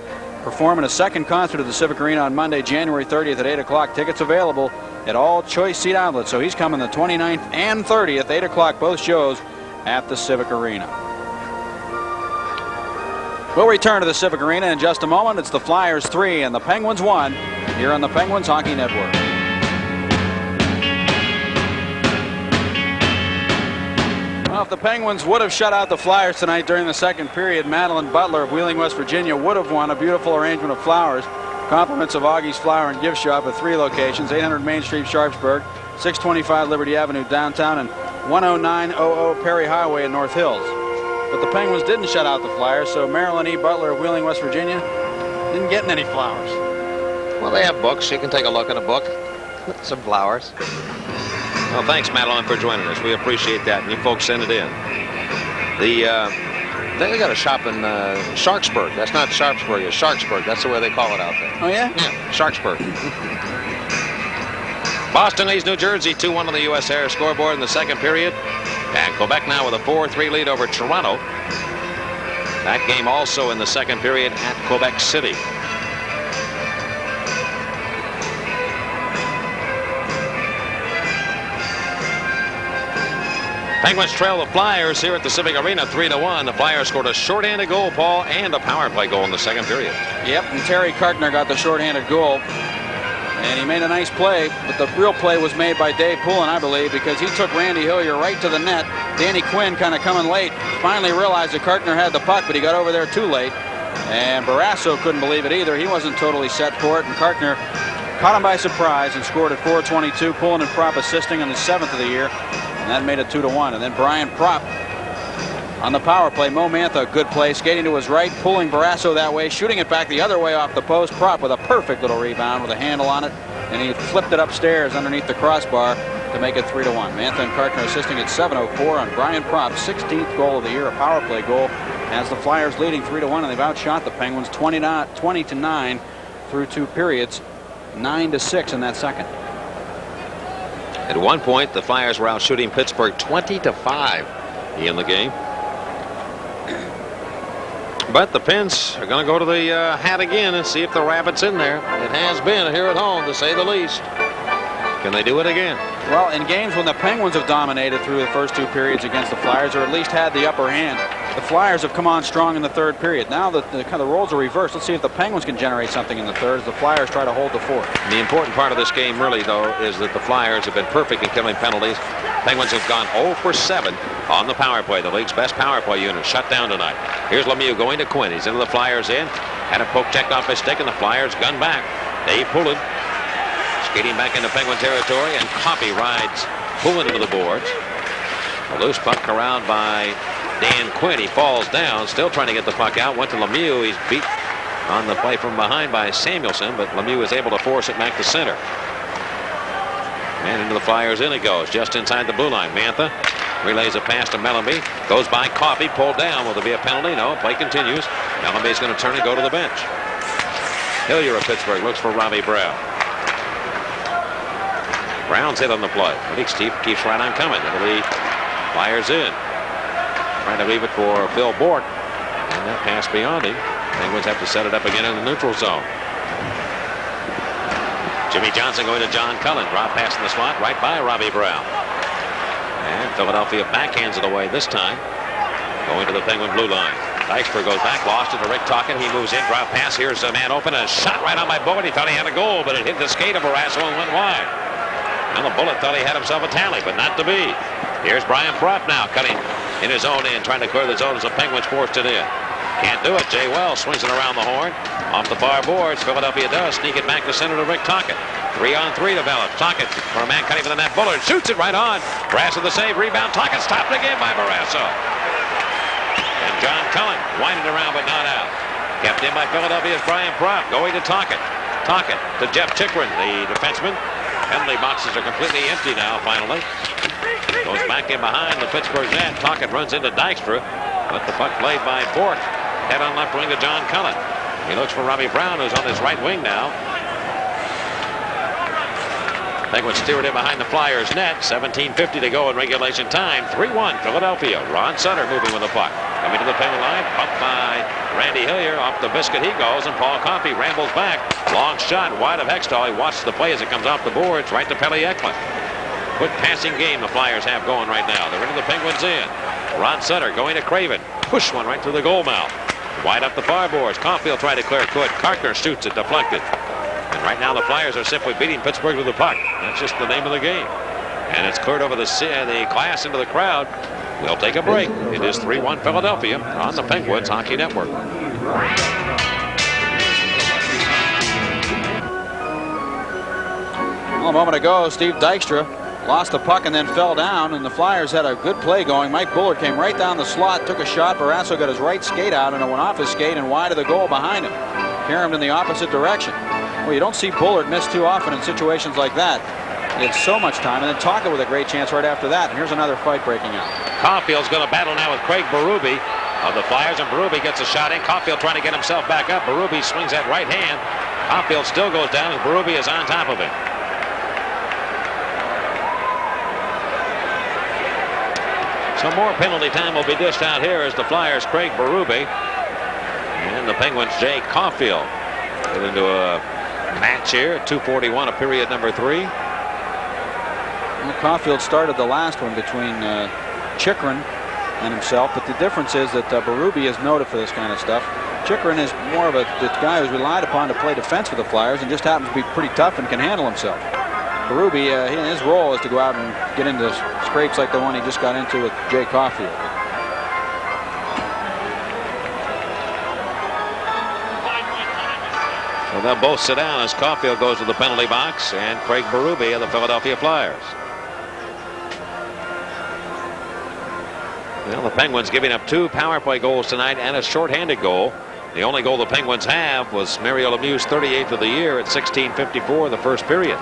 in a second concert at the Civic Arena on Monday, January 30th at 8 o'clock. Tickets available at all choice seat outlets. So he's coming the 29th and 30th, 8 o'clock, both shows at the Civic Arena. We'll return to the Civic Arena in just a moment. It's the Flyers 3 and the Penguins 1 here on the Penguins Hockey Network. Well, if the Penguins would have shut out the Flyers tonight during the second period, Madeline Butler of Wheeling, West Virginia, would have won a beautiful arrangement of flowers. Compliments of Augie's Flower and Gift Shop at 3 locations: 800 Main Street, Sharpsburg, 625 Liberty Avenue downtown, and 10900 Perry Highway in North Hills. But the Penguins didn't shut out the Flyers, so Marilyn E. Butler of Wheeling, West Virginia, didn't get any flowers. Well, they have books. You can take a look at a book. Some flowers. Well, thanks, Madeline, for joining us. We appreciate that, and you folks send it in. They got a shop in Sharpsburg. That's not Sharpsburg, it's Sharpsburg. That's the way they call it out there. Oh, yeah? Yeah, Sharpsburg. Boston leads New Jersey 2-1 on the U.S. Air scoreboard in the second period. And Quebec now with a 4-3 lead over Toronto. That game also in the second period at Quebec City. Penguins trail the Flyers here at the Civic Arena 3-1. The Flyers scored a shorthanded goal, Paul, and a power play goal in the second period. Yep, and Terry Kartner got the shorthanded goal. And he made a nice play, but the real play was made by Dave Poulin, I believe, because he took Randy Hillier right to the net. Danny Quinn kind of coming late. Finally realized that Kartner had the puck, but he got over there too late. And Barrasso couldn't believe it either. He wasn't totally set for it, and Kartner caught him by surprise and scored at 4:22. Poulin and Propp assisting on his 7th of the year, and that made it 2-1. And then Brian Propp on the power play. Mo Mantha, good play, skating to his right, pulling Barrasso that way, shooting it back the other way off the post. Propp with a perfect little rebound with a handle on it, and he flipped it upstairs underneath the crossbar to make it 3-1. Mantha and Kartner assisting at 7:04 on Brian Propp's 16th goal of the year, a power play goal, as the Flyers leading 3-1, and they've outshot the Penguins 20-9 through 2 periods, 9-6 in that second. At one point, the Flyers were out shooting Pittsburgh 20-5 in the game. But the Pens are going to go to the hat again and see if the Rabbit's in there. It has been here at home, to say the least. Can they do it again? Well, in games when the Penguins have dominated through the first 2 periods against the Flyers, or at least had the upper hand, the Flyers have come on strong in the 3rd period. Now that the roles are reversed, let's see if the Penguins can generate something in the 3rd as the Flyers try to hold the 4th. And the important part of this game, really, though, is that the Flyers have been perfect in killing penalties. Penguins have gone 0 for 7 on the power play. The league's best power play unit shut down tonight. Here's Lemieux going to Quinn. He's into the Flyers in. Had a poke checked off his stick, and the Flyers gun back. Dave Poulin skating back into Penguin territory, and Coffey rides Poulin into the boards. A loose puck corralled by Dan Quinn. He falls down, still trying to get the puck out. Went to Lemieux. He's beat on the play from behind by Samuelson, but Lemieux is able to force it back to center. And into the Flyers in it goes, just inside the blue line. Mantha relays a pass to Mellanby. Goes by Coffey, pulled down. Will there be a penalty? No, play continues. Mellanby's going to turn and go to the bench. Hillier of Pittsburgh looks for Robbie Brown. Brown's hit on the play, but he keeps right on coming. It'll be Flyers in. Trying to leave it for Phil Bourque. And that pass beyond him. Penguins have to set it up again in the neutral zone. Jimmy Johnson going to John Cullen. Drop pass in the slot right by Robbie Brown. And Philadelphia backhands it away this time. Going to the Penguin blue line. Dykstra goes back, lost it to Rick Tocchet. He moves in, drop pass. Here's a man open, and a shot right on my bullet. He thought he had a goal, but it hit the skate of Barrasso and went wide. And the Bullet thought he had himself a tally, but not to be. Here's Brian Propp now cutting in his own end, trying to clear the zone as the Penguins forced it in. Can't do it. Jay Wells swings it around the horn. Off the far boards, Philadelphia does sneak it back to center to Rick Tocchet. 3-on-3 develops. Tocchet for a man cutting for the net. Bullard shoots it right on. Barrasso the save. Rebound. Tocchet stopped again by Barrasso. And John Cullen winding around but not out. Kept in by Philadelphia's Brian Propp. Going to Tocchet. Tocchet to Jeff Chikrin, the defenseman. Penalty boxes are completely empty now, finally. Goes back in behind the Pittsburgh net. Tocchet runs into Dykstra, but the puck played by Bourque. Head on left wing to John Cullen. He looks for Robbie Brown, who's on his right wing now. Penguins steer it in behind the Flyers net. 17:50 to go in regulation time. 3-1 Philadelphia. Ron Sutter moving with the puck. Coming to the Penguin line. Bumped by Randy Hillier. Off the biscuit he goes, and Paul Coffey rambles back. Long shot wide of Hextall. He watches the play as it comes off the boards right to Pelle Eklund. Good passing game the Flyers have going right now. They're into the Penguins in. Ron Sutter going to Craven. Push one right through the goal mouth. Wide up the far boards. Caulfield tried to clear it. Good. Kartner shoots it. Deflected. And right now the Flyers are simply beating Pittsburgh with the puck. That's just the name of the game. And it's cleared over the glass into the crowd. We'll take a break. It is 3-1 Philadelphia on the Penguins Hockey Network. Well, a moment ago, Steve Dykstra lost the puck and then fell down, and the Flyers had a good play going. Mike Bullard came right down the slot, took a shot. Barrasso got his right skate out, and it went off his skate and wide of the goal behind him. Carried him in the opposite direction. Well, you don't see Bullard miss too often in situations like that. He had so much time, and then Tocchet with a great chance right after that. And here's another fight breaking out. Caulfield's going to battle now with Craig Berube of the Flyers, and Berube gets a shot in. Caulfield trying to get himself back up. Berube swings that right hand. Caulfield still goes down, and Berube is on top of him. Some more penalty time will be dished out here as the Flyers' Craig Berube and the Penguins' Jay Caulfield get into a match here. 2:41 of period number 3. Well, Caulfield started the last one between Chikrin and himself, but the difference is that Berube is noted for this kind of stuff. Chikrin is more of the guy who's relied upon to play defense for the Flyers and just happens to be pretty tough and can handle himself. Berube, his role is to go out and get into scrapes like the one he just got into with Jay Caulfield. Well, they'll both sit down as Caulfield goes to the penalty box, and Craig Berube of the Philadelphia Flyers. Well, the Penguins giving up 2 power play goals tonight and a shorthanded goal. The only goal the Penguins have was Mario Lemieux's 38th of the year at 16:54 the first period.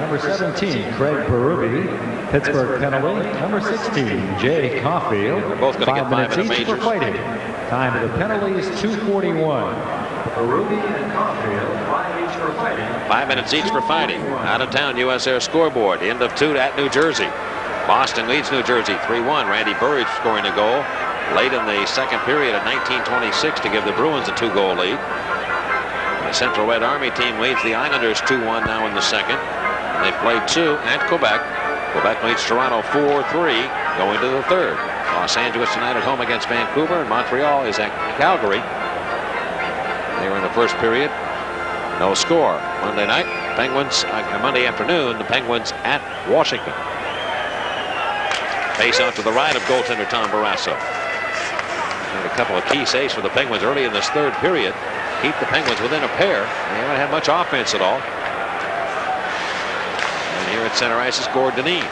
Number 17, Craig Berube. Pittsburgh penalty. Number 16, Jay Caulfield. They're both going to get 5 minute each for majors. fighting. Time of the penalties, 2:41. Berube and Caulfield, 5 each for fighting. 5 minutes each for fighting. Out of town US Air scoreboard. End of 2 at New Jersey. Boston leads New Jersey 3-1. Randy Burridge scoring a goal late in the second period at 19:26 to give the Bruins a 2-goal lead. The Central Red Army team leads the Islanders 2-1 now in the second. And they played 2 at Quebec. Quebec leads Toronto 4-3 going to the third. Los Angeles tonight at home against Vancouver, and Montreal is at Calgary. They were in the first period. No score. Monday night, Penguins, Monday afternoon, the Penguins at Washington. Face out to the right of goaltender Tom Barrasso. Made a couple of key saves for the Penguins early in this third period. Keep the Penguins within a pair. They haven't had much offense at all. And here at center ice is Gord Dineen.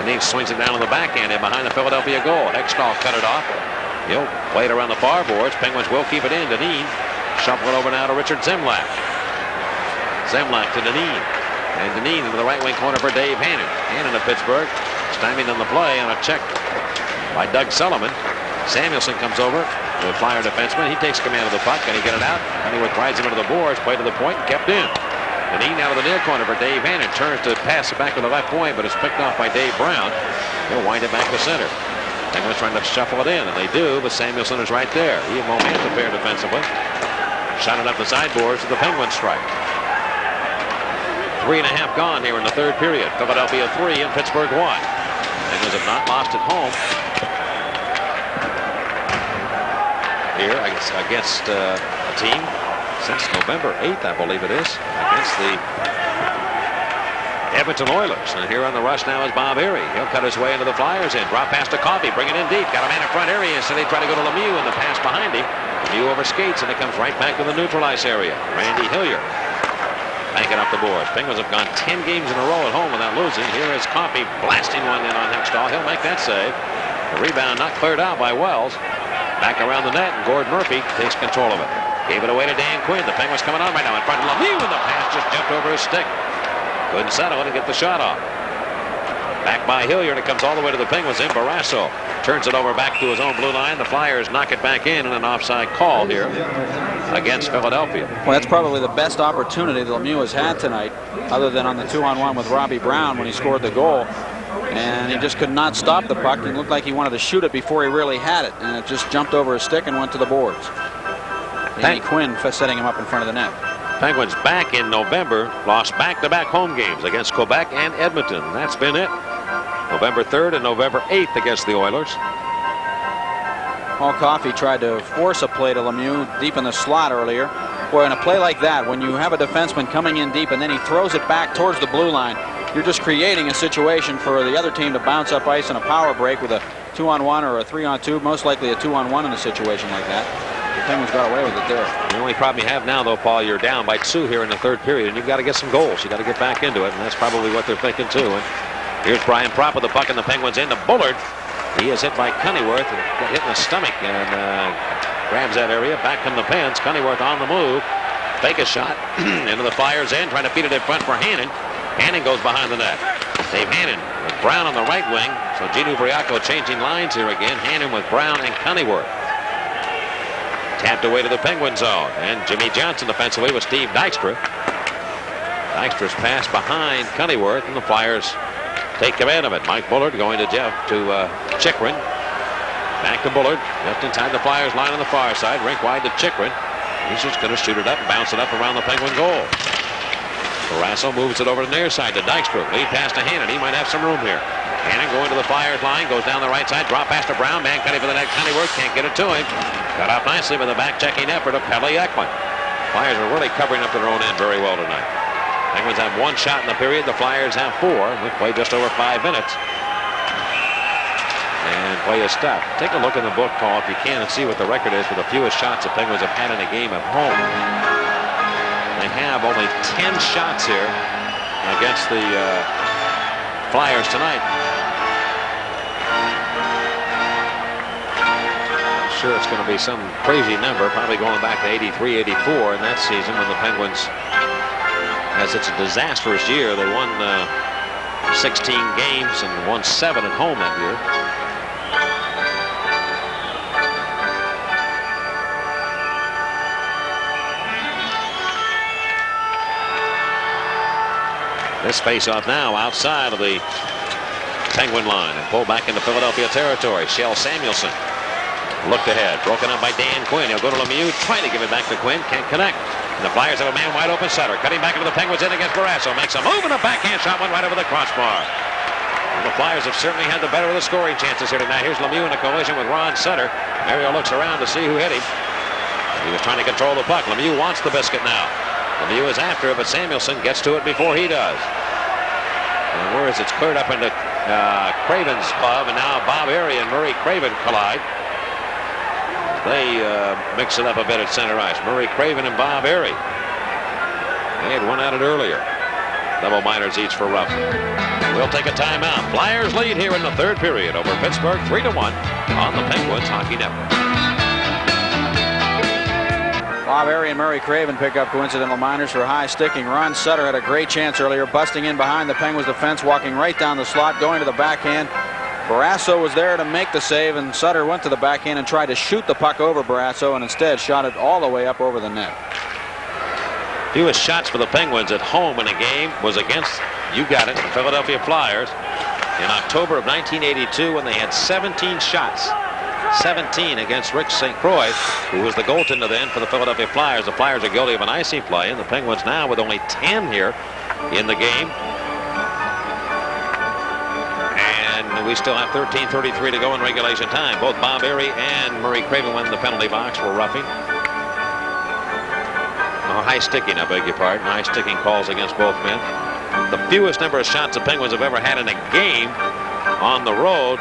Dineen swings it down on the backhand and behind the Philadelphia goal. Hextall cut it off. He'll play it around the far boards. Penguins will keep it in. Dineen shuffle it over now to Richard Zemlak. Zemlak to Dineen. And Dineen into the right wing corner for Dave Hannon. Hannon of Pittsburgh. Stymied on the play on a check by Doug Sullivan. Samuelson comes over, the Flyer defenseman. He takes command of the puck. Can he get it out? Honeyworth rides him into the boards, played to the point, and kept in. Dineen out of the near corner for Dave Hannon. Turns to pass it back to the left point, but it's picked off by Dave Brown. He'll wind it back to center. Penguins trying to shuffle it in, and they do, but Samuelson is right there. He and Momantz a pair defensively. Shot it up the sideboards to the Penguins strike. 3.5 gone here in the third period. Philadelphia 3 and Pittsburgh 1. Penguins have not lost at home here against a team since November 8th, I believe it is, against the Edmonton Oilers. And here on the rush now is Bob Erie. He'll cut his way into the Flyers in. Drop pass to Coffey, bring it in deep. Got a man in front area, so they try to go to Lemieux, and the pass behind him. Lemieux overskates, and it comes right back to the neutralized area. Randy Hillier banking up the boards. Penguins have gone 10 games in a row at home without losing. Here is Coffey blasting one in on Hextall. He'll make that save. The rebound not cleared out by Wells. Back around the net, and Gord Murphy takes control of it. Gave it away to Dan Quinn. The Penguins coming on right now in front of Lemieux, and the pass just jumped over his stick. Couldn't settle it and get the shot off. Back by Hillier, and it comes all the way to the Penguins in. Barrasso turns it over back to his own blue line. The Flyers knock it back in, and an offside call here against Philadelphia. Well, that's probably the best opportunity that Lemieux has had tonight, other than on the 2-on-1 with Robbie Brown when he scored the goal. And he just could not stop the puck. It looked like he wanted to shoot it before he really had it, and it just jumped over his stick and went to the boards. Danny Quinn setting him up in front of the net. Penguins back in November lost back-to-back home games against Quebec and Edmonton. That's been it. November 3rd and November 8th against the Oilers. Paul Coffey tried to force a play to Lemieux deep in the slot earlier. Boy, in a play like that, when you have a defenseman coming in deep and then he throws it back towards the blue line, you're just creating a situation for the other team to bounce up ice in a power break with a 2-on-1 or a 3-on-2, most likely a 2-on-1 in a situation like that. The Penguins got away with it there. The only problem you have now, though, Paul, you're down by 2 here in the third period, and you've got to get some goals. You've got to get back into it, and that's probably what they're thinking, too. And here's Brian Propp with the puck, and the Penguins into Bullard. He is hit by Cunnyworth and got hit in the stomach and grabs that area. Back from the Pens. Cunnyworth on the move. Fake a shot into the Flyers end, trying to feed it in front for Hannon. Hannon goes behind the net. Dave Hannon with Brown on the right wing. So Gino Briaco changing lines here again. Hannon with Brown and Cunnyworth. Tapped away to the Penguin zone. And Jimmy Johnson defensively with Steve Dykstra. Dykstra's pass behind Cunnyworth, and the Flyers take command of it. Mike Bullard going to Chikrin. Back to Bullard. Just inside the Flyers line on the far side. Rink wide to Chikrin. He's just going to shoot it up and bounce it up around the Penguin goal. Barrasso moves it over to the near side to Dykstra. Lead pass to Hannon. He might have some room here. Hannon going to the Flyers line, goes down the right side, drop pass to Brown. Man cutting for the net. Coneyworth can't get it to him. Cut off nicely with a back-checking effort of Pelle Ekman. Flyers are really covering up their own end very well tonight. Penguins have 1 shot in the period. The Flyers have 4. We played just over 5 minutes. And play is stopped. Take a look in the book, Paul, if you can, and see what the record is for the fewest shots the Penguins have had in a game at home. They have only 10 shots here against the Flyers tonight. I'm sure it's going to be some crazy number, probably going back to 83, 84 in that season when the Penguins, as it's a disastrous year, they won 16 games and won 7 at home that year. This face-off now outside of the Penguin line and pulled back into Philadelphia territory. Shell Samuelson looked ahead, broken up by Dan Quinn. He'll go to Lemieux, trying to give it back to Quinn, can't connect. And the Flyers have a man wide open Sutter, cutting back into the Penguins in against Barrasso. Makes a move and a backhand shot, went right over the crossbar. And the Flyers have certainly had the better of the scoring chances here tonight. Here's Lemieux in a collision with Ron Sutter. Mario looks around to see who hit him. He was trying to control the puck. Lemieux wants the biscuit now. Lemieux is after it, but Samuelson gets to it before he does. And whereas it's cleared up into Craven's glove, and now Bob Airey and Murray Craven collide. They mix it up a bit at center ice. Murray Craven and Bob Airey. They had one at it earlier. Double minors each for Ruff. We'll take a timeout. Flyers lead here in the 3rd period over Pittsburgh 3-1 on the Penguins Hockey Network. Bob Airey and Murray Craven pick up coincidental minors for high sticking. Ron Sutter had a great chance earlier, busting in behind the Penguins defense, walking right down the slot, going to the backhand. Barrasso was there to make the save, and Sutter went to the backhand and tried to shoot the puck over Barrasso, and instead shot it all the way up over the net. Fewest shots for the Penguins at home in a game was against, you got it, the Philadelphia Flyers in October of 1982 when they had 17 shots. 17 against Rick St. Croix, who was the goaltender then for the Philadelphia Flyers. The Flyers are guilty of an icy play, and the Penguins now with only 10 here in the game. And we still have 13:33 to go in regulation time. Both Bob Airey and Murray Craven went in the penalty box for roughing. High sticking, I beg your pardon. High sticking calls against both men. The fewest number of shots the Penguins have ever had in a game on the road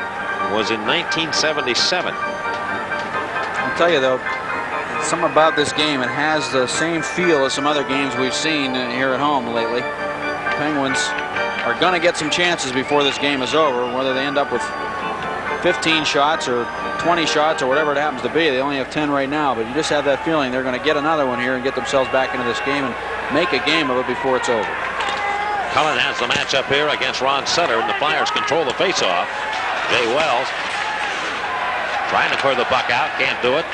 was in 1977. I'll tell you though, something about this game, it has the same feel as some other games we've seen here at home lately. The Penguins are going to get some chances before this game is over, whether they end up with 15 shots or 20 shots or whatever it happens to be. They only have 10 right now, but you just have that feeling they're going to get another one here and get themselves back into this game and make a game of it before it's over. Cullen has the matchup here against Ron Sutter, and the Flyers control the faceoff. Jay Wells trying to clear the puck out, can't do it.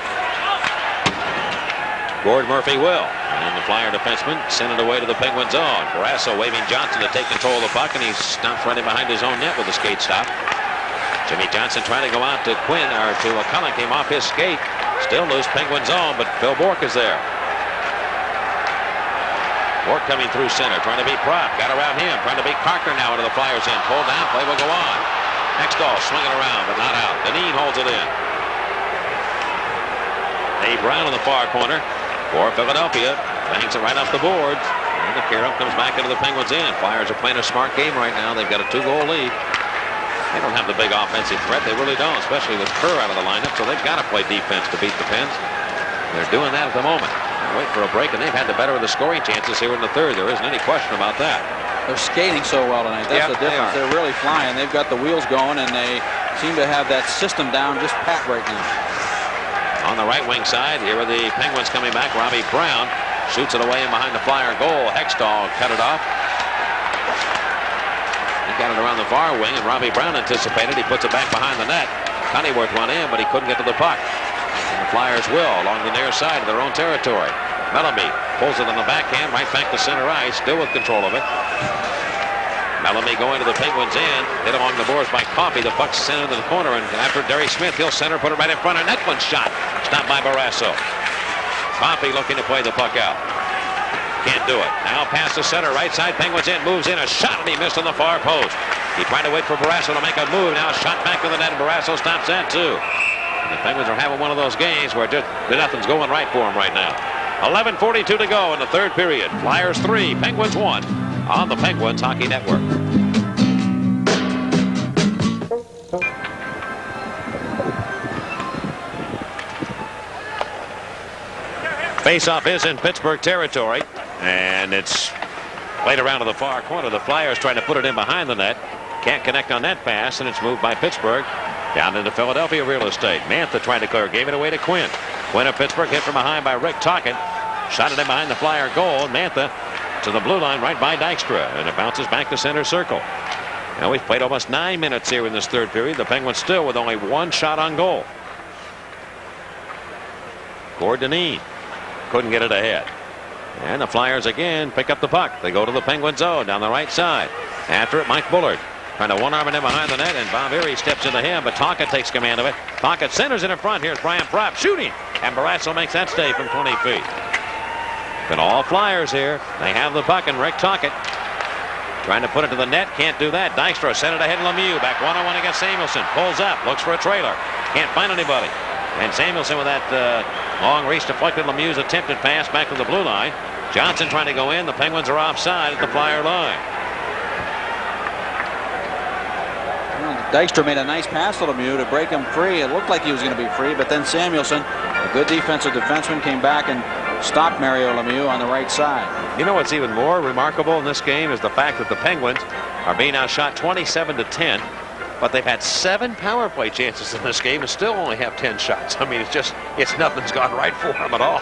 Gord Murphy will, and the Flyer defenseman sent it away to the Penguin zone. Barrasso waving Johnson to take control of the puck, and he stops running behind his own net with a skate stop. Jimmy Johnson trying to go out to Quinn, or to Cullen, came off his skate. Still loose Penguin zone, but Phil Bourque is there. Bourque coming through center, trying to beat Propp. Got around him, trying to beat Carter now into the Flyers end. Pulled down, play will go on. Hextall swinging around, but not out. Deneen holds it in. Dave Brown in the far corner for Philadelphia. Bangs it right off the boards. And the carry comes back into the Penguins end. Flyers are playing a smart game right now. They've got a 2-goal lead. They don't have the big offensive threat. They really don't, especially with Kerr out of the lineup. So they've got to play defense to beat the Pens. They're doing that at the moment. Wait for a break, and they've had the better of the scoring chances here in the 3rd. There isn't any question about that. They're skating so well tonight. That's the difference. They're really flying. They've got the wheels going, and they seem to have that system down just pat right now. On the right wing side, here are the Penguins coming back. Robbie Brown shoots it away in behind the Flyer goal. Hextall cut it off. He got it around the far wing, and Robbie Brown anticipated. He puts it back behind the net. Coneyworth went in, but he couldn't get to the puck. And the Flyers will along the near side of their own territory. Mellamy pulls it on the backhand, right back to center ice, still with control of it. Mellamy going to the Penguins end, hit along the boards by Coffey. The puck's sent into the corner, and after Derry Smith, he'll center, put it right in front, and that one shot. Stopped by Barrasso. Coffey looking to play the puck out. Can't do it. Now past the center, right side. Penguins in, moves in, a shot, and he missed on the far post. He tried to wait for Barrasso to make a move. Now a shot back to the net, and Barrasso stops that too. And the Penguins are having one of those games where just nothing's going right for them right now. 11:42 to go in the third period. Flyers 3, Penguins 1 on the Penguins Hockey Network. Face-off is in Pittsburgh territory, and it's played around to the far corner. The Flyers trying to put it in behind the net. Can't connect on that pass, and it's moved by Pittsburgh down into Philadelphia real estate. Mantha trying to clear, gave it away to Quinn. Quinn of Pittsburgh hit from behind by Rick Tocchet. Shot it in behind the Flyer goal, and Mantha to the blue line right by Dykstra, and it bounces back to center circle. Now we've played almost 9 minutes here in this third period. The Penguins still with only one shot on goal. Gordonine couldn't get it ahead. And the Flyers again pick up the puck. They go to the Penguin zone down the right side. After it, Mike Bullard trying to one-arm it in behind the net, and Bob Erie steps into him, but Tocchet takes command of it. Tocchet centers in front. Here's Brian Propp shooting, and Barrasso makes that stay from 20 feet. But all Flyers here. They have the puck, and Rick Tocchet trying to put it to the net. Can't do that. Dykstra sent it ahead to Lemieux. Back one-on-one against Samuelsson. Pulls up, looks for a trailer. Can't find anybody. And Samuelsson with that long reach deflected Lemieux's attempted pass back to the blue line. Johnson trying to go in. The Penguins are offside at the Flyer line. Dykstra made a nice pass to Lemieux to break him free. It looked like he was going to be free, but then Samuelsson, a good defensive defenseman, came back and stopped Mario Lemieux on the right side. You know what's even more remarkable in this game is the fact that the Penguins are being outshot 27-10. But they've had 7 power play chances in this game and still only have 10 shots. I mean, it's nothing's gone right for them at all.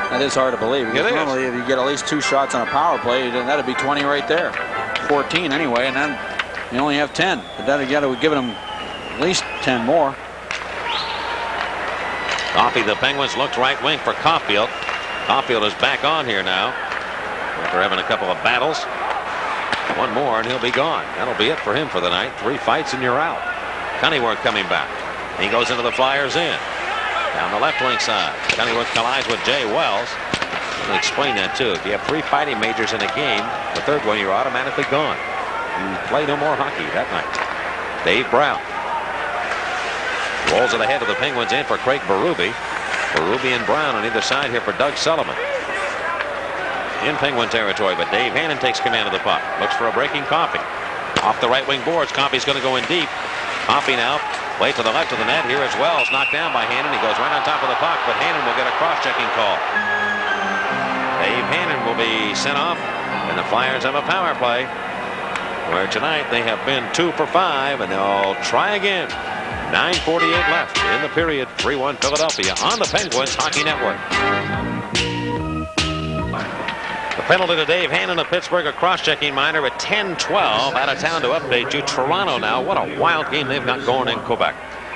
That is hard to believe. Because normally, if you get at least 2 shots on a power play, then that'd be 20 right there. 14 anyway, and then you only have 10. But then again, it would give them at least 10 more. Coffey, the Penguins, looked right wing for Caulfield. Caulfield is back on here now after having a couple of battles. One more and he'll be gone. That'll be it for him for the night. 3 fights and you're out. Cunneyworth coming back. He goes into the Flyers in. Down the left wing side. Cunneyworth collides with Jay Wells. I'll explain that too. If you have 3 fighting majors in a game, the third one you're automatically gone. You play no more hockey that night. Dave Brown rolls it ahead of the Penguins in for Craig Berube. Berube and Brown on either side here for Doug Sullivan. In Penguin territory, but Dave Hannon takes command of the puck. Looks for a breaking Coffey. Off the right wing boards. Coffey's going to go in deep. Coffey now play to the left of the net. Here is Wells, knocked down by Hannon. He goes right on top of the puck, but Hannon will get a cross-checking call. Dave Hannon will be sent off, and the Flyers have a power play where tonight they have been 2 for 5, and they'll try again. 9:48 left in the period. 3-1 Philadelphia on the Penguins Hockey Network. Penalty to Dave Hannon of Pittsburgh, a cross-checking minor at 10-12. Out of town to update you. Toronto now. What a wild game they've got going in Quebec.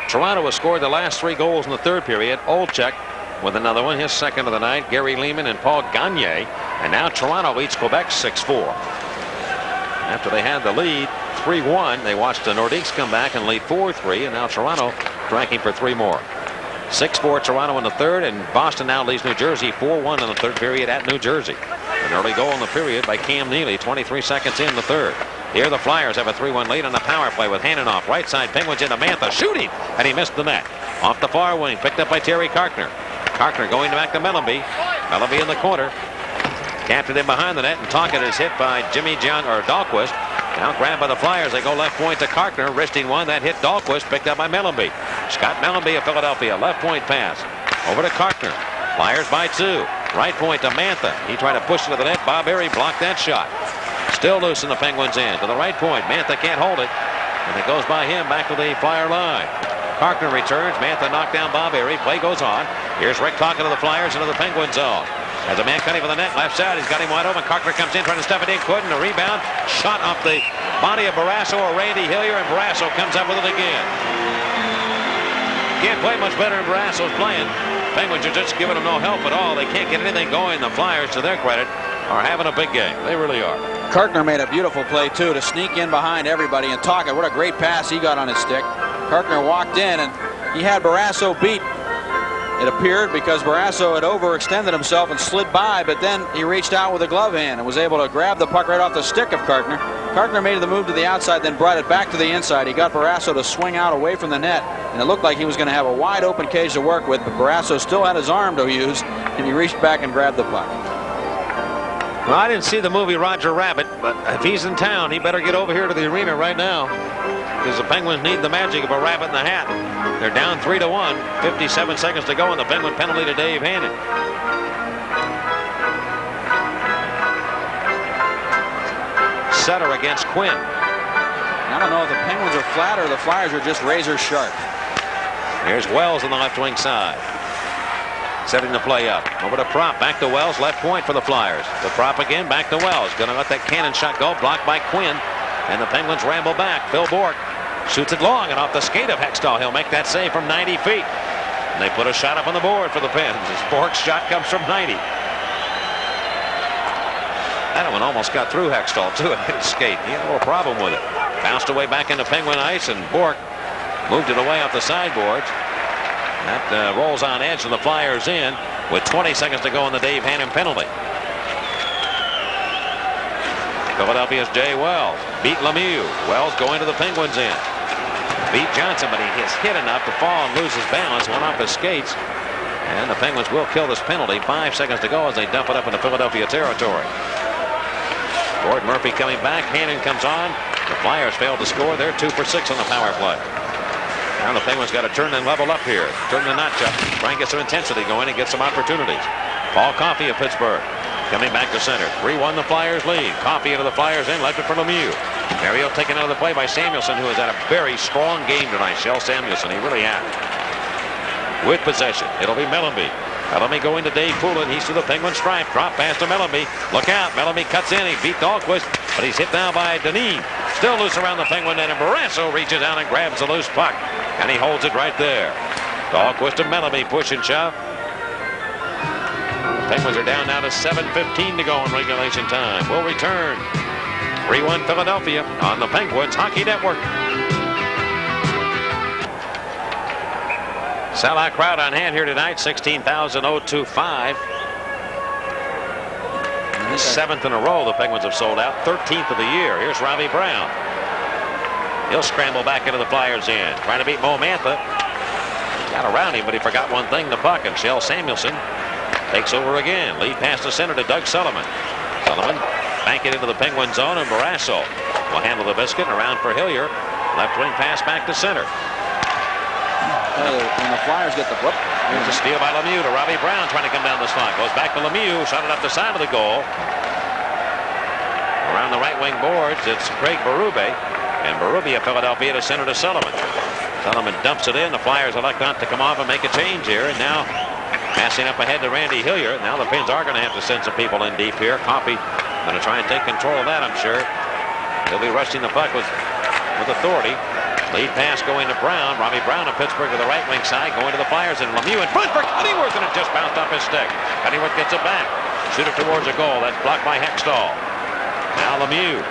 Toronto has scored the last 3 goals in the third period. Olczyk with another one, his second of the night. Gary Lehman and Paul Gagne. And now Toronto leads Quebec 6-4. After they had the lead 3-1, they watched the Nordiques come back and lead 4-3. And now Toronto striking for 3 more. 6-4 Toronto in the third, and Boston now leads New Jersey 4-1 in the third period at New Jersey. An early goal in the period by Cam Neely, 23 seconds in the third. Here the Flyers have a 3-1 lead on the power play with Hannon off. Right side, Penguins into Mantha, shooting, and he missed the net. Off the far wing, picked up by Terry Karkner. Karkner going back to Mellanby. Mellanby in the corner. Captured in behind the net, and Tocchet is hit by Jimmy John or Dahlquist. Now grabbed by the Flyers. They go left point to Karkner, wristing one. That hit Dahlquist, picked up by Mellanby. Scott Mellanby of Philadelphia, left point pass. Over to Karkner. Flyers by 2. Right point to Mantha. He tried to push it to the net. Bob Erie blocked that shot. Still loose in the Penguins' end. To the right point. Mantha can't hold it. And it goes by him back to the Flyer line. Karkner returns. Mantha knocked down Bob Erie. Play goes on. Here's Rick Tocchet of the Flyers into the Penguin zone. Has a man cutting for the net. Left side. He's got him wide open. Karkner comes in trying to stuff it in. Couldn't. A rebound. Shot off the body of Barrasso or Randy Hillier. And Barrasso comes up with it again. Can't play much better than Barrasso's playing. Penguins are just giving them no help at all. They can't get anything going. The Flyers, to their credit, are having a big game. They really are. Karkner made a beautiful play, too, to sneak in behind everybody. And Tocchet, what a great pass he got on his stick. Karkner walked in, and he had Barrasso beat. it appeared, because Barrasso had overextended himself and slid by, but then he reached out with a glove hand and was able to grab the puck right off the stick of Kartner. Kartner made the move to the outside, then brought it back to the inside. He got Barrasso to swing out away from the net, and it looked like he was going to have a wide open cage to work with, but Barrasso still had his arm to use, and he reached back and grabbed the puck. Well, I didn't see the movie Roger Rabbit, but if he's in town, he better get over here to the arena right now, because the Penguins need the magic of a rabbit in the hat. They're down 3-1, 57 seconds to go, and the Penguin penalty to Dave Hannon. Sutter against Quinn. I don't know if the Penguins are flat or the Flyers are just razor sharp. Here's Wells on the left wing side. Setting the play up. Over to Prop. Back to Wells. Left point for the Flyers. The Prop again. Back to Wells. Going to let that cannon shot go. Blocked by Quinn. And the Penguins ramble back. Phil Bourque shoots it long and off the skate of Hextall. He'll make that save from 90 feet. And they put a shot up on the board for the Pens as Bourque's shot comes from 90. That one almost got through Hextall too. It hit his skate. He had a little problem with it. Bounced away back into Penguin ice, and Bourque moved it away off the sideboards. That rolls on edge, and the Flyers in with 20 seconds to go on the Dave Hannon penalty. Philadelphia's Jay Wells beat Lemieux. Wells going to the Penguins in. Beat Johnson, but he has hit enough to fall and lose his balance. Went off his skates. And the Penguins will kill this penalty. 5 seconds to go as they dump it up into Philadelphia territory. Gord Murphy coming back. Hannon comes on. The Flyers failed to score. They're 2 for 6 on the power play. Now the Penguins got to turn and level up here. Turn the notch up. Try and get some intensity going and get some opportunities. Paul Coffey of Pittsburgh coming back to center. 3-1 the Flyers lead. Coffey into the Flyers end. Left it for Lemieux. Mario taken out of the play by Samuelson, who has had a very strong game tonight. Shell Samuelson, he really has. With possession, it'll be Mellanby. Mellanby going to Dave Poulin. He's to the Penguin stripe. Drop pass to Mellanby. Look out. Mellanby cuts in. He beat Dahlquist, but he's hit now by Dineen. Still loose around the Penguin net, and Barrasso reaches out and grabs the loose puck, and he holds it right there. Dahlquist to Mellanby, push and shove. The Penguins are down now to 7:15 to go in regulation time. We'll return. 3-1 Philadelphia on the Penguins Hockey Network. Sellout crowd on hand here tonight, 16,025. Seventh in a row the Penguins have sold out, 13th of the year. Here's Robbie Brown. He'll scramble back into the Flyers end, trying to beat Mo Mantha. Got around him, but he forgot one thing, the puck, and Shell Samuelson takes over again. Lead pass to center to Doug Sullivan. Sullivan bank it into the Penguin zone, and Barrasso will handle the biscuit. Around for Hillier. Left wing pass back to center. When the Flyers get the whoop. Here's a steal by Lemieux to Robbie Brown, trying to come down the slot. Goes back to Lemieux, shot it up the side of the goal. Around the right wing boards, it's Craig Berube, and Berube of Philadelphia to center to Sullivan. Sullivan dumps it in. The Flyers elect not to come off and make a change here, and now passing up ahead to Randy Hillier. Now the Pens are going to have to send some people in deep here. Coffey going to try and take control of that, I'm sure. He'll be rushing the puck with authority. Lead pass going to Brown. Robbie Brown of Pittsburgh to the right wing side, going to the Flyers, and Lemieux in front for Cunningworth, and it just bounced off his stick. Cunningworth gets it back. Shoot it towards a goal. That's blocked by Hextall. Now Lemieux.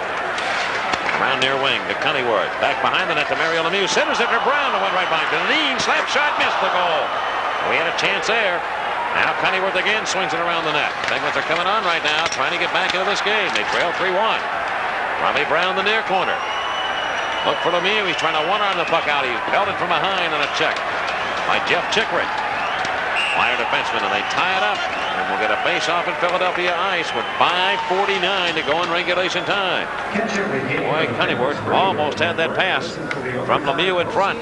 Around near wing to Cunningworth. Back behind the net to Mario Lemieux. Centers it to Brown, and went right by Dineen. Slap shot, missed the goal. We had a chance there. Now Cunningworth again swings it around the net. Penguins are coming on right now, trying to get back into this game. They trail 3-1. Robbie Brown, the near corner. Look for Lemieux. He's trying to one-arm the puck out. He's held it from behind on a check by Jeff Chickering. Flyer defenseman, and they tie it up. And we'll get a face-off in Philadelphia ice with 5:49 to go in regulation time. Boy, Cunningworth almost had that pass from Lemieux in front.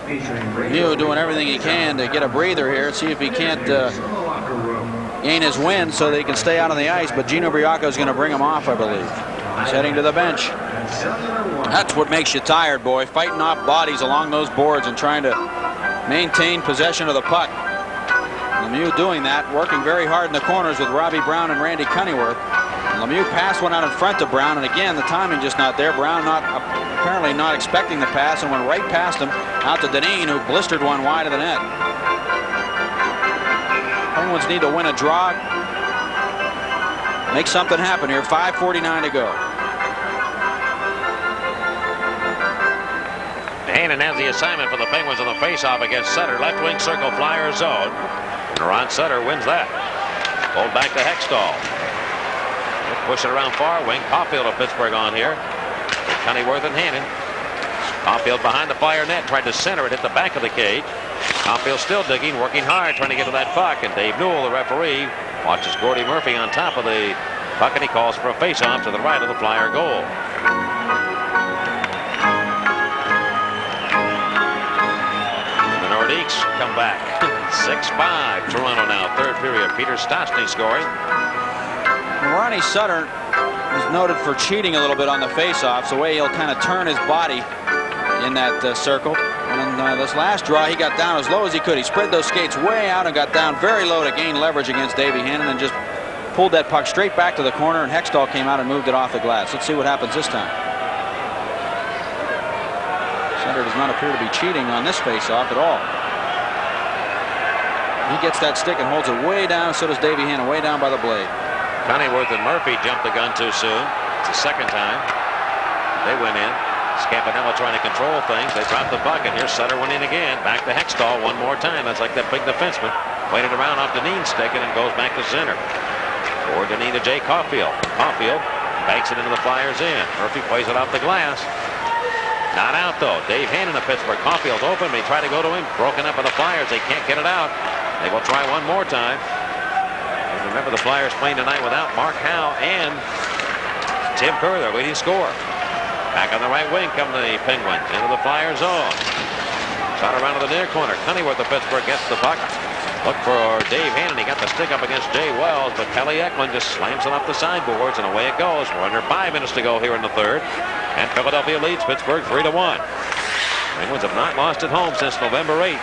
Lemieux doing everything he can to get a breather here, see if he can't gain his win so they can stay out on the ice. But Gino Briacco is going to bring him off, I believe. He's heading to the bench. That's what makes you tired, boy. Fighting off bodies along those boards and trying to maintain possession of the puck. Lemieux doing that, working very hard in the corners with Robbie Brown and Randy Cunningworth. And Lemieux passed one out in front to Brown, and again, the timing just not there. Brown apparently not expecting the pass and went right past him out to Dineen, who blistered one wide of the net. Penguins need to win a draw. Make something happen here. 5:49 to go. Hannon has the assignment for the Penguins on the faceoff against Sutter. Left wing circle, Flyer zone. And Ron Sutter wins that. Pulled back to Hextall. Push it around far wing. Caulfield of Pittsburgh on here. Cunnyworth and Hannon. Caulfield behind the Flyer net. Tried to center it at the back of the cage. Caulfield still digging, working hard, trying to get to that puck. And Dave Newell, the referee, watches Gordy Murphy on top of the puck, and he calls for a faceoff to the right of the Flyer goal. The Nordiques come back. 6-5. Toronto now. Third period. Peter Stastny scoring. Ronnie Sutter is noted for cheating a little bit on the faceoffs, the way he'll kind of turn his body in that circle. And in this last draw, he got down as low as he could. He spread those skates way out and got down very low to gain leverage against Davey Hannon and just pulled that puck straight back to the corner, and Hextall came out and moved it off the glass. Let's see what happens this time. Sutter does not appear to be cheating on this faceoff at all. He gets that stick and holds it way down, so does Davey Hannon, way down by the blade. Cunnyworth and Murphy jumped the gun too soon. It's the second time. They went in. Scampanella trying to control things. They dropped the puck, and here's Sutter went in again. Back to Hextall one more time. That's like that big defenseman. Waited around off Deneen's stick, and it goes back to center. Or Deneen to Jay Caulfield. Caulfield banks it into the Flyers in. Murphy plays it off the glass. Not out, though. Dave Hannon of Pittsburgh. Caulfield's open. They try to go to him. Broken up by the Flyers. They can't get it out. They will try one more time. And remember, the Flyers playing tonight without Mark Howe and Tim Kerr, their leading scorer. Back on the right wing come the Penguins into the Flyers zone. Shot around to the near corner. Cunnyworth of Pittsburgh gets the puck. Look for Dave Hannon. He got the stick up against Jay Wells, but Kelly Eklund just slams it off the sideboards, and away it goes. We're under 5 minutes to go here in the third, and Philadelphia leads Pittsburgh 3-1. Penguins have not lost at home since November 8th.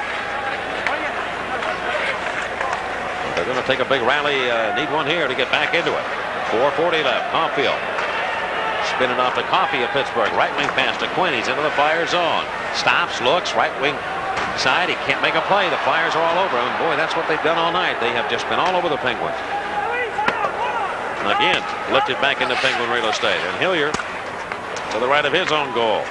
They're going to take a big rally. Need one here to get back into it. 4:40 left. Caulfield spinning off the Coffee of Pittsburgh. Right wing pass to Quinn. He's into the Flyers zone. Stops, looks, right wing side. He can't make a play. The Flyers are all over him. Boy, that's what they've done all night. They have just been all over the Penguins. And again, lifted back into Penguin real estate. And Hillier to the right of his own goal.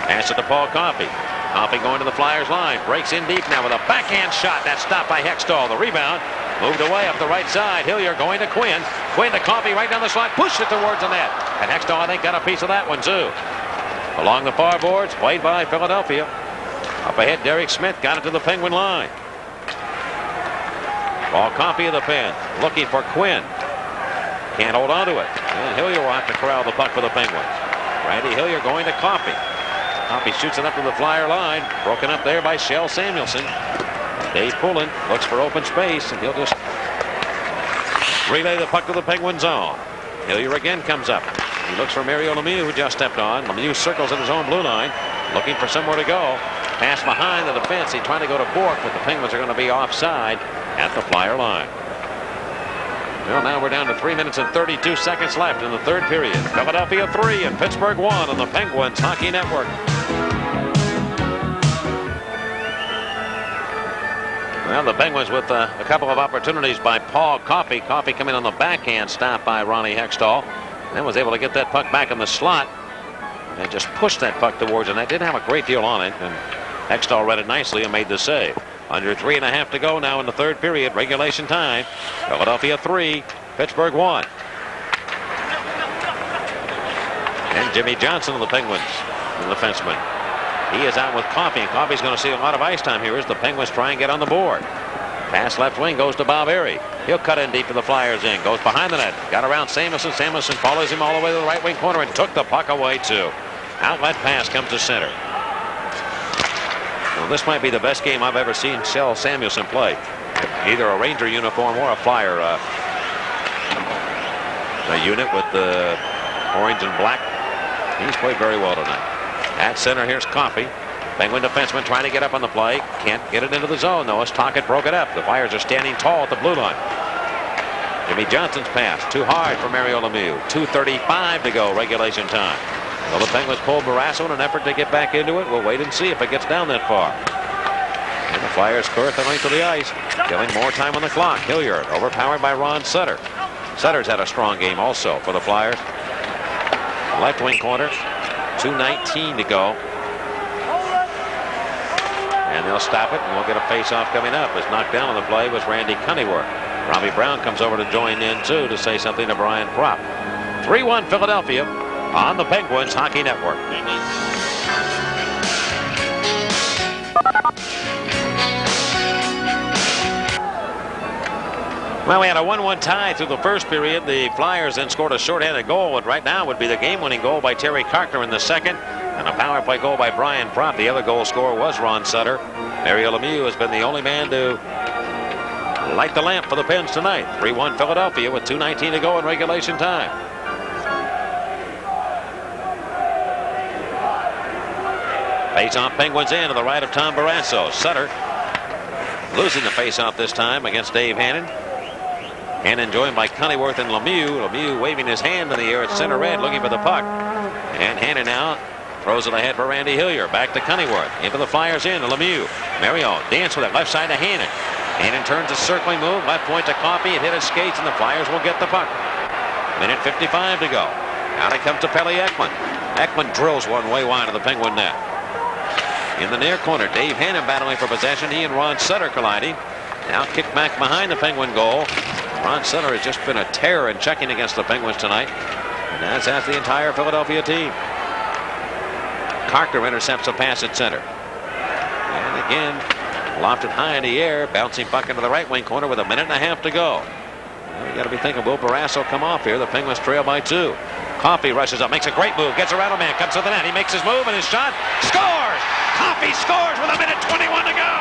Pass it to Paul Coffey. Coffey going to the Flyers line. Breaks in deep now with a backhand shot. That's stopped by Hextall. The rebound moved away up the right side. Hillier going to Quinn. Quinn to Coffey right down the slot. Pushed it towards the net. And Hextall, I think, got a piece of that one, too. Along the far boards, played by Philadelphia. Up ahead, Derek Smith got it to the Penguin line. Paul Coffey of the pen. Looking for Quinn. Can't hold on to it. And Hillier will have to corral the puck for the Penguins. Randy Hillier going to Coffey. Coffey shoots it up to the Flyer line. Broken up there by Shell Samuelson. Dave Pullen looks for open space, and he'll just relay the puck to the Penguin zone. Hillier again comes up. He looks for Mario Lemieux, who just stepped on. Lemieux circles at his own blue line, looking for somewhere to go. Pass behind the defense. He's trying to go to Bork, but the Penguins are going to be offside at the Flyer line. Well, now we're down to 3 minutes and 32 seconds left in the third period. Philadelphia 3 and Pittsburgh 1 on the Penguins Hockey Network. Well, the Penguins with a couple of opportunities by Paul Coffey. Coffey coming on the backhand, stopped by Ronnie Hextall. Then was able to get that puck back in the slot and just pushed that puck towards it. That didn't have a great deal on it, and Hextall read it nicely and made the save. Under 3.5 to go now in the third period, regulation time. Philadelphia 3, Pittsburgh 1. And Jimmy Johnson of the Penguins, the defenseman. He is out with Coffey, and Coffey's going to see a lot of ice time here as the Penguins try and get on the board. Pass left wing goes to Bob Airy. He'll cut in deep for the Flyers in. Goes behind the net. Got around Samuelson. Samuelson follows him all the way to the right wing corner and took the puck away too. Outlet pass comes to center. Well, this might be the best game I've ever seen Shell Samuelson play. Either a Ranger uniform or a Flyer a unit with the orange and black. He's played very well tonight. At center, here's Coffey. Penguin defenseman trying to get up on the play. Can't get it into the zone, though, as Tocchet broke it up. The Flyers are standing tall at the blue line. Jimmy Johnson's pass. Too hard for Mario Lemieux. 2:35 to go, regulation time. Well, the Penguins pulled Barrasso in an effort to get back into it. We'll wait and see if it gets down that far. And the Flyers curve the length of the ice, killing more time on the clock. Hilliard overpowered by Ron Sutter. Sutter's had a strong game also for the Flyers. Left wing corner. 2:19 to go. And they'll stop it, and we'll get a face-off coming up. As knocked down on the play was Randy Cunneyworth. Robbie Brown comes over to join in, too, to say something to Brian Propp. 3-1 Philadelphia on the Penguins Hockey Network. Well, we had a 1-1 tie through the first period. The Flyers then scored a shorthanded goal, and right now would be the game-winning goal by Terry Carkner in the second, and a power play goal by Brian Propp. The other goal scorer was Ron Sutter. Mario Lemieux has been the only man to light the lamp for the Pens tonight. 3-1 Philadelphia with 2:19 to go in regulation time. Face-off Penguins in to the right of Tom Barrasso. Sutter losing the face-off this time against Dave Hannon. Hannon joined by Cunneyworth and Lemieux. Lemieux waving his hand in the air at center red, looking for the puck. And Hannon now throws it ahead for Randy Hillier. Back to Cunneyworth. Into the Flyers in to Lemieux. Mario dance with it left side to Hannon. Hannon turns a circling move. Left point to Coffey. It hit his skates, and the Flyers will get the puck. Minute 55 to go. Now it comes to Pelle Ekman. Ekman drills one way wide of the Penguin net. In the near corner, Dave Hannon battling for possession. He and Ron Sutter colliding. Now kicked back behind the Penguin goal. Ron Sutter has just been a terror in checking against the Penguins tonight. And that's the entire Philadelphia team. Carkner intercepts a pass at center. And again, lofted high in the air. Bouncing puck into the right wing corner with a minute and a half to go. Well, you got to be thinking, will Barrasso come off here? The Penguins trail by 2. Coffey rushes up, makes a great move, gets around a man, comes to the net. He makes his move and his shot. Scores! Coffey scores with a minute 21 to go.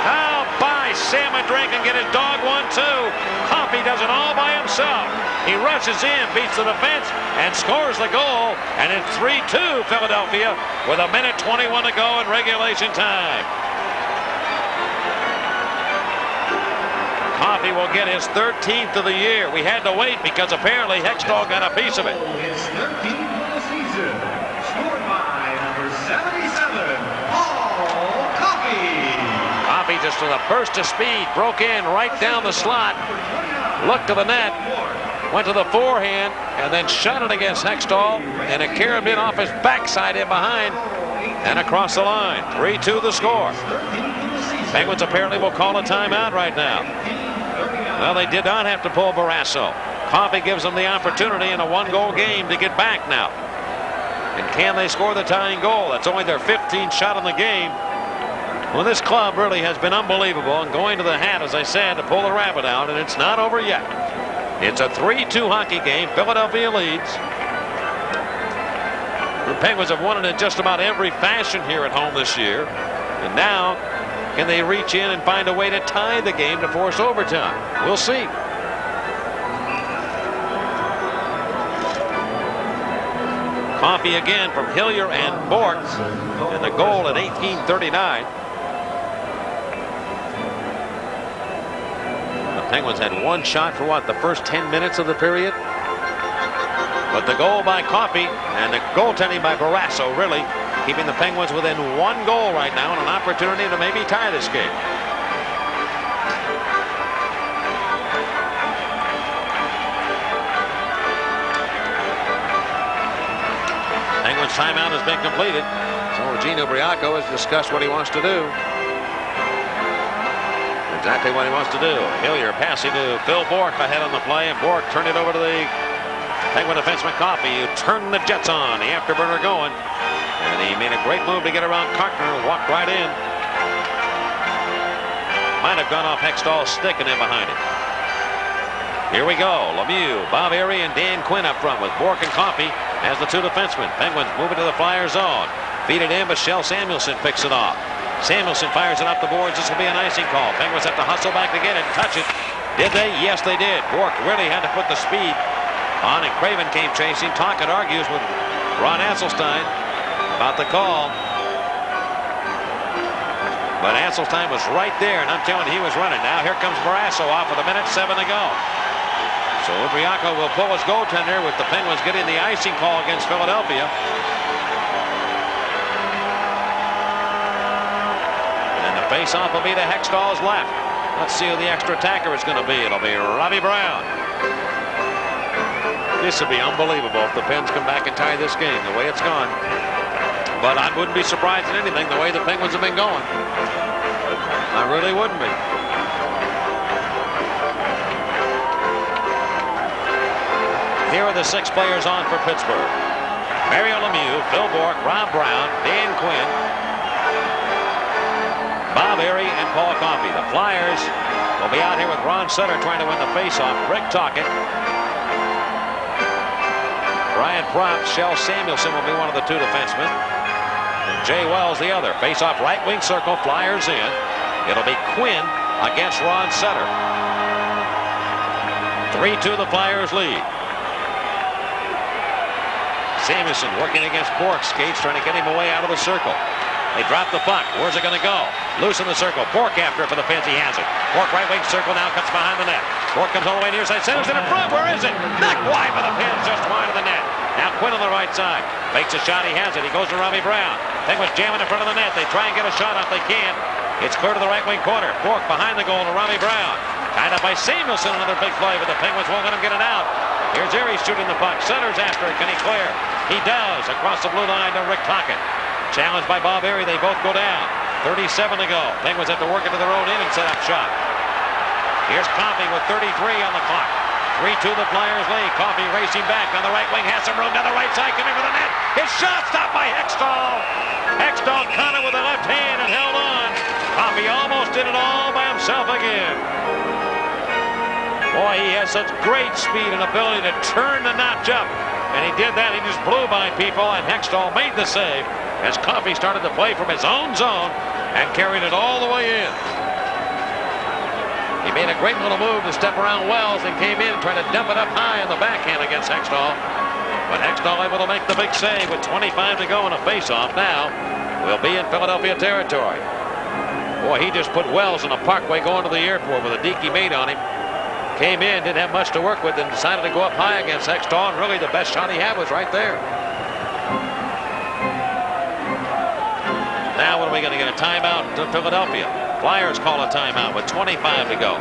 Now buy Sam a drink and get his dog one too. Coffey does it all by himself. He rushes in, beats the defense, and scores the goal. And it's 3-2 Philadelphia with a minute 21 to go in regulation time. Coffey will get his 13th of the year. We had to wait because apparently Hextall got a piece of it. His 13th of the season, scored by number 77, Paul Coffey. Coffey just with a burst of speed, broke in right down the slot, looked to the net, went to the forehand, and then shot it against Hextall, and it carried in off his backside in behind and across the line. 3-2 the score. Penguins apparently will call a timeout right now. Well, they did not have to pull Barrasso. Coffey gives them the opportunity in a one-goal game to get back now. And can they score the tying goal? That's only their 15th shot in the game. Well, this club really has been unbelievable, and going to the hat, as I said, to pull the rabbit out, and it's not over yet. It's a 3-2 hockey game. Philadelphia leads. The Penguins have won it in just about every fashion here at home this year. And now, can they reach in and find a way to tie the game to force overtime? We'll see. Coffey again from Hillier and Bork. And the goal at 18:39. The Penguins had one shot for the first 10 minutes of the period? But the goal by Coffey and the goaltending by Barrasso really keeping the Penguins within one goal right now and an opportunity to maybe tie this game. Penguins timeout has been completed. So Gino Briaco has discussed what he wants to do. Exactly what he wants to do. Hillier passing to Phil Bork ahead on the play, and Bork turned it over to the Penguin defenseman Coffey, who turned the Jets on, the afterburner going. And he made a great move to get around Carkner and walked right in. Might have gone off Hextall's stick and in behind him. Here we go. Lemieux, Bob Erie, and Dan Quinn up front with Bork and Coffey as the two defensemen. Penguins moving to the Flyer zone. Feed it in, but Shell Samuelson picks it off. Samuelson fires it up the boards. This will be an icing call. Penguins have to hustle back to get it and touch it. Did they? Yes, they did. Bork really had to put the speed on, and Craven came chasing. Tocchet argues with Ron Asselstein about the call. But Asselstein was right there, and I'm telling you, he was running. Now here comes Barrasso off with a minute 7 to go. So Briaco will pull his goaltender with the Penguins getting the icing call against Philadelphia. And the face-off will be to Hextall's left. Let's see who the extra attacker is going to be. It'll be Robbie Brown. This would be unbelievable if the Pens come back and tie this game the way it's gone. But I wouldn't be surprised at anything the way the Penguins have been going. I really wouldn't be. Here are the 6 players on for Pittsburgh. Mario Lemieux, Phil Bourque, Rob Brown, Dan Quinn, Bob Airey, and Paul Coffey. The Flyers will be out here with Ron Sutter trying to win the faceoff. Rick Tocchet, Brian Propp, Shel Samuelson will be one of the 2 defensemen, and Jay Wells the other. Faceoff right wing circle, Flyers in. It'll be Quinn against Ron Sutter. 3-2 the Flyers lead. Samuelson working against Bourque. Skates trying to get him away out of the circle. They drop the puck. Where's it going to go? Loose in the circle. Bourque after it for the Pens. He has it. Bourque right wing circle now cuts behind the net. Bourque comes all the way near side. Samuelson in front. Where is it? Knocked wide for the Pens. Just wide of the net. Now Quinn on the right side. Makes a shot. He has it. He goes to Robbie Brown. Penguins jamming in front of the net. They try and get a shot off. They can't. It's clear to the right wing corner. Bourque behind the goal to Robbie Brown. Tied up by Samuelson. Another big play, but the Penguins won't let him get it out. Here's Airey shooting the puck. Centers after it. Can he clear? He does. Across the blue line to Rick Tocchet. Challenged by Bob Airey. They both go down. 37 to go. Penguins have to work into their own end and set up shot. Here's Coffey with 33 on the clock. 3-2 the Flyers lead. Coffey racing back on the right wing. Has some room down the right side. Coming for the net. His shot stopped by Hextall. Hextall caught it with the left hand and held on. Coffey almost did it all by himself again. Boy, he has such great speed and ability to turn the notch up. And he did that. He just blew by people, and Hextall made the save as Coffey started to play from his own zone and carried it all the way in. He made a great little move to step around Wells and came in trying to dump it up high on the backhand against Hextall. But Hextall able to make the big save with 25 to go in a faceoff. Now we'll be in Philadelphia territory. Boy, he just put Wells in a parkway going to the airport with a deke he made on him. Came in, didn't have much to work with, and decided to go up high against Hextall, and really the best shot he had was right there. Now what are we going to get? A timeout to Philadelphia. Flyers call a timeout with 25 to go.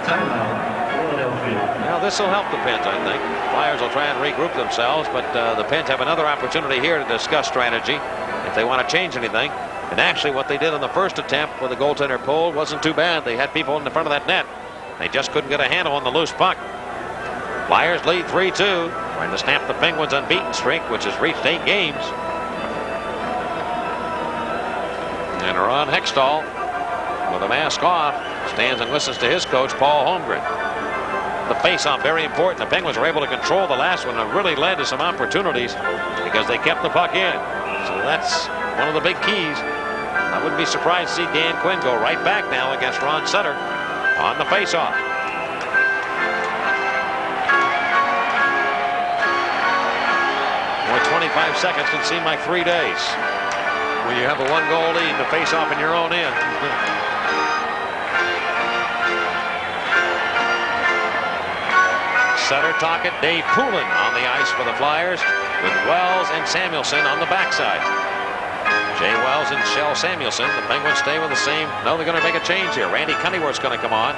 Timeout, Philadelphia. Now this will help the Pens, I think. Flyers will try and regroup themselves, but the Pens have another opportunity here to discuss strategy if they want to change anything. And actually what they did on the first attempt with the goaltender pulled wasn't too bad. They had people in the front of that net. They just couldn't get a handle on the loose puck. Flyers lead 3-2. Trying to snap the Penguins' unbeaten streak, which has reached 8 games. And Ron Hextall, with a mask off, stands and listens to his coach, Paul Holmgren. The face-off, very important. The Penguins were able to control the last one and really led to some opportunities because they kept the puck in. So that's one of the big keys. I wouldn't be surprised to see Dan Quinn go right back now against Ron Sutter on the face-off. Boy, 25 seconds can seem like 3 days when you have a 1-goal lead to face off in your own end. Sutter, Tocchet, Dave Poulin on the ice for the Flyers with Wells and Samuelson on the backside. Jay Wells and Shel Samuelson. The Penguins stay with the same. No, they're going to make a change here. Randy Cunneyworth's going to come on.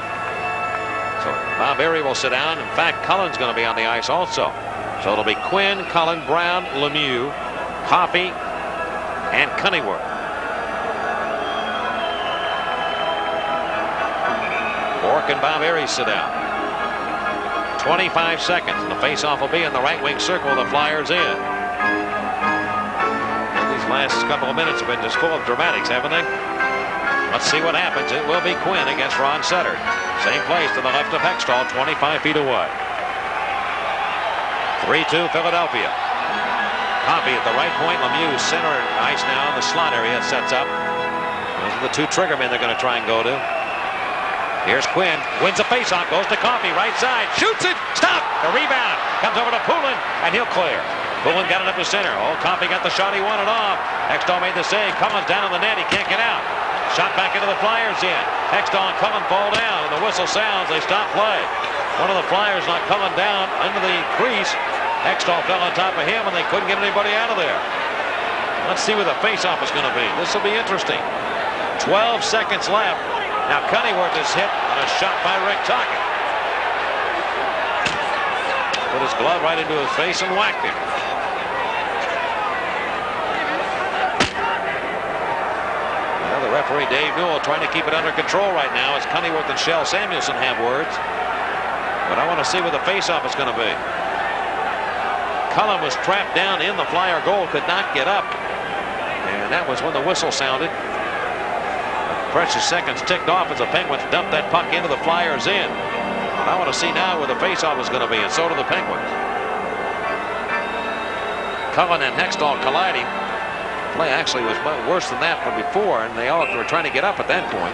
So Bob Airey will sit down. In fact, Cullen's going to be on the ice also. So it'll be Quinn, Cullen, Brown, Lemieux, Coffey, and Cunneyworth. Bourque and Bob Airey sit down. 25 seconds. And the faceoff will be in the right wing circle. The Flyers in. Last couple of minutes have been just full of dramatics, haven't they? Let's see what happens. It will be Quinn against Ron Sutter. Same place to the left of Hextall, 25 feet away. 3-2 Philadelphia. Coffey at the right point. Lemieux center ice now in the slot area sets up. Those are the 2 trigger men they're going to try and go to. Here's Quinn. Wins the faceoff. Goes to Coffey. Right side. Shoots it. Stop. The rebound. Comes over to Poulin. And he'll clear. Poulin got it up to center. Oh, Coffey got the shot he wanted off. Hextall made the save. Cullen's down on the net. He can't get out. Shot back into the Flyers in. Hextall and Cullen fall down. And the whistle sounds. They stop play. One of the Flyers knocked Cullen down into the crease. Hextall fell on top of him, and they couldn't get anybody out of there. Let's see where the faceoff is going to be. This will be interesting. 12 seconds left. Now Cunneyworth is hit on a shot by Rick Tocchet. Put his glove right into his face and whacked him. referee Dave Newell trying to keep it under control right now as Cunneyworth and Shell Samuelson have words. But I want to see what the face-off is going to be. Cullen was trapped down in the Flyer goal, could not get up. And that was when the whistle sounded. Precious seconds ticked off as the Penguins dumped that puck into the Flyers' end. And I want to see now where the face-off is going to be, and so do the Penguins. Cullen and Hextall colliding. Play actually was worse than that from before, and they all were trying to get up at that point.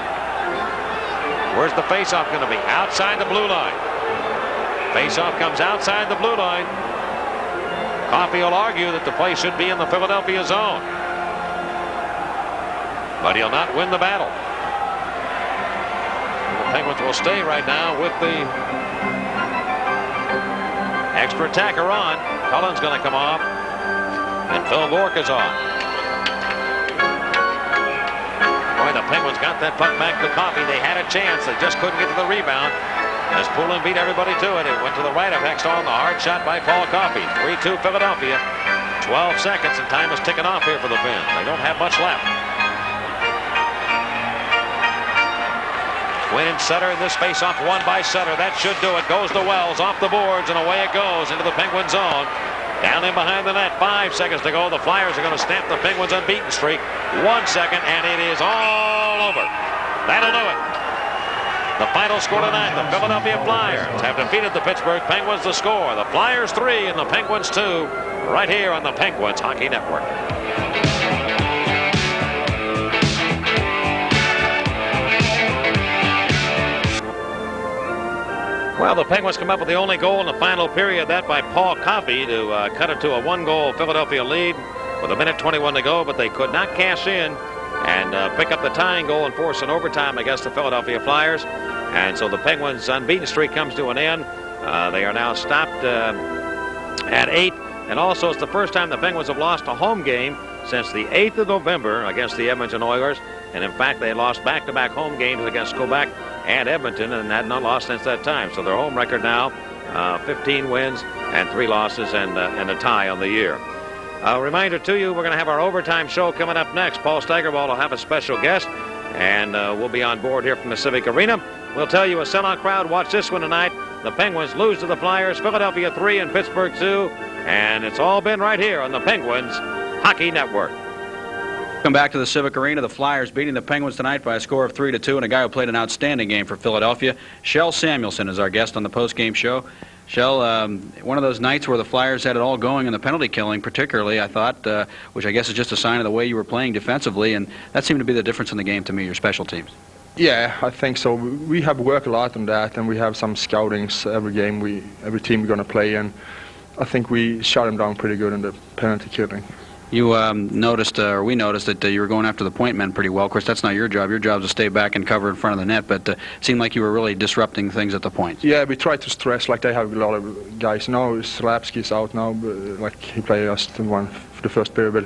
Where's the face-off going to be? Outside the blue line. Face-off comes outside the blue line. Coffey will argue that the play should be in the Philadelphia zone. But he'll not win the battle. The Penguins will stay right now with the extra attacker on. Cullen's going to come off, and Phil Bourque is on. Boy, the Penguins got that puck back to Coffey. They had a chance. They just couldn't get to the rebound. As Poulin beat everybody to it, it went to the right of Hextall, and the hard shot by Paul Coffey. 3-2 Philadelphia. 12 seconds, and time is ticking off here for the Finns. They don't have much left. Quinn and Sutter in this face-off, won by Sutter. That should do it. Goes to Wells, off the boards, and away it goes into the Penguin zone. Down in behind the net, 5 seconds to go. The Flyers are going to stamp the Penguins' unbeaten streak. 1 second, and it is all over. That'll do it. The final score tonight, the Philadelphia Flyers have defeated the Pittsburgh Penguins. The score, the Flyers 3 and the Penguins 2, right here on the Penguins Hockey Network. Well, the Penguins come up with the only goal in the final period, that by Paul Coffey to cut it to a 1-goal Philadelphia lead with 1:21 to go, but they could not cash in and pick up the tying goal and force an overtime against the Philadelphia Flyers. And so the Penguins' unbeaten streak comes to an end. They are now stopped at 8. And also, it's the first time the Penguins have lost a home game since the 8th of November against the Edmonton Oilers. And in fact, they lost back-to-back home games against Quebec and Edmonton and had not lost since that time. So their home record now, 15 wins and 3 losses and a tie on the year. A reminder to you, we're going to have our overtime show coming up next. Paul Steigerwald will have a special guest, and we'll be on board here from the Civic Arena. We'll tell you a sellout crowd. Watch this one tonight. The Penguins lose to the Flyers, Philadelphia 3 and Pittsburgh 2. And it's all been right here on the Penguins Hockey Network. Come back to the Civic Arena. The Flyers beating the Penguins tonight by a score of 3-2, and a guy who played an outstanding game for Philadelphia. Shell Samuelson is our guest on the post-game show. Shell, one of those nights where the Flyers had it all going in the penalty killing, particularly, I thought, which I guess is just a sign of the way you were playing defensively, and that seemed to be the difference in the game to me, your special teams. Yeah, I think so. We have worked a lot on that, and we have some scoutings every game, every team we're going to play, and I think we shut them down pretty good in the penalty killing. You noticed, or we noticed, that you were going after the point men pretty well. Of course, that's not your job. Your job is to stay back and cover in front of the net, but it seemed like you were really disrupting things at the point. Yeah, we try to stress, like they have a lot of guys now. Slapsky's out now, like he played us for the first period, but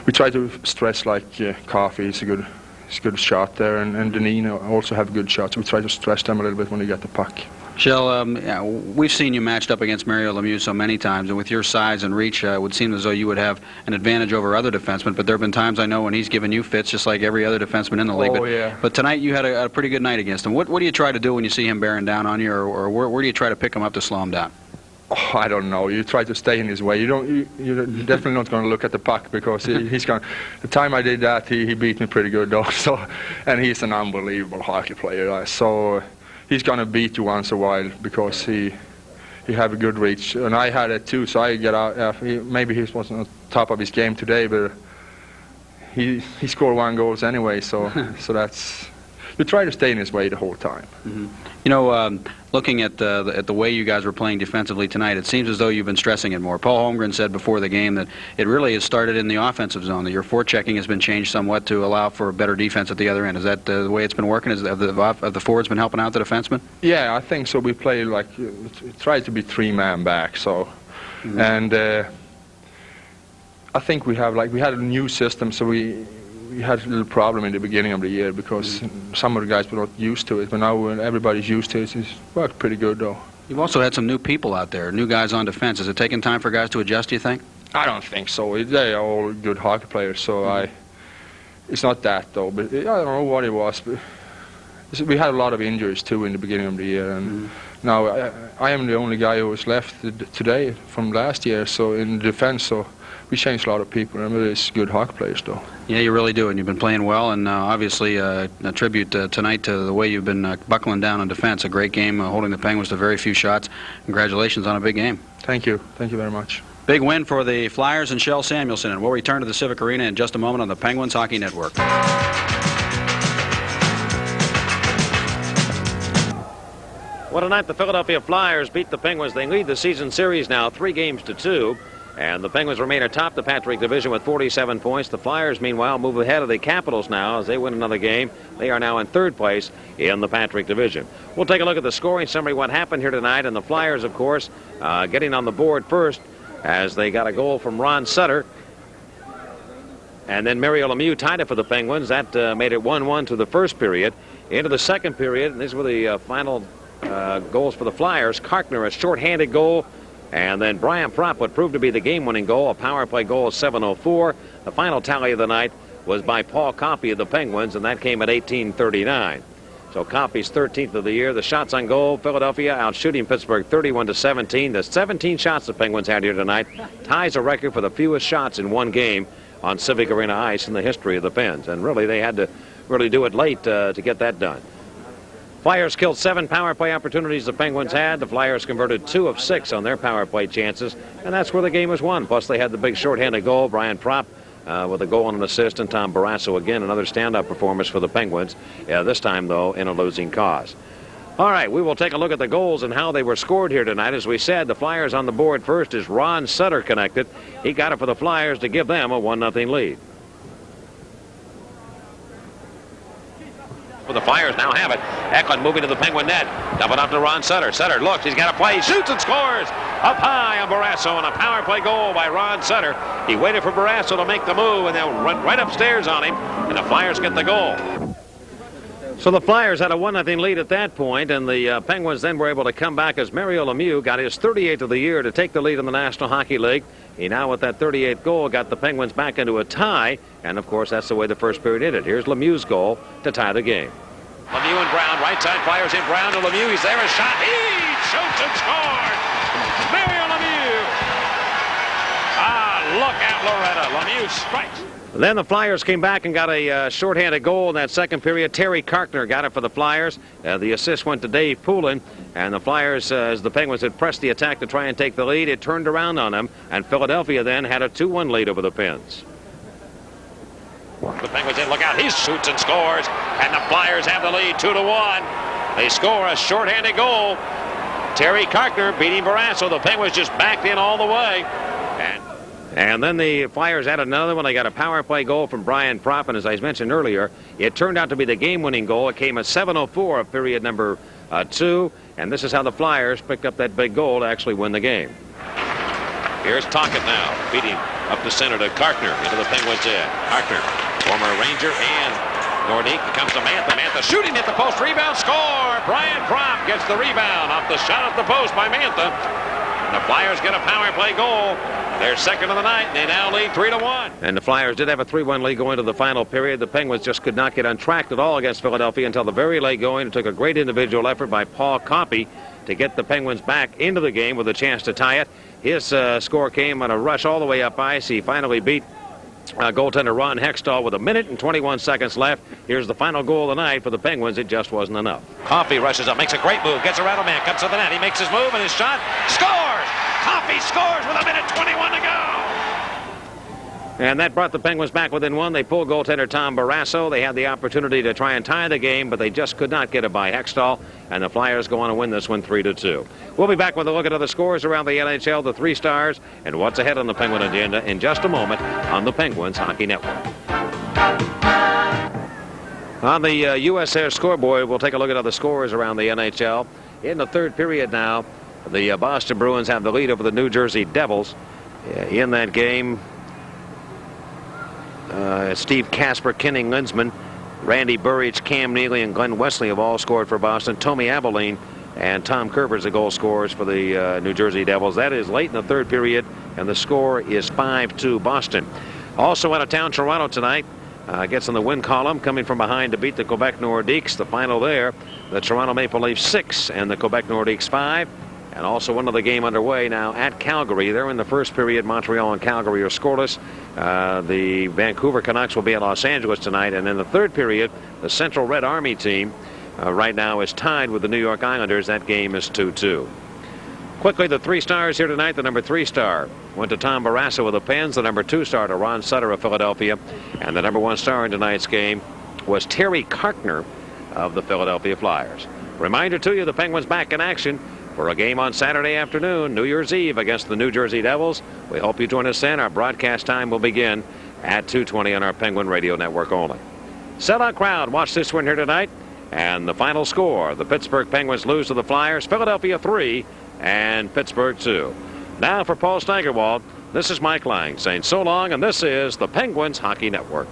we try to stress, like Coffey is a good shot there, and Deneen also have good shots. We try to stress them a little bit when they get the puck. Shell, we've seen you matched up against Mario Lemieux so many times, and with your size and reach, it would seem as though you would have an advantage over other defensemen, but there have been times I know when he's given you fits just like every other defenseman in the league. But tonight you had a pretty good night against him. What do you try to do when you see him bearing down on you, or where do you try to pick him up to slow him down? Oh, I don't know. You try to stay in his way. You're definitely not going to look at the puck, because he's going. The time I did that, he beat me pretty good though. So, and he's an unbelievable hockey player. So he's going to beat you once in a while because he have a good reach, and I had it too. So I get out. Maybe he wasn't on top of his game today, but he scored 1 goal anyway. So so that's. You try to stay in his way the whole time. Mm-hmm. You know, looking at the way you guys were playing defensively tonight, it seems as though you've been stressing it more. Paul Holmgren said before the game that it really has started in the offensive zone, that your forechecking has been changed somewhat to allow for better defense at the other end. Is that the way it's been working? Have the forwards been helping out the defensemen? Yeah, I think so. We play like, try to be 3-man back. So, and I think we had a new system, so we had a little problem in the beginning of the year because some of the guys were not used to it, but now when everybody's used to it, it's worked pretty good though. You've also had some new people out there, new guys on defense. Is it taking time for guys to adjust, do you think? I don't think so. They are all good hockey players, so it's not that though. But I don't know what it was. But we had a lot of injuries too in the beginning of the year, and now I am the only guy who was left today from last year. So in defense, so we changed a lot of people. I mean, it's good hockey players though. Yeah, you really do, and you've been playing well, and obviously a tribute tonight to the way you've been buckling down on defense. A great game, holding the Penguins to very few shots. Congratulations on a big game. Thank you. Thank you very much. Big win for the Flyers and Shell Samuelson, and we'll return to the Civic Arena in just a moment on the Penguins Hockey Network. Well, tonight the Philadelphia Flyers beat the Penguins. They lead the season series now 3-2. And the Penguins remain atop the Patrick Division with 47 points. The Flyers, meanwhile, move ahead of the Capitals now as they win another game. They are now in third place in the Patrick Division. We'll take a look at the scoring summary, what happened here tonight. And the Flyers, of course, getting on the board first as they got a goal from Ron Sutter. And then Mario Lemieux tied it for the Penguins. That made it 1-1 through the first period. Into the second period, and these were the final goals for the Flyers. Karkner, a shorthanded goal. And then Brian Propp would prove to be the game-winning goal, a power play goal of 7:04. The final tally of the night was by Paul Coffey of the Penguins, and that came at 18:39. So Coffey's 13th of the year. The shots on goal, Philadelphia out shooting Pittsburgh 31-17. The 17 shots the Penguins had here tonight ties a record for the fewest shots in one game on Civic Arena ice in the history of the Pens. And really, they had to really do it late to get that done. Flyers killed 7 power play opportunities the Penguins had. The Flyers converted 2 of 6 on their power play chances, and that's where the game was won. Plus, they had the big shorthanded goal, Brian Propp with a goal and an assist, and Tom Barrasso again, another stand-up performance for the Penguins, this time, though, in a losing cause. All right, we will take a look at the goals and how they were scored here tonight. As we said, the Flyers on the board first is Ron Sutter connected. He got it for the Flyers to give them a 1-0 lead. The Flyers now have it. Eklund moving to the Penguin net. Dump it off to Ron Sutter. Sutter looks. He's got a play. Shoots and scores. Up high on Barrasso, and a power play goal by Ron Sutter. He waited for Barrasso to make the move, and they'll run right upstairs on him, and the Flyers get the goal. So the Flyers had a 1-0 lead at that point, and the Penguins then were able to come back as Mario Lemieux got his 38th of the year to take the lead in the National Hockey League. He now, with that 38th goal, got the Penguins back into a tie, and of course that's the way the first period ended. Here's Lemieux's goal to tie the game. Lemieux and Brown, right side, Flyers in. Brown to Lemieux. He's there, a shot. He shoots and scores. Mario Lemieux. Look out, Loretta. Lemieux strikes. Then the Flyers came back and got a shorthanded goal in that second period. Terry Karkner got it for the Flyers. The assist went to Dave Poulin, and the Flyers, as the Penguins had pressed the attack to try and take the lead, it turned around on them, and Philadelphia then had a 2-1 lead over the Pens. The Penguins in, look out, he shoots and scores, and the Flyers have the lead 2-1. They score a shorthanded goal. Terry Karkner beating Barrasso. The Penguins just backed in all the way. And then the Flyers added another one. They got a power play goal from Brian Propp, and as I mentioned earlier, it turned out to be the game-winning goal. It came at 7:04 of period number 2, and this is how the Flyers picked up that big goal to actually win the game. Here's Tocchet now, beating up the center to Karkner into the Penguins' end. Karkner, former Ranger and Nordique, comes to Mantha. Mantha shooting at the post, rebound, score! Brian Propp gets the rebound off the shot at the post by Mantha. And the Flyers get a power play goal. They're second of the night, and they now lead 3-1. And the Flyers did have a 3-1 lead going into the final period. The Penguins just could not get on track at all against Philadelphia until the very late going. It took a great individual effort by Paul Coffey to get the Penguins back into the game with a chance to tie it. His score came on a rush all the way up ice. He finally beat goaltender Ron Hextall with 1 minute and 21 seconds left. Here's the final goal of the night for the Penguins. It just wasn't enough. Coffey rushes up, makes a great move, gets around a man, comes to the net. He makes his move and his shot scores. Coffey scores with 1 minute 21 to go. And that brought the Penguins back within 1. They pulled goaltender Tom Barrasso. They had the opportunity to try and tie the game, but they just could not get it by Hextall. And the Flyers go on to win this one 3-2. We'll be back with a look at other scores around the NHL, the 3 stars, and what's ahead on the Penguin agenda in just a moment on the Penguins Hockey Network. On the U.S. Air scoreboard, we'll take a look at other scores around the NHL. In the third period now, the Boston Bruins have the lead over the New Jersey Devils. In that game, Steve Kasper, Kenny Linsman, Randy Burridge, Cam Neely, and Glenn Wesley have all scored for Boston. Tommy Abilene and Tom Kerber's the goal scorers for the New Jersey Devils. That is late in the third period, and the score is 5-2 Boston. Also out of town, Toronto tonight. gets in the win column, coming from behind to beat the Quebec Nordiques. The final there, the Toronto Maple Leafs 6 and the Quebec Nordiques 5. And also another game underway now at Calgary. They're in the first period. Montreal and Calgary are scoreless. The Vancouver Canucks will be at Los Angeles tonight. And in the third period, the Central Red Army team right now is tied with the New York Islanders. That game is 2-2. Quickly, the 3 stars here tonight. The number 3 star went to Tom Barrasso with the Pens. The number 2 star to Ron Sutter of Philadelphia. And the number 1 star in tonight's game was Terry Karkner of the Philadelphia Flyers. Reminder to you, the Penguins back in action for a game on Saturday afternoon, New Year's Eve, against the New Jersey Devils. We hope you join us then. Our broadcast time will begin at 2:20 on our Penguin Radio Network only. Sellout crowd, watch this one here tonight. And the final score, the Pittsburgh Penguins lose to the Flyers, Philadelphia 3 and Pittsburgh 2. Now for Paul Steigerwald, this is Mike Lang saying so long, and this is the Penguins Hockey Network.